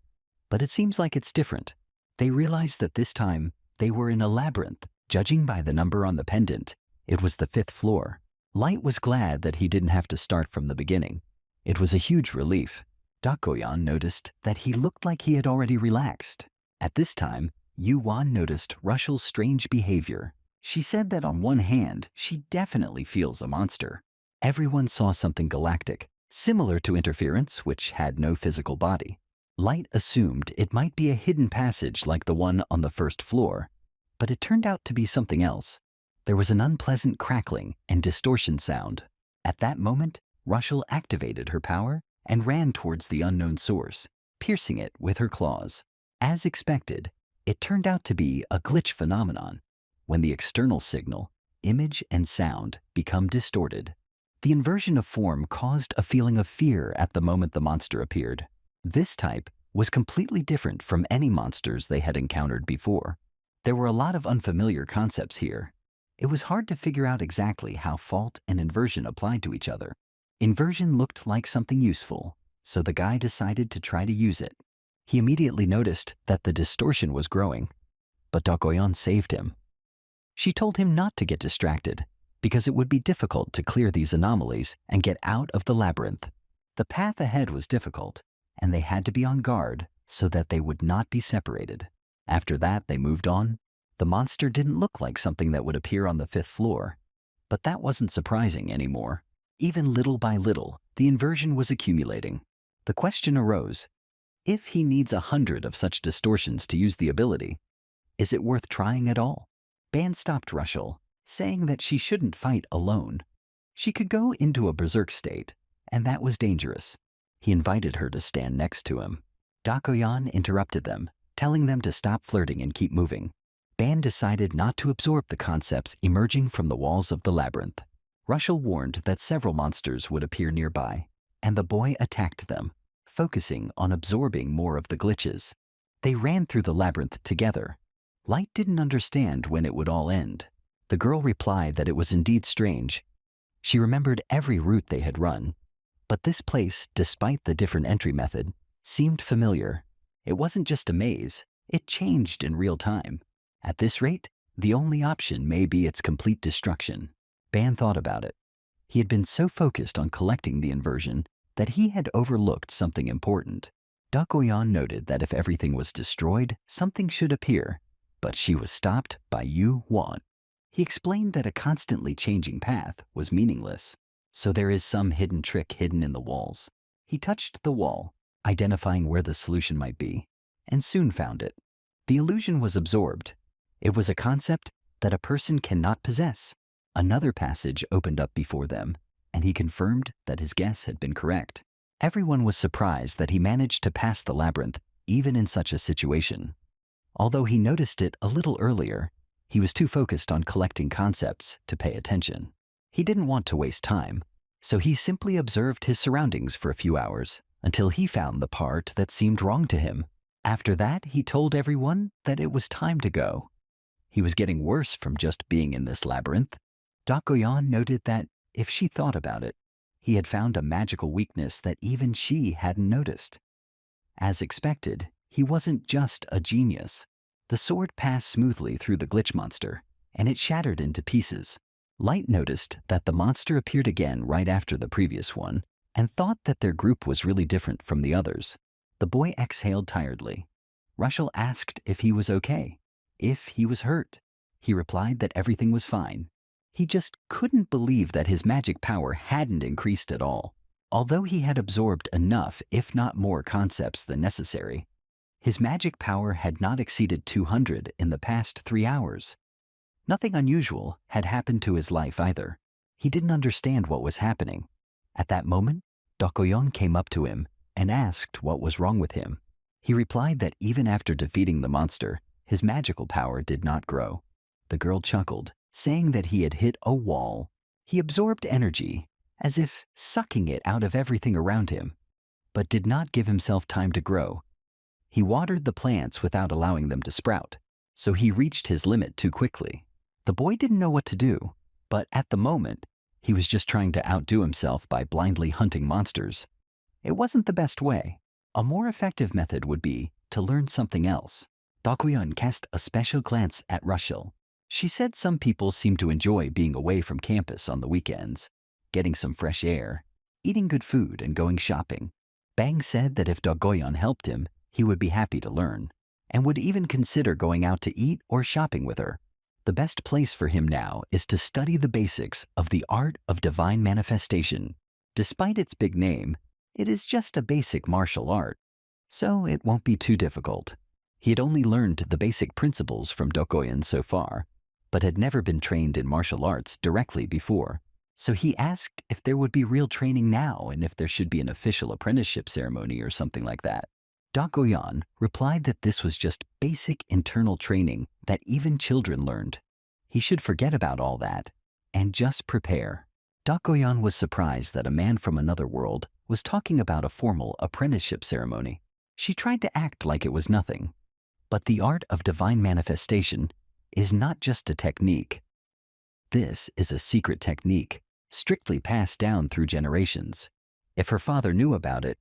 but it seems like it's different. They realized that this time they were in a labyrinth. Judging by the number on the pendant, it was the 5th floor. Light was glad that he didn't have to start from the beginning. It was a huge relief. Dakoyan noticed that he looked like he had already relaxed. At this time, Yuan noticed Russell's strange behavior. She said that on one hand, she definitely feels a monster. Everyone saw something galactic, similar to interference, which had no physical body. Light assumed it might be a hidden passage like the one on the 1st floor, but it turned out to be something else. There was an unpleasant crackling and distortion sound. At that moment, Russell activated her power and ran towards the unknown source, piercing it with her claws. As expected, it turned out to be a glitch phenomenon. When the external signal, image and sound become distorted, the inversion of form caused a feeling of fear at the moment the monster appeared. This type was completely different from any monsters they had encountered before. There were a lot of unfamiliar concepts here. It was hard to figure out exactly how fault and inversion applied to each other. Inversion looked like something useful, so the guy decided to try to use it. He immediately noticed that the distortion was growing, but Dakoyan saved him. She told him not to get distracted, because it would be difficult to clear these anomalies and get out of the labyrinth. The path ahead was difficult, and they had to be on guard so that they would not be separated. After that, they moved on. The monster didn't look like something that would appear on the 5th floor, but that wasn't surprising anymore. Even little by little, the inversion was accumulating. The question arose, if he needs 100 of such distortions to use the ability, is it worth trying at all? Ban stopped Russell, saying that she shouldn't fight alone. She could go into a berserk state, and that was dangerous. He invited her to stand next to him. Dakoyan interrupted them, telling them to stop flirting and keep moving. Ban decided not to absorb the concepts emerging from the walls of the labyrinth. Russell warned that several monsters would appear nearby, and the boy attacked them, focusing on absorbing more of the glitches. They ran through the labyrinth together. Light didn't understand when it would all end. The girl replied that it was indeed strange. She remembered every route they had run, but this place, despite the different entry method, seemed familiar. It wasn't just a maze, it changed in real time. At this rate, the only option may be its complete destruction. Ban thought about it. He had been so focused on collecting the inversion that he had overlooked something important. Dakoyan noted that if everything was destroyed, something should appear, but she was stopped by Yu Wan. He explained that a constantly changing path was meaningless, so there is some hidden trick hidden in the walls. He touched the wall, identifying where the solution might be, and soon found it. The illusion was absorbed. It was a concept that a person cannot possess. Another passage opened up before them, and he confirmed that his guess had been correct. Everyone was surprised that he managed to pass the labyrinth even in such a situation. Although he noticed it a little earlier, he was too focused on collecting concepts to pay attention. He didn't want to waste time, so he simply observed his surroundings for a few hours until he found the part that seemed wrong to him. After that, he told everyone that it was time to go. He was getting worse from just being in this labyrinth. Dakoyan noted that, if she thought about it, he had found a magical weakness that even she hadn't noticed. As expected, he wasn't just a genius. The sword passed smoothly through the glitch monster, and it shattered into pieces. Light noticed that the monster appeared again right after the previous one, and thought that their group was really different from the others. The boy exhaled tiredly. Russell asked if he was okay, if he was hurt. He replied that everything was fine. He just couldn't believe that his magic power hadn't increased at all. Although he had absorbed enough, if not more, concepts than necessary, his magic power had not exceeded 200 in the past 3 hours. Nothing unusual had happened to his life either. He didn't understand what was happening. At that moment, Dakoyan came up to him and asked what was wrong with him. He replied that even after defeating the monster, his magical power did not grow. The girl chuckled, saying that he had hit a wall. He absorbed energy, as if sucking it out of everything around him, but did not give himself time to grow. He watered the plants without allowing them to sprout, so he reached his limit too quickly. The boy didn't know what to do, but at the moment, he was just trying to outdo himself by blindly hunting monsters. It wasn't the best way. A more effective method would be to learn something else. Dokuyeon cast a special glance at Russell. She said some people seem to enjoy being away from campus on the weekends, getting some fresh air, eating good food, and going shopping. Bang said that if Dokuyeon helped him, he would be happy to learn, and would even consider going out to eat or shopping with her. The best place for him now is to study the basics of the art of divine manifestation. Despite its big name, it is just a basic martial art, so it won't be too difficult. He had only learned the basic principles from Dokuyeon so far, but had never been trained in martial arts directly before. So he asked if there would be real training now and if there should be an official apprenticeship ceremony or something like that. Dokuyeon replied that this was just basic internal training that even children learned. He should forget about all that and just prepare. Dokuyeon was surprised that a man from another world was talking about a formal apprenticeship ceremony. She tried to act like it was nothing. But the art of divine manifestation is not just a technique. This is a secret technique, strictly passed down through generations. If her father knew about it,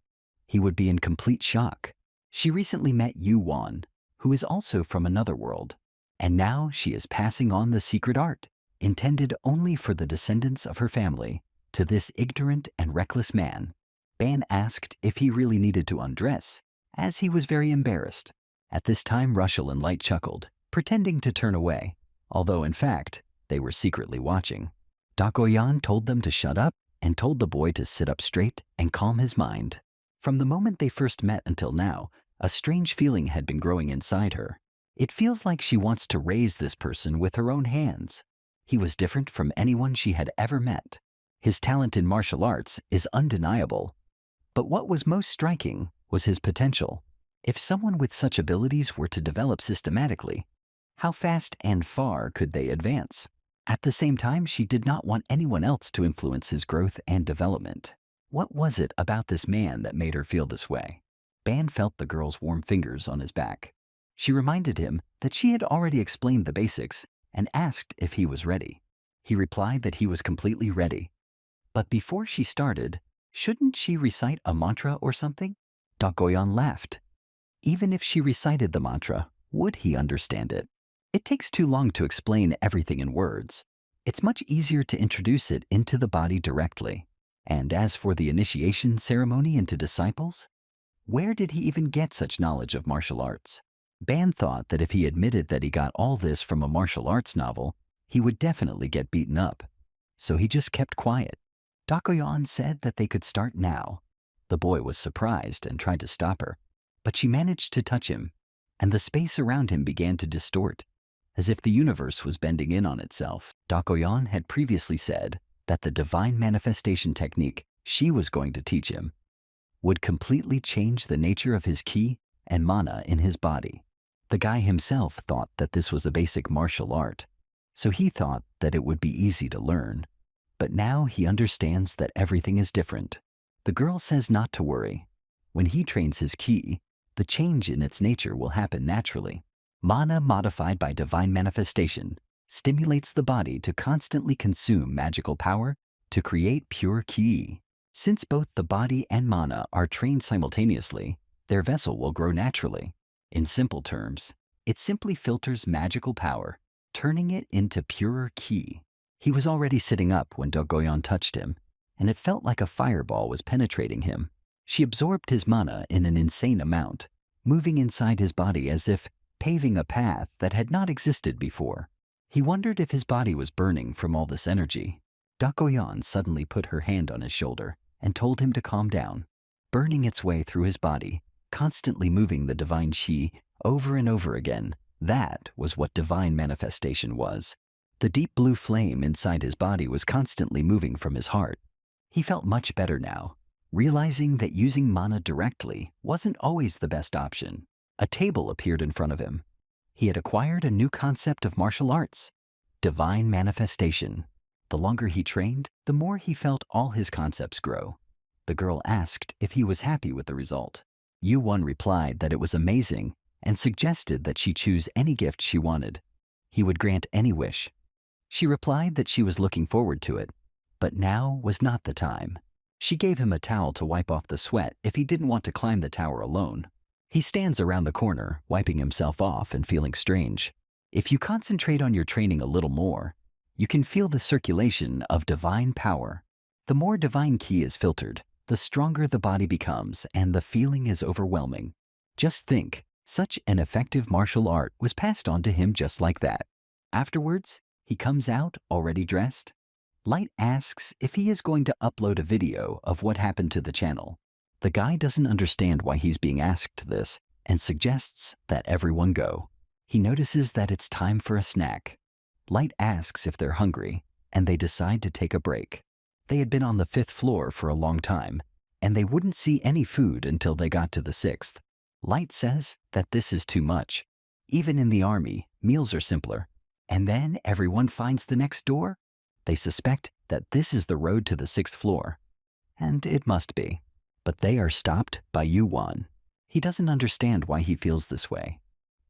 he would be in complete shock. She recently met Yu Wan, who is also from another world, and now she is passing on the secret art, intended only for the descendants of her family, to this ignorant and reckless man. Ban asked if he really needed to undress, as he was very embarrassed. At this time, Russell and Light chuckled, pretending to turn away, although in fact, they were secretly watching. Dokuyeon told them to shut up and told the boy to sit up straight and calm his mind. From the moment they first met until now, a strange feeling had been growing inside her. It feels like she wants to raise this person with her own hands. He was different from anyone she had ever met. His talent in martial arts is undeniable. But what was most striking was his potential. If someone with such abilities were to develop systematically, how fast and far could they advance? At the same time, she did not want anyone else to influence his growth and development. What was it about this man that made her feel this way? Ban felt the girl's warm fingers on his back. She reminded him that she had already explained the basics and asked if he was ready. He replied that he was completely ready. But before she started, shouldn't she recite a mantra or something? Dokuyeon laughed. Even if she recited the mantra, would he understand it? It takes too long to explain everything in words. It's much easier to introduce it into the body directly. And as for the initiation ceremony into disciples, where did he even get such knowledge of martial arts? Ban thought that if he admitted that he got all this from a martial arts novel, he would definitely get beaten up. So he just kept quiet. Dokuyeon said that they could start now. The boy was surprised and tried to stop her, but she managed to touch him, and the space around him began to distort, as if the universe was bending in on itself. Dokuyeon had previously said that the divine manifestation technique she was going to teach him would completely change the nature of his ki and mana in his body. The guy himself thought that this was a basic martial art, so he thought that it would be easy to learn. But now he understands that everything is different. The girl says not to worry. When he trains his ki, the change in its nature will happen naturally. Mana modified by divine manifestation stimulates the body to constantly consume magical power to create pure ki. Since both the body and mana are trained simultaneously, their vessel will grow naturally. In simple terms, it simply filters magical power, turning it into purer ki. He was already sitting up when Dokuyeon touched him, and it felt like a fireball was penetrating him. She absorbed his mana in an insane amount, moving inside his body as if paving a path that had not existed before. He wondered if his body was burning from all this energy. Dokuyeon suddenly put her hand on his shoulder and told him to calm down, burning its way through his body, constantly moving the divine chi over and over again. That was what divine manifestation was. The deep blue flame inside his body was constantly moving from his heart. He felt much better now, realizing that using mana directly wasn't always the best option. A table appeared in front of him. He had acquired a new concept of martial arts, divine manifestation. The longer he trained, the more he felt all his concepts grow. The girl asked if he was happy with the result. Yu-Won replied that it was amazing and suggested that she choose any gift she wanted. He would grant any wish. She replied that she was looking forward to it, but now was not the time. She gave him a towel to wipe off the sweat if he didn't want to climb the tower alone. He stands around the corner, wiping himself off and feeling strange. If you concentrate on your training a little more, you can feel the circulation of divine power. The more divine ki is filtered, the stronger the body becomes and the feeling is overwhelming. Just think, such an effective martial art was passed on to him just like that. Afterwards, he comes out already dressed. Light asks if he is going to upload a video of what happened to the channel. The guy doesn't understand why he's being asked this and suggests that everyone go. He notices that it's time for a snack. Light asks if they're hungry, and they decide to take a break. They had been on the 5th floor for a long time, and they wouldn't see any food until they got to the 6th. Light says that this is too much. Even in the army, meals are simpler. And then everyone finds the next door. They suspect that this is the road to the 6th floor. And it must be. But they are stopped by Yu-Won. He doesn't understand why he feels this way.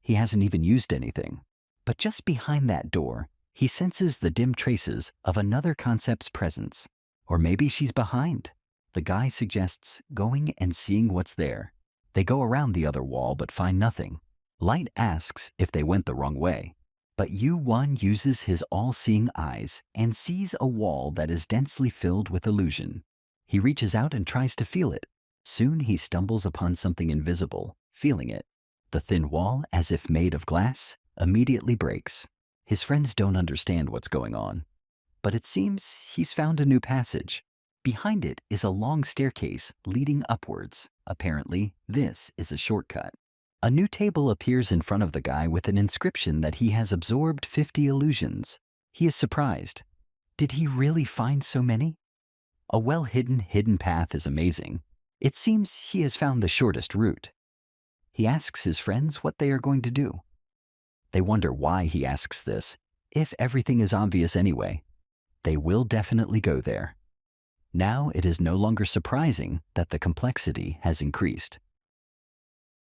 He hasn't even used anything. But just behind that door, he senses the dim traces of another concept's presence. Or maybe she's behind. The guy suggests going and seeing what's there. They go around the other wall but find nothing. Light asks if they went the wrong way. But Yu-Won uses his all-seeing eyes and sees a wall that is densely filled with illusion. He reaches out and tries to feel it. Soon he stumbles upon something invisible, feeling it. The thin wall, as if made of glass, immediately breaks. His friends don't understand what's going on. But it seems he's found a new passage. Behind it is a long staircase leading upwards. Apparently, this is a shortcut. A new table appears in front of the guy with an inscription that he has absorbed 50 illusions. He is surprised. Did he really find so many? A well-hidden hidden path is amazing. It seems he has found the shortest route. He asks his friends what they are going to do. They wonder why he asks this, if everything is obvious anyway. They will definitely go there. Now it is no longer surprising that the complexity has increased.